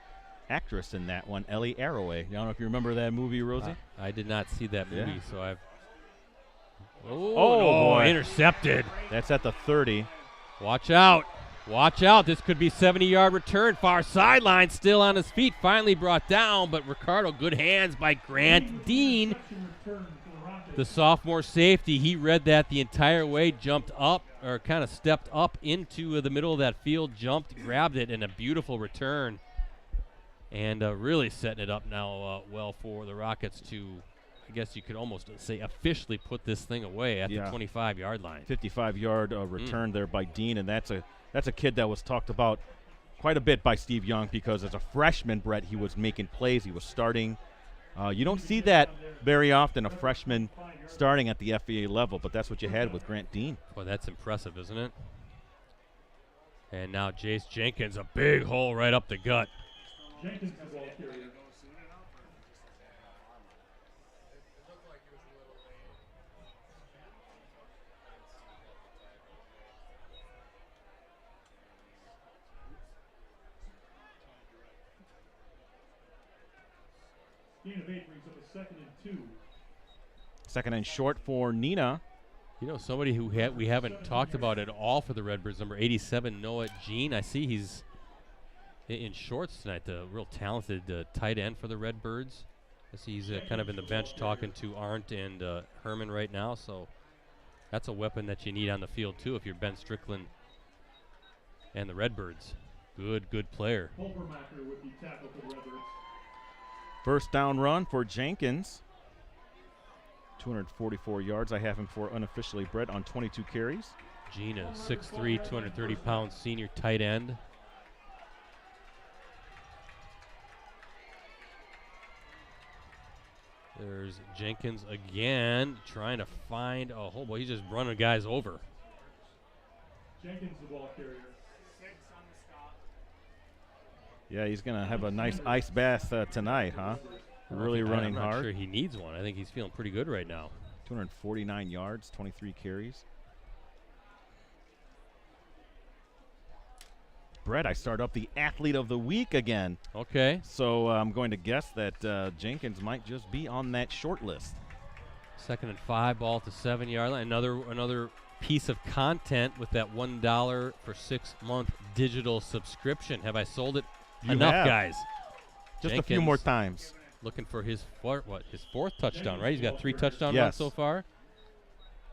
actress in that one, Ellie Arroway. I don't know if you remember that movie, Rosie. I did not see that movie, Yeah. so I've. Oh, no, boy. Intercepted. That's at the 30. Watch out. Watch out. This could be 70-yard return. Far sideline, still on his feet. Finally brought down, but Ricardo, good hands by Grant Dean. The sophomore safety, he read that the entire way, jumped up, or kind of stepped up into the middle of that field, jumped, grabbed it, and a beautiful return. And really setting it up now well for the Rockets to, I guess you could almost say, officially put this thing away at the 25-yard line. 55-yard return there by Dean, and that's a kid that was talked about quite a bit by Steve Young because as a freshman, Brett, he was making plays. He was starting. You don't see that very often, a freshman starting at the FBA level, but that's what you had with Grant Dean. Well, that's impressive, isn't it? And now Jace Jenkins, a big hole right up the gut. Jenkins the ball carrier. Gain of 8 brings up a 2nd and 2. Second and short for Neenah. You know, somebody who we haven't talked about at all for the Redbirds, number 87, Noah Jean. I see he's in shorts tonight, the real talented tight end for the Redbirds. I see he's kind of in the bench talking to Arndt and Herman right now, so that's a weapon that you need on the field, too, if you're Ben Strickland and the Redbirds. Good player. Pulvermacher with the tackle for the Redbirds. First down run for Jenkins. 244 yards. I have him for unofficially bred on 22 carries. Gina, 6'3", 230-pound senior tight end. There's Jenkins again, trying to find a hole. Boy, he's just running guys over. Jenkins the ball carrier. Yeah, he's going to have a nice ice bath tonight, huh? Really running I'm not hard. sure he needs one. I think he's feeling pretty good right now. 249 yards, 23 carries. Brett, I start up the athlete of the week again. Okay. So I'm going to guess that Jenkins might just be on that short list. 2nd and 5, ball at the 7-yard line. Another piece of content with that $1 for 6-month digital subscription. Have I sold it enough, have. guys? Just Jenkins, a few more times. Looking for his fourth touchdown, right? He's got 3 touchdown runs so far.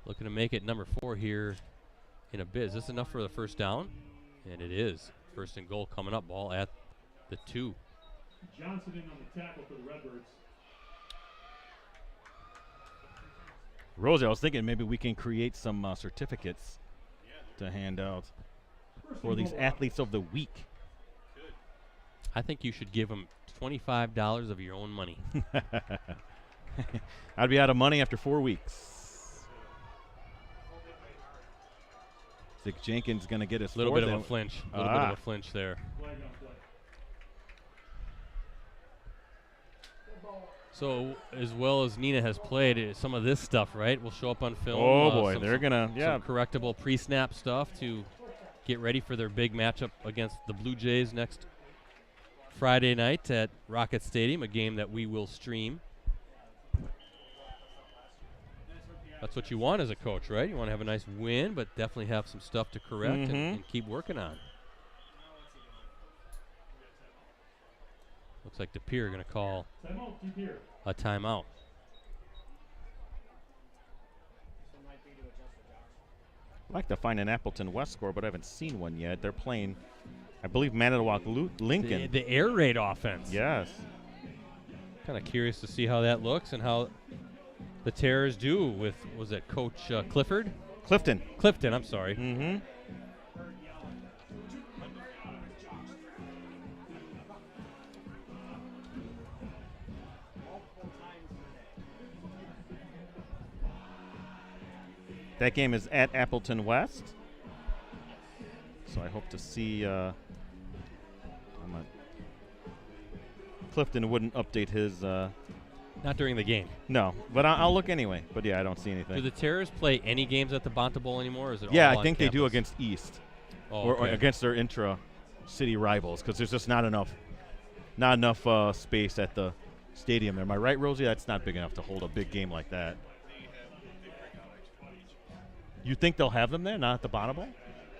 Looking to make it number 4 here in a bit. Is this enough for the first down? And it is. First and goal coming up. Ball at the 2. Johnson in on the tackle for the Redbirds. Rosie, I was thinking maybe we can create some certificates to hand out for these athletes of the week. I think you should give him $25 of your own money. I'd be out of money after 4 weeks. Think Jenkins going to get his A little bit of a flinch. A little bit of a flinch there. Flag on play. So, as well as Neenah has played, some of this stuff, right, will show up on film. Oh, boy. They're going to, some correctable pre-snap stuff to get ready for their big matchup against the Blue Jays next Friday night at Rocket Stadium, a game that we will stream. That's what you want as a coach, right? You want to have a nice win, but definitely have some stuff to correct and keep working on. Looks like De Pere going to call a timeout. I'd like to find an Appleton West score, but I haven't seen one yet. They're playing, I believe, Manitowoc Lincoln. The air raid offense. Yes. Kind of curious to see how that looks and how the Terrors do with, was it Coach Clifford? Clifton, I'm sorry. Mm-hmm. That game is at Appleton West. So I hope to see Clifton wouldn't update his. Not during the game. No, but I'll look anyway. But yeah, I don't see anything. Do the Terrors play any games at the Bonta Bowl anymore? Or is it Yeah, all I think on they do campus? against East, Oh, or okay. against their intra-city rivals, because there's just not enough space at the stadium there. Am I right, Rosie? That's not big enough to hold a big game like that. You think they'll have them there, not at the Bonta Bowl?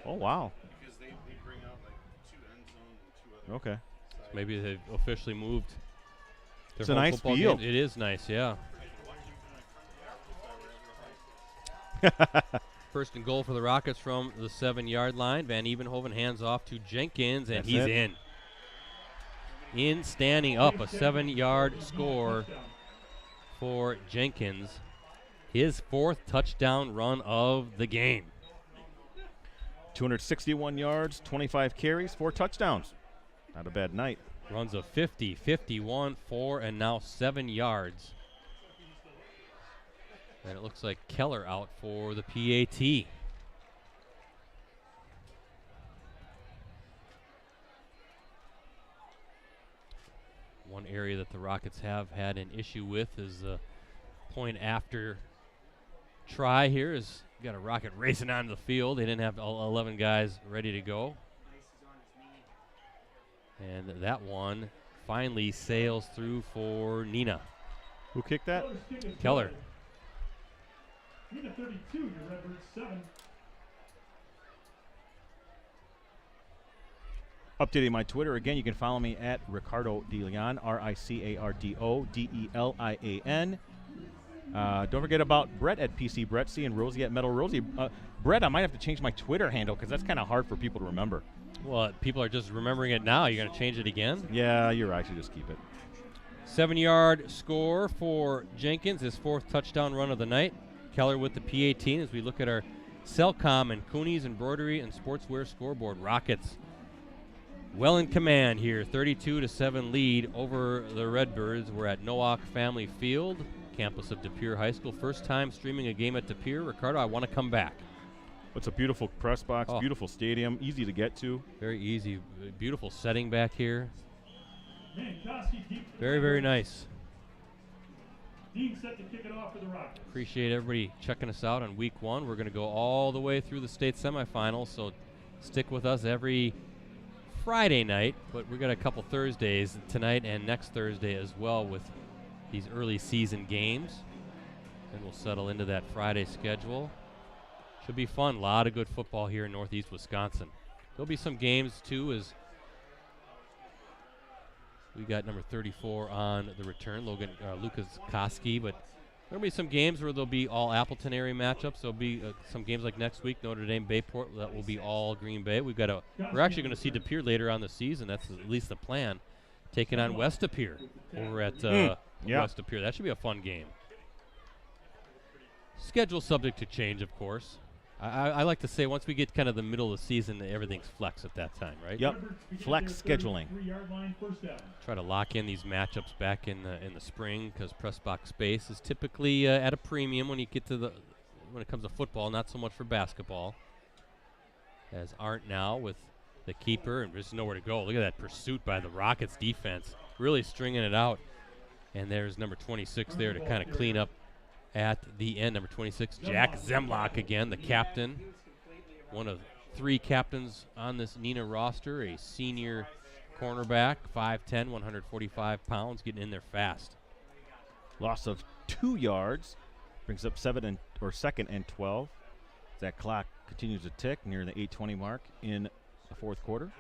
Oh, wow. Because they bring out like 2 end zones and 2 other. Okay. Maybe they've officially moved. their It's a home nice football field. games. It is nice, yeah. First and goal for the Rockets from the 7-yard line. Van Evenhoven hands off to Jenkins, and That's he's it. in, standing up. A 7-yard score for Jenkins. His 4th touchdown run of the game. 261 yards, 25 carries, 4 touchdowns. Not a bad night. Runs a 50, 51, 4, and now 7 yards. And it looks like Keller out for the PAT. One area that the Rockets have had an issue with is the point after try here. Is got a Rocket racing onto the field. They didn't have all 11 guys ready to go. And that one finally sails through for Neenah. Who kicked that? Keller. Neenah 32, your Redbirds 7. Updating my Twitter again. You can follow me at Ricardo DeLeon, RICARDO DELIAN. Don't forget about Brett at PC Brettsy and Rosie at Metal Rosie. Brett, I might have to change my Twitter handle because that's kind of hard for people to remember. Well, people are just remembering it now. You're going to change it again? Yeah, you're right. I should just keep it. 7-yard score for Jenkins, his 4th touchdown run of the night. Keller with the P18 as we look at our Cellcom and Cooney's Embroidery and Sportswear scoreboard. Rockets well in command here, 32-7 lead over the Redbirds. We're at Nowak Family Field, campus of De Pere High School. First time streaming a game at De Pere. Ricardo, I want to come back. It's a beautiful press box, beautiful stadium, easy to get to. Very easy, beautiful setting back here. Mankowski deep. Very, very nice. Dean set to kick it off for the Rockets. Appreciate everybody checking us out on week 1. We're going to go all the way through the state semifinals, so stick with us every Friday night, but we got a couple Thursdays tonight and next Thursday as well with these early season games. And we'll settle into that Friday schedule. Should be fun. A lot of good football here in Northeast Wisconsin. There'll be some games too as we got number 34 on the return, Lucas Koski, but there'll be some games where there'll be all Appleton area matchups. There'll be some games like next week, Notre Dame Bayport, that will be all Green Bay. We're actually going to see De Pere later on the season. That's at least the plan. Taking on West De Pere over at West De Pere. That should be a fun game. Schedule subject to change, of course. I like to say once we get kind of the middle of the season, everything's flex at that time, right? Yep, flex scheduling. Try to lock in these matchups back in the spring because press box space is typically at a premium when you get to when it comes to football, not so much for basketball. As Arndt now with the keeper and there's nowhere to go. Look at that pursuit by the Rockets defense, really stringing it out. And there's number 26 there to kind of clean up at the end. Number 26, Jack Zemlock again, the captain. One of 3 captains on this Neenah roster, a senior cornerback, 5'10", 145 pounds, getting in there fast. Loss of 2 yards, brings up 2nd and 12. That clock continues to tick near the 8:20 mark in the 4th quarter.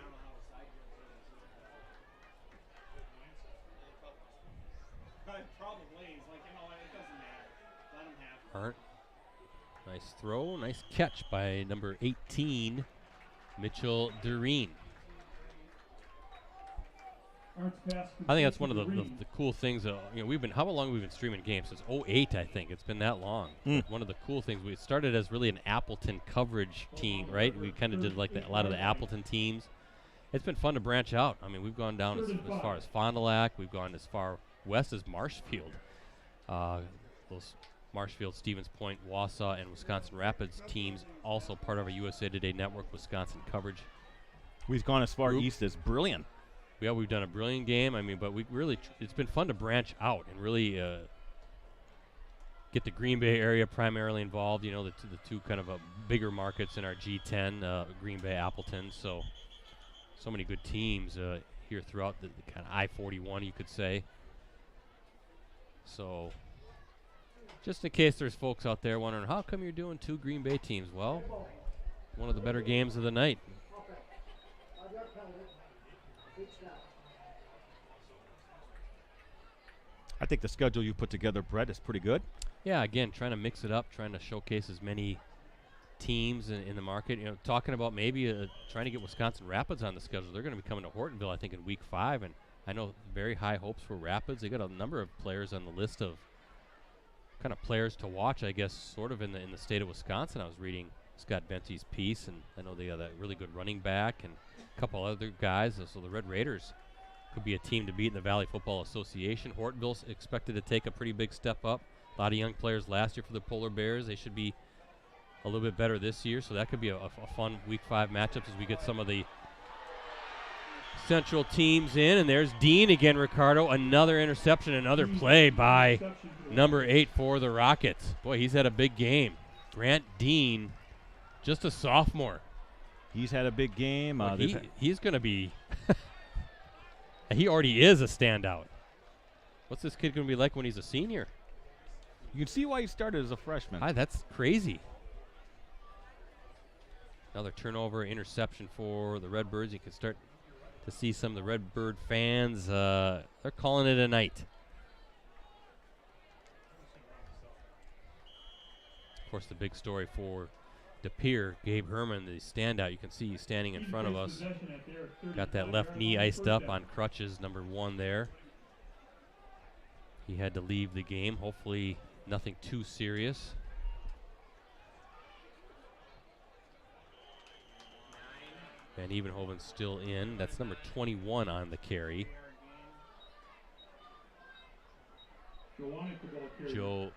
Arndt, nice throw, nice catch by number 18, Mitchell Doreen. I think that's one of the cool things. How long have we been streaming games? Since 2008, I think. It's been that long. One of the cool things, we started as really an Appleton coverage team, right? We kind of did like a lot of the Appleton teams. It's been fun to branch out. I mean, we've gone down as far as Fond du Lac. We've gone as far west as Marshfield. Those Marshfield, Stevens Point, Wausau, and Wisconsin Rapids teams, also part of our USA Today Network Wisconsin coverage. We've gone as far group. east as Brilliant. we've done a brilliant game. I mean, but we really it's been fun to branch out and really get the Green Bay area primarily involved. You know, the two kind of bigger markets in our G10, Green Bay, Appleton. So many good teams here throughout the kind of I-41, you could say. So just in case there's folks out there wondering, how come you're doing 2 Green Bay teams? Well, one of the better games of the night. I think the schedule you put together, Brett, is pretty good. Yeah, again, trying to mix it up, trying to showcase as many teams in the market. You know, talking about maybe trying to get Wisconsin Rapids on the schedule. They're going to be coming to Hortonville, I think, in week 5, and I know very high hopes for Rapids. They got a number of players on the list of kind of players to watch, I guess, sort of in the state of Wisconsin. I was reading Scott Bente's piece, and I know they got that really good running back and a couple other guys. So the Red Raiders could be a team to beat in the Valley Football Association. Hortonville's expected to take a pretty big step up. A lot of young players last year for the Polar Bears. They should be a little bit better this year, so that could be a fun Week 5 matchup as we get some of the Central teams in. And there's Dean again, Ricardo. Another interception, another play by number 8 for the Rockets. Boy, he's had a big game. Grant Dean, just a sophomore. He's had a big game. He's going to be – he already is a standout. What's this kid going to be like when he's a senior? You can see why he started as a freshman. That's crazy. Another turnover, interception for the Redbirds. You can start to see some of the Redbird fans. They're calling it a night. Of course, the big story for De Pere, Gabe Herman, the standout. You can see he's standing in front of us. Got that left knee iced up on crutches, number 1 there. He had to leave the game. Hopefully nothing too serious. Van Evenhoven's still in. That's number 21 on the carry. Joe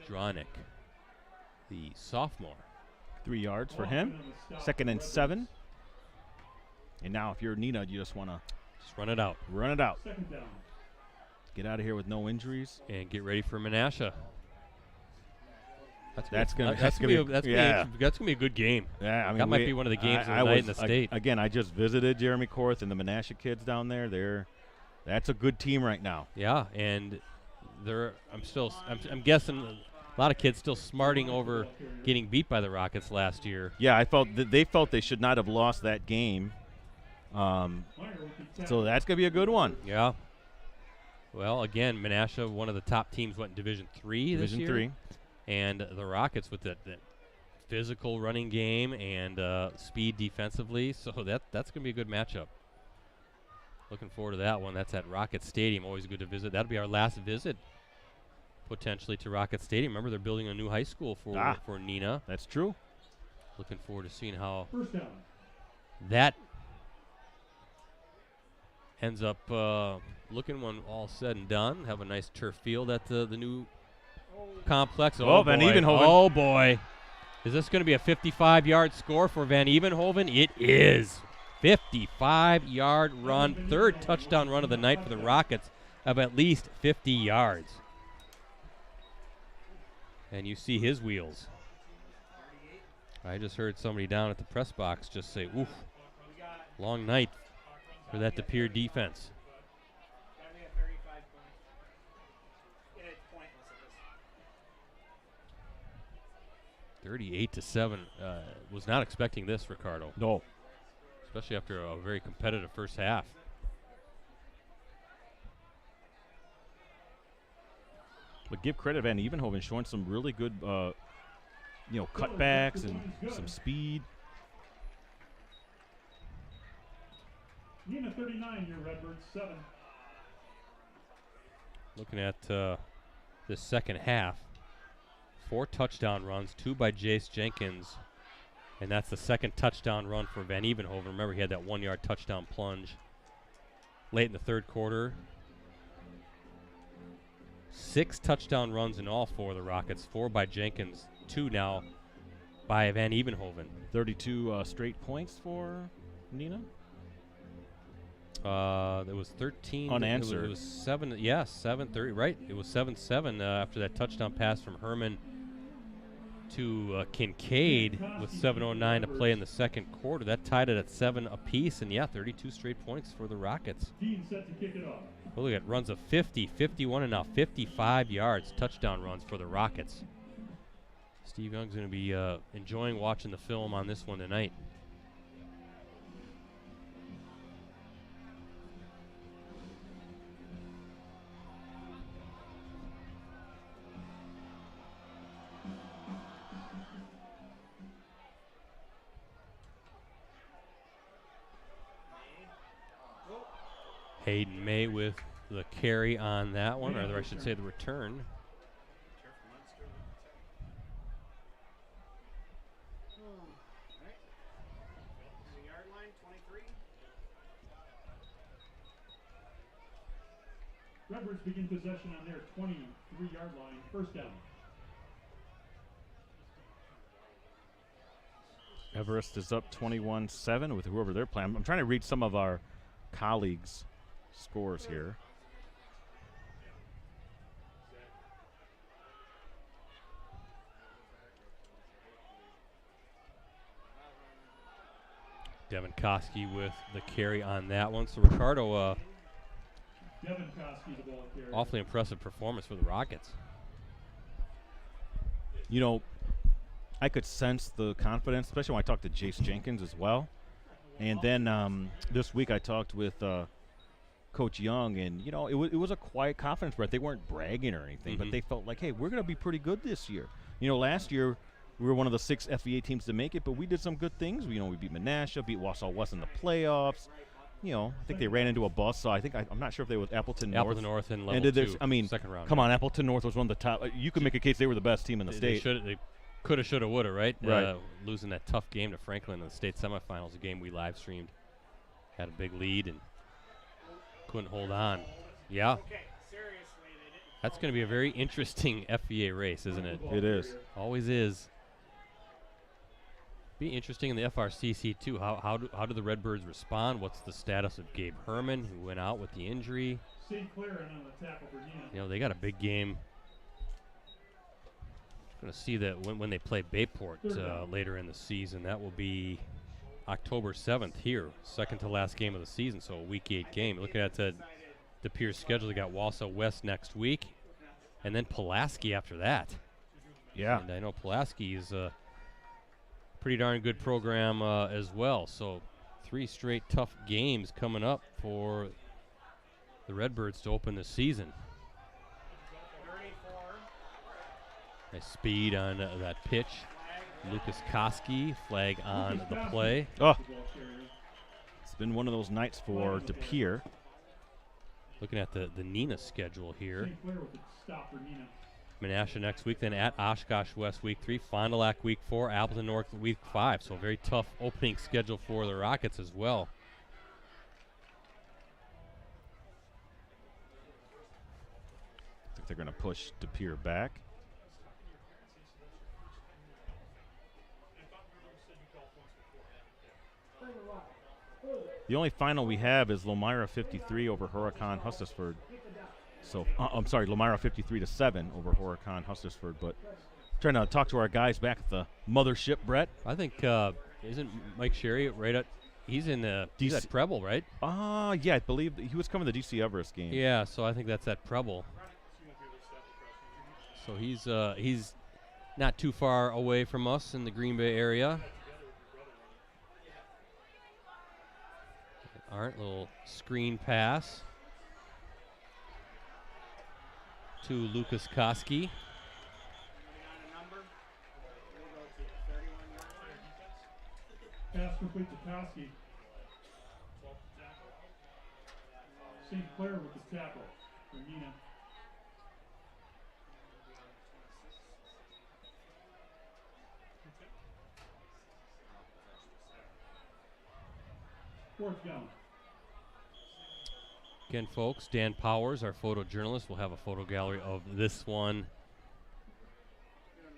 Dronick, the sophomore. 3 yards for him. 2nd and 7. And now if you're Neenah, you just want to run it out. Run it out. Get out of here with no injuries. And get ready for Menasha. That's gonna be a good game. Yeah, I mean that might be one of the games of the night in the state. Again, I just visited Jeremy Korth and the Menasha kids down there. That's a good team right now. Yeah, and I'm guessing a lot of kids still smarting over getting beat by the Rockets last year. Yeah, I felt they felt they should not have lost that game. So that's gonna be a good one. Yeah. Well, again, Menasha, one of the top teams, went in Division 3 this year. Division 3. And the Rockets with that physical running game and speed defensively. So that's going to be a good matchup. Looking forward to that one. That's at Rocket Stadium. Always good to visit. That'll be our last visit potentially to Rocket Stadium. Remember, they're building a new high school for Neenah. That's true. Looking forward to seeing how that ends up looking when all's said and done. Have a nice turf field at the new complex. Van Evenhoven. Oh, boy. Is this going to be a 55-yard score for Van Evenhoven? It is. 55-yard run. 3rd touchdown run of the night for the Rockets of at least 50 yards. And you see his wheels. I just heard somebody down at the press box just say, oof, long night for that De Pere defense. 38-7. Was not expecting this, Ricardo. No. Especially after a very competitive first half. But give credit, Van Evenhoven showing some really good, cutbacks and some speed. Neenah 39, your Redbirds 7. Looking at this second half. 4 touchdown runs, 2 by Jace Jenkins, and that's the 2nd touchdown run for Van Evenhoven. Remember, he had that 1-yard touchdown plunge late in the 3rd quarter. 6 touchdown runs in all for the Rockets, 4 by Jenkins, 2 now by Van Evenhoven. 32 straight points for Neenah. It was 13. Unanswered. It was 7. Yeah, 7:30. Right. It was 7-7 after that touchdown pass from Herman to Kincaid with 7:09 to play in the second quarter. That tied it at 7 apiece, and 32 straight points for the Rockets. Dean set to kick it off. Well, look at runs of 50, 51, and now 55 yards, touchdown runs for the Rockets. Steve Young's going to be enjoying watching the film on this one tonight. Hayden May with the carry on that one, or rather I should say the return. Yard line, 23. Redbirds begin possession on their 23-yard line, first down. Everest is up 21-7 with whoever they're playing. I'm trying to read some of our colleagues' scores here. Devin Koski with the carry on that one. So Ricardo, Devin Koski, the ball carrier. awfully impressive performance for the Rockets. You know, I could sense the confidence, especially when I talked to Jace Jenkins as well. And then this week I talked with Coach Young, and, you know, it was a quiet confidence breath. They weren't bragging or anything, but they felt like, hey, we're going to be pretty good this year. You know, last year we were one of the 6 FVA teams to make it, but we did some good things. We beat Menasha, beat Wausau West in the playoffs. You know, I think they ran into a bus, so I'm not sure if they were Appleton North. Appleton North and level 2, I mean, second round. Come on, Appleton North was one of the top. You could make a case they were the best team in the state. They coulda, shoulda, woulda, right? Right. Losing that tough game to Franklin in the state semifinals, a game we live streamed. Had a big lead and couldn't hold on. Yeah. Okay, seriously, they didn't. That's going to be a very interesting FVA race, isn't it? It is. Always is. Be interesting in the FRCC too. How do the Redbirds respond? What's the status of Gabe Herman, who went out with the injury? St. Clair and on the tackle for Neenah. You know, they got a big game. Going to see that when they play Bayport later in the season. That will be October 7th here, second to last game of the season, so a Week 8 game. Looking at De Pere's schedule, they got Wausau West next week, and then Pulaski after that. Yeah. And I know Pulaski is a pretty darn good program as well. So 3 straight tough games coming up for the Redbirds to open the season. 34. Nice speed on that pitch. Lucas Koski, flag on the play. Oh, it's been one of those nights for De Pere. Looking at the Neenah schedule here. St. Clair with the stop for Neenah. Menasha next week, then at Oshkosh West Week 3, Fond du Lac Week 4, Appleton North Week 5. So a very tough opening schedule for the Rockets as well. I think they're going to push De Pere back. The only final we have is Lomira 53 over Huracan Hustisford. So, I'm sorry, Lomira 53-7 over Huracan Hustisford. But trying to talk to our guys back at the mothership, Brett. I think, isn't Mike Sherry right at, he's in the, he's at Preble, right? Yeah, I believe he was coming to the DC Everest game. Yeah, so I think that's at Preble. So he's not too far away from us in the Green Bay area. All right, little screen pass to Lucas Koski. Pass complete to Koski. St. Clair with the tackle for Neenah. Fourth down. Again, folks, Dan Powers, our photojournalist, will have a photo gallery of this one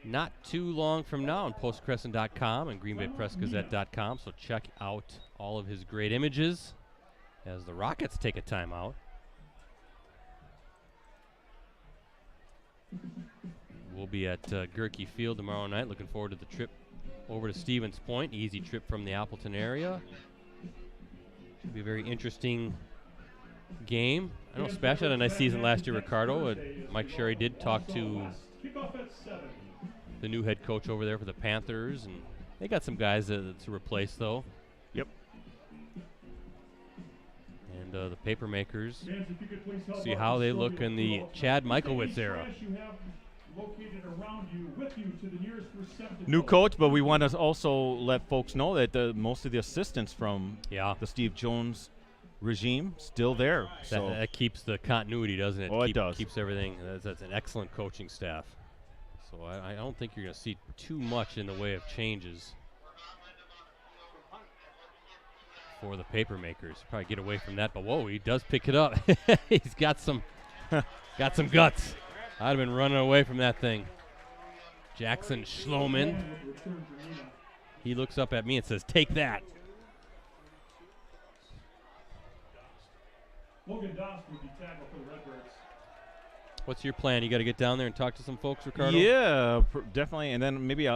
not too long from now on postcrescent.com and greenbaypressgazette.com, so check out all of his great images as the Rockets take a timeout. We'll be at Gerke Field tomorrow night. Looking forward to the trip over to Stevens Point. Easy trip from the Appleton area. Should be a very interesting game. I know Spash had a nice season last year, Ricardo. Mike Sherry did talk to the new head coach over there for the Panthers, and they got some guys to replace, though. Yep. And the Paper Makers, see how they look in the Chad Michaelwitz era. New coach, but we want to also let folks know that most of the assistants from the Steve Jones regime still there. So That keeps the continuity, doesn't it? Oh, it does. Keeps everything. That's an excellent coaching staff. So I don't think you're going to see too much in the way of changes for the Paper Makers. Probably get away from that, but whoa, he does pick it up. He's got some guts. I'd have been running away from that thing. Jackson Schloman. He looks up at me and says, "Take that." Logan Doss would be tackled for the Redbirds. What's your plan? You got to get down there and talk to some folks, Ricardo? yeah, definitely. And then maybe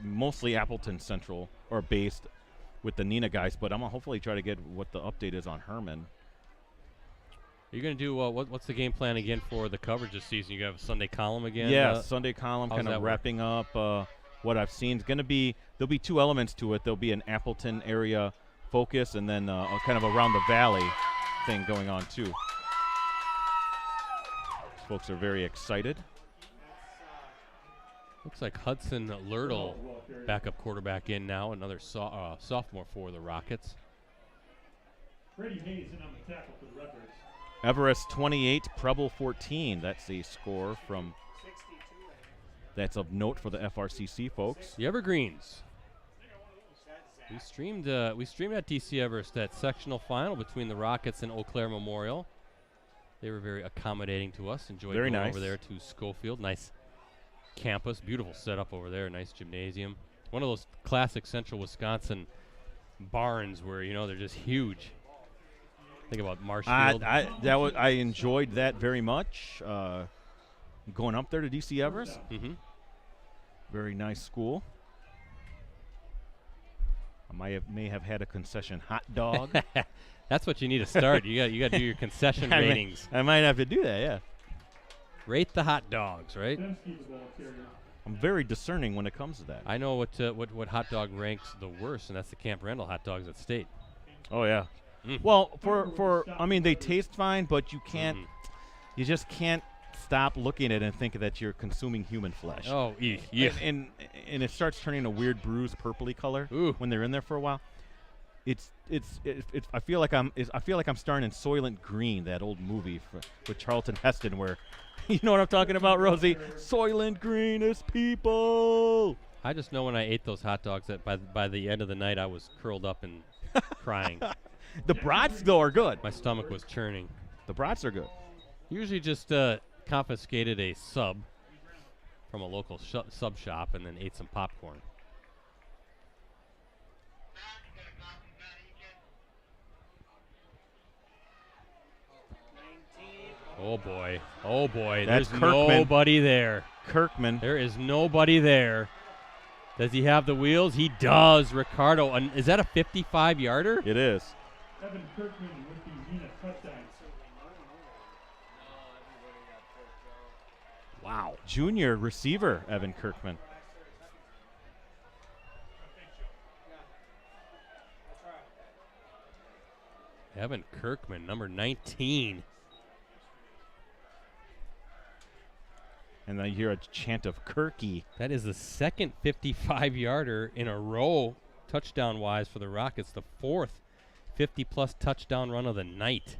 mostly Appleton Central or based with the Neenah guys, but I'm gonna hopefully try to get what the update is on Herman. You're going to do what's the game plan again for the coverage this season? You have a Sunday column again? Yeah, Sunday column, how's kind that of work? wrapping up what I've seen. It's going to be, there'll be two elements to it. There'll be an Appleton area focus and then a kind of around the valley thing going on too. Folks are very excited. Looks like Hudson Lurtle, backup quarterback in now, another sophomore for the Rockets. Brady Hayes in on the tackle for the Redbirds. Everest 28, Preble 14. That's a score from. That's of note for the FRCC folks. The Evergreens. We streamed at DC Everest that sectional final between the Rockets and Eau Claire Memorial. They were very accommodating to us. Enjoyed Very going nice. over there to Schofield. Nice campus, beautiful setup over there. Nice gymnasium. One of those classic Central Wisconsin barns where they're just huge. Think about Marshfield. I enjoyed that very much. Going up there to DC Everest. Mm-hmm. Very nice school. I may have had a concession hot dog. That's what you need to start. You got to do your concession ratings. I might have to do that. Yeah. Rate the hot dogs, right? I'm very discerning when it comes to that. I know what hot dog ranks the worst, and that's the Camp Randall hot dogs at State. Oh yeah. Well, they taste fine, but you can't. You just can't stop looking at it and think that you're consuming human flesh. Oh, yeah. And it starts turning a weird bruised purpley color when they're in there for a while. It's I feel like I'm starring in Soylent Green, that old movie with Charlton Heston, where you know what I'm talking about, Rosie? Soylent Green is people. I just know when I ate those hot dogs that by the end of the night I was curled up and crying. The brats though are good. My stomach was churning. The brats are good. Usually just confiscated a sub from a local sub shop and then ate some popcorn. Oh boy. That's There's Kirkman. nobody there. Kirkman. There is nobody there. Does he have the wheels? He does, Ricardo. Is that a 55-yarder? It is. Evan Kirkman with the Neenah touchdown. Wow. Junior receiver, Evan Kirkman. Evan Kirkman, number 19. And then you hear a chant of Kirky. That is the second 55-yarder in a row, touchdown-wise for the Rockets. The fourth 50-plus touchdown run of the night.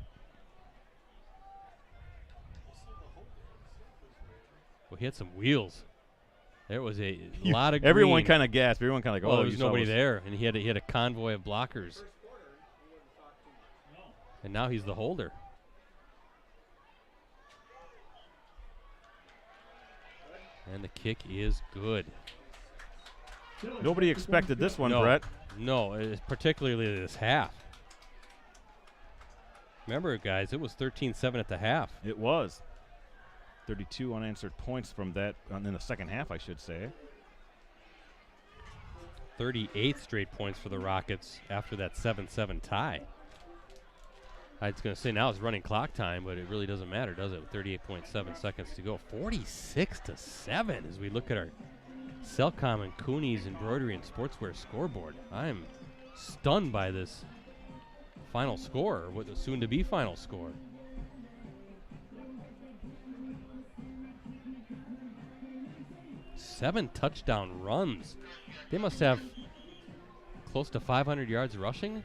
Well, he had some wheels. There was a lot of green. Everyone kind of gasped. Everyone kind of like, Well, oh, there was nobody there, and he had a convoy of blockers. And now he's the holder. And the kick is good. Nobody expected this one, No. Brett. No, particularly this half. Remember, guys, it was 13-7 at the half. It was. 32 unanswered points from that in the second half, I should say. 38 straight points for the Rockets after that 7-7 tie. I was going to say now it's running clock time, but it really doesn't matter, does it? 38.7 seconds to go. 46-7 as we look at our Cellcom and Cooney's embroidery and sportswear scoreboard. I'm stunned by this final score, or what the soon-to-be final score. Seven touchdown runs. They must have close to 500 yards rushing.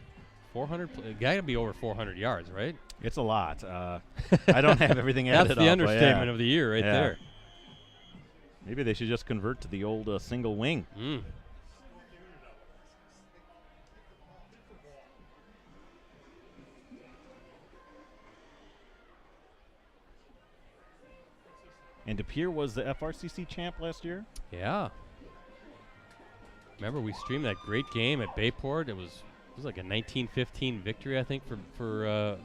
400. Got to be over 400 yards, right? It's a lot. I don't have everything added up. That's the understatement of the year right there. Maybe they should just convert to the old single wing. And De Pere was the FRCC champ last year? Yeah. Remember, we streamed that great game at Bayport. It was like a 19-15 victory, I think, for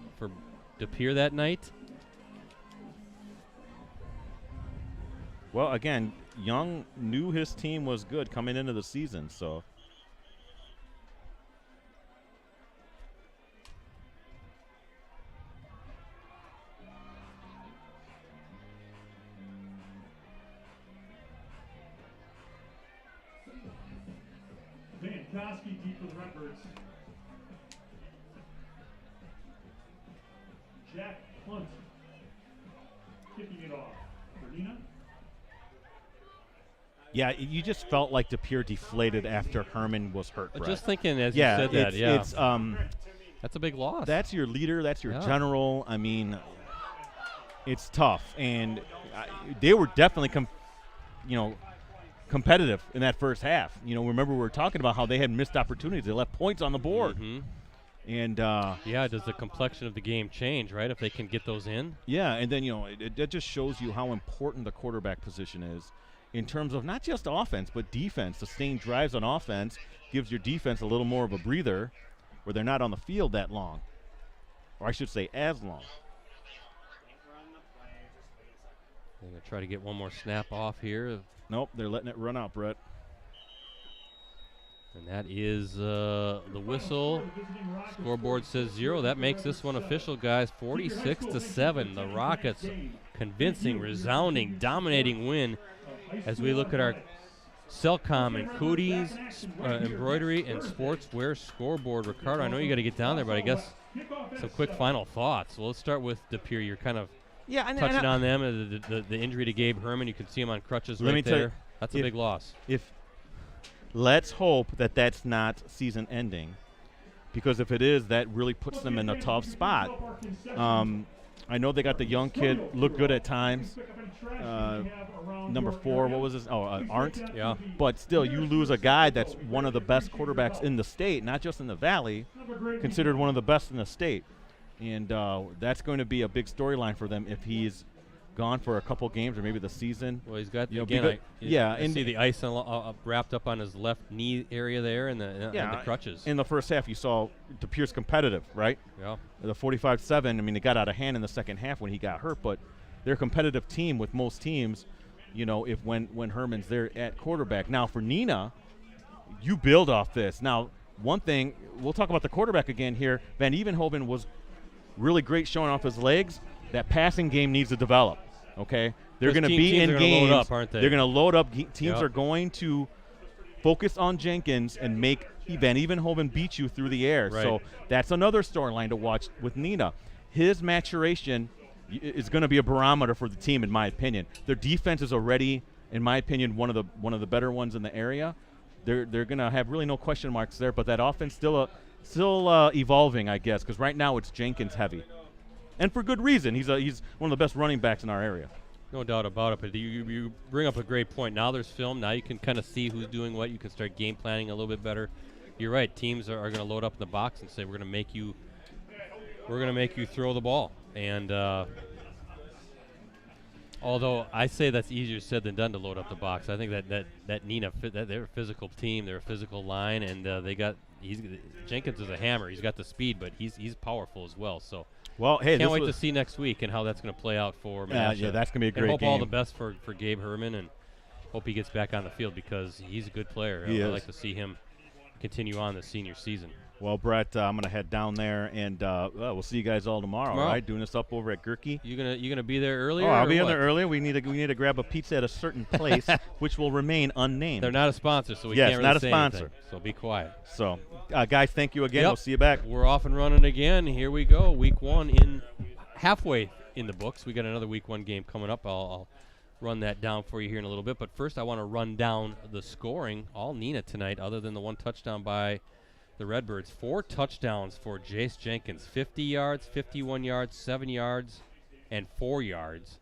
De Pere that night. Well, again, Young knew his team was good coming into the season, so. Van Koski deep for the Redbirds. Jack Hunt kicking it off for Neenah. Yeah, you just felt like De Pere deflated after Herman was hurt. Brett. Just thinking as you said that, it's that's a big loss. That's your leader. That's your general. I mean, it's tough, and they were definitely, competitive in that first half. Remember we were talking about how they had missed opportunities. They left points on the board. And does the complexion of the game change, right, if they can get those in? Yeah, and then, it just shows you how important the quarterback position is in terms of not just offense, but defense. Sustained drives on offense gives your defense a little more of a breather where they're not on the field that long. Or I should say as long. They're going to try to get one more snap off here. Nope, they're letting it run out, Brett. And that is the whistle. Scoreboard says 0. That makes this one official, guys. 46-7. The Rockets, convincing, resounding, dominating win as we look at our Cellcom and Cooties embroidery and sportswear scoreboard. Ricardo, I know you got to get down there, but I guess some quick final thoughts. Well, let's start with De Pere. You're kind of touching on them. The injury to Gabe Herman, you can see him on crutches right there. That's a big loss. Let's hope that that's not season ending, because if it is, that really puts them in a tough spot. I know they got the young kid, look good at times. Number 4, what was his? Arndt. Yeah. But still, you lose a guy that's one of the best quarterbacks in the state, not just in the Valley, considered one of the best in the state. And that's going to be a big storyline for them if he's gone for a couple games or maybe the season. Well, he's got and see the ice wrapped up on his left knee area there and the crutches. In the first half, you saw De Pere's competitive, right? Yeah. The 45-7. I mean, it got out of hand in the second half when he got hurt, but they're a competitive team with most teams. If when Herman's there at quarterback. Now for Neenah, you build off this. Now, one thing we'll talk about the quarterback again here. Van Evenhoven was really great showing off his legs. That passing game needs to develop, okay? They're going to be in games. Load up, aren't they? They're going to load up. Teams are going to focus on Jenkins and make Van Evenhoven beat you through the air. Right. So that's another storyline to watch with Neenah. His maturation is going to be a barometer for the team, in my opinion. Their defense is already, in my opinion, one of the better ones in the area. They're going to have really no question marks there, but that offense still evolving, I guess, because right now it's Jenkins heavy. And for good reason. He's one of the best running backs in our area. No doubt about it. But you bring up a great point. Now there's film. Now you can kind of see who's doing what. You can start game planning a little bit better. You're right. Teams are going to load up in the box and say we're going to make you throw the ball. And although I say that's easier said than done to load up the box, I think that Neenah they're a physical team. They're a physical line, and Jenkins is a hammer. He's got the speed, but he's powerful as well. So. Well, hey, can't wait to see next week and how that's going to play out for Menasha. Yeah, that's going to be a great and hope game. all the best for Gabe Herman, and hope he gets back on the field because he's a good player. He I'd is. like to see him continue on the senior season. Well, Brett, I'm going to head down there, and we'll see you guys all tomorrow. All right, doing this up over at Gerke. You gonna be there earlier? Oh, I'll be in what? there earlier. We need to grab a pizza at a certain place, which will remain unnamed. They're not a sponsor, so we Yes, can't really not a say sponsor. anything, so be quiet. So, guys, thank you again. Yep. We'll see you back. We're off and running again. Here we go. Week 1 in halfway in the books. We got another Week 1 game coming up. I'll run that down for you here in a little bit. But first, I want to run down the scoring. All Neenah tonight, other than the one touchdown by the Redbirds. 4 touchdowns for Jace Jenkins. 50 yards, 51 yards, 7 yards, and 4 yards.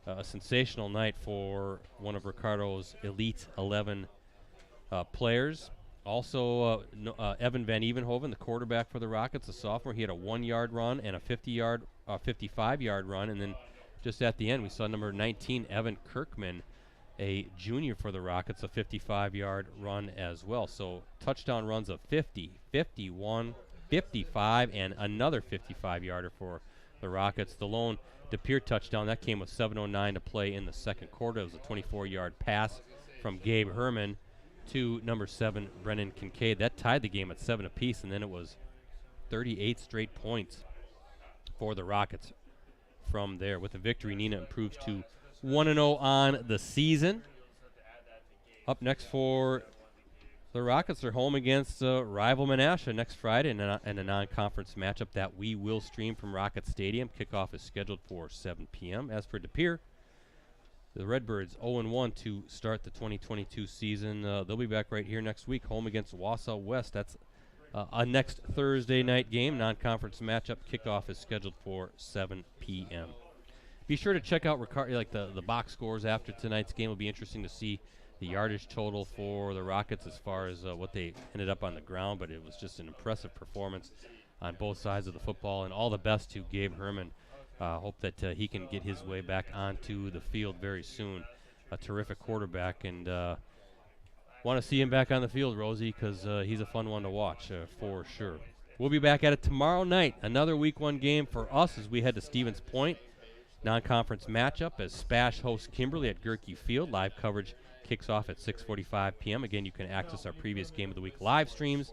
A sensational night for one of Ricardo's Elite 11 players. Also, Evan Van Evenhoven, the quarterback for the Rockets, a sophomore. He had a 1-yard run and a 55-yard run. And then just at the end, we saw number 19, Evan Kirkman, a junior for the Rockets, a 55-yard run as well. So touchdown runs of 50, 51, 55, and another 55-yarder for the Rockets. The lone De Pere touchdown, that came with 7:09 to play in the second quarter. It was a 24-yard pass from Gabe Herman to number 7, Brennan Kincaid. That tied the game at 7 apiece, and then it was 38 straight points for the Rockets from there. With the victory, Neenah improves to 1-0 on the season. Up next for the Rockets, they're home against rival Menasha next Friday in a non-conference matchup that we will stream from Rocket Stadium. Kickoff is scheduled for 7 p.m. As for De Pere, the Redbirds 0-1 to start the 2022 season. They'll be back right here next week, home against Wausau West. That's a next Thursday night game. Non-conference matchup. Kickoff is scheduled for 7 p.m. Be sure to check out Ricardo, the box scores after tonight's game. It'll be interesting to see the yardage total for the Rockets as far as what they ended up on the ground, but it was just an impressive performance on both sides of the football, and all the best to Gabe Herman. Hope that he can get his way back onto the field very soon. A terrific quarterback, and want to see him back on the field, Rosie, because he's a fun one to watch for sure. We'll be back at it tomorrow night. Another Week 1 game for us as we head to Stevens Point. Non-conference matchup as Spash hosts Kimberly at Gerke Field. Live coverage kicks off at 6:45 p.m. Again, you can access our previous Game of the Week live streams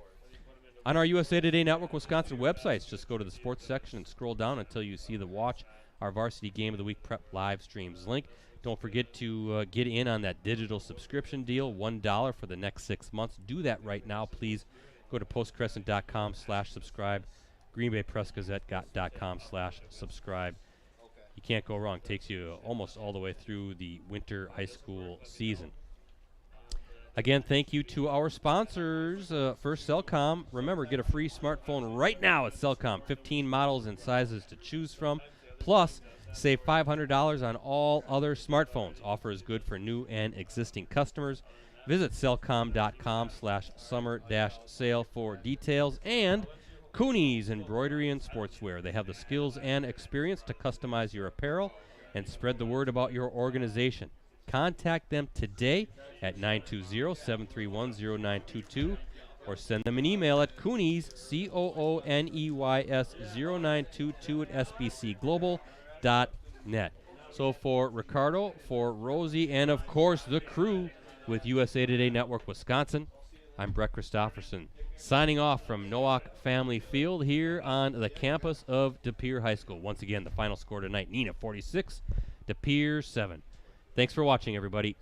on our USA Today Network Wisconsin websites. Just go to the sports section and scroll down until you see the Watch Our Varsity Game of the Week Prep live streams link. Don't forget to get in on that digital subscription deal, $1 for the next 6 months. Do that right now, please. Go to postcrescent.com/subscribe, greenbaypressgazette.com/subscribe. You can't go wrong. Takes you almost all the way through the winter high school season. Again, thank you to our sponsors. First, Cellcom. Remember, get a free smartphone right now at Cellcom. 15 models and sizes to choose from. Plus, save $500 on all other smartphones. Offer is good for new and existing customers. Visit cellcom.com/summer-sale for details. And Cooney's Embroidery and Sportswear. They have the skills and experience to customize your apparel and spread the word about your organization. Contact them today at 920-731-0922 or send them an email at Cooney's, COONEYS0922 at sbcglobal.net. So for Ricardo, for Rosie, and of course the crew with USA Today Network Wisconsin, I'm Brett Christopherson, signing off from Nowak Family Field here on the campus of De Pere High School. Once again, the final score tonight, Neenah 46, De Pere 7. Thanks for watching, everybody.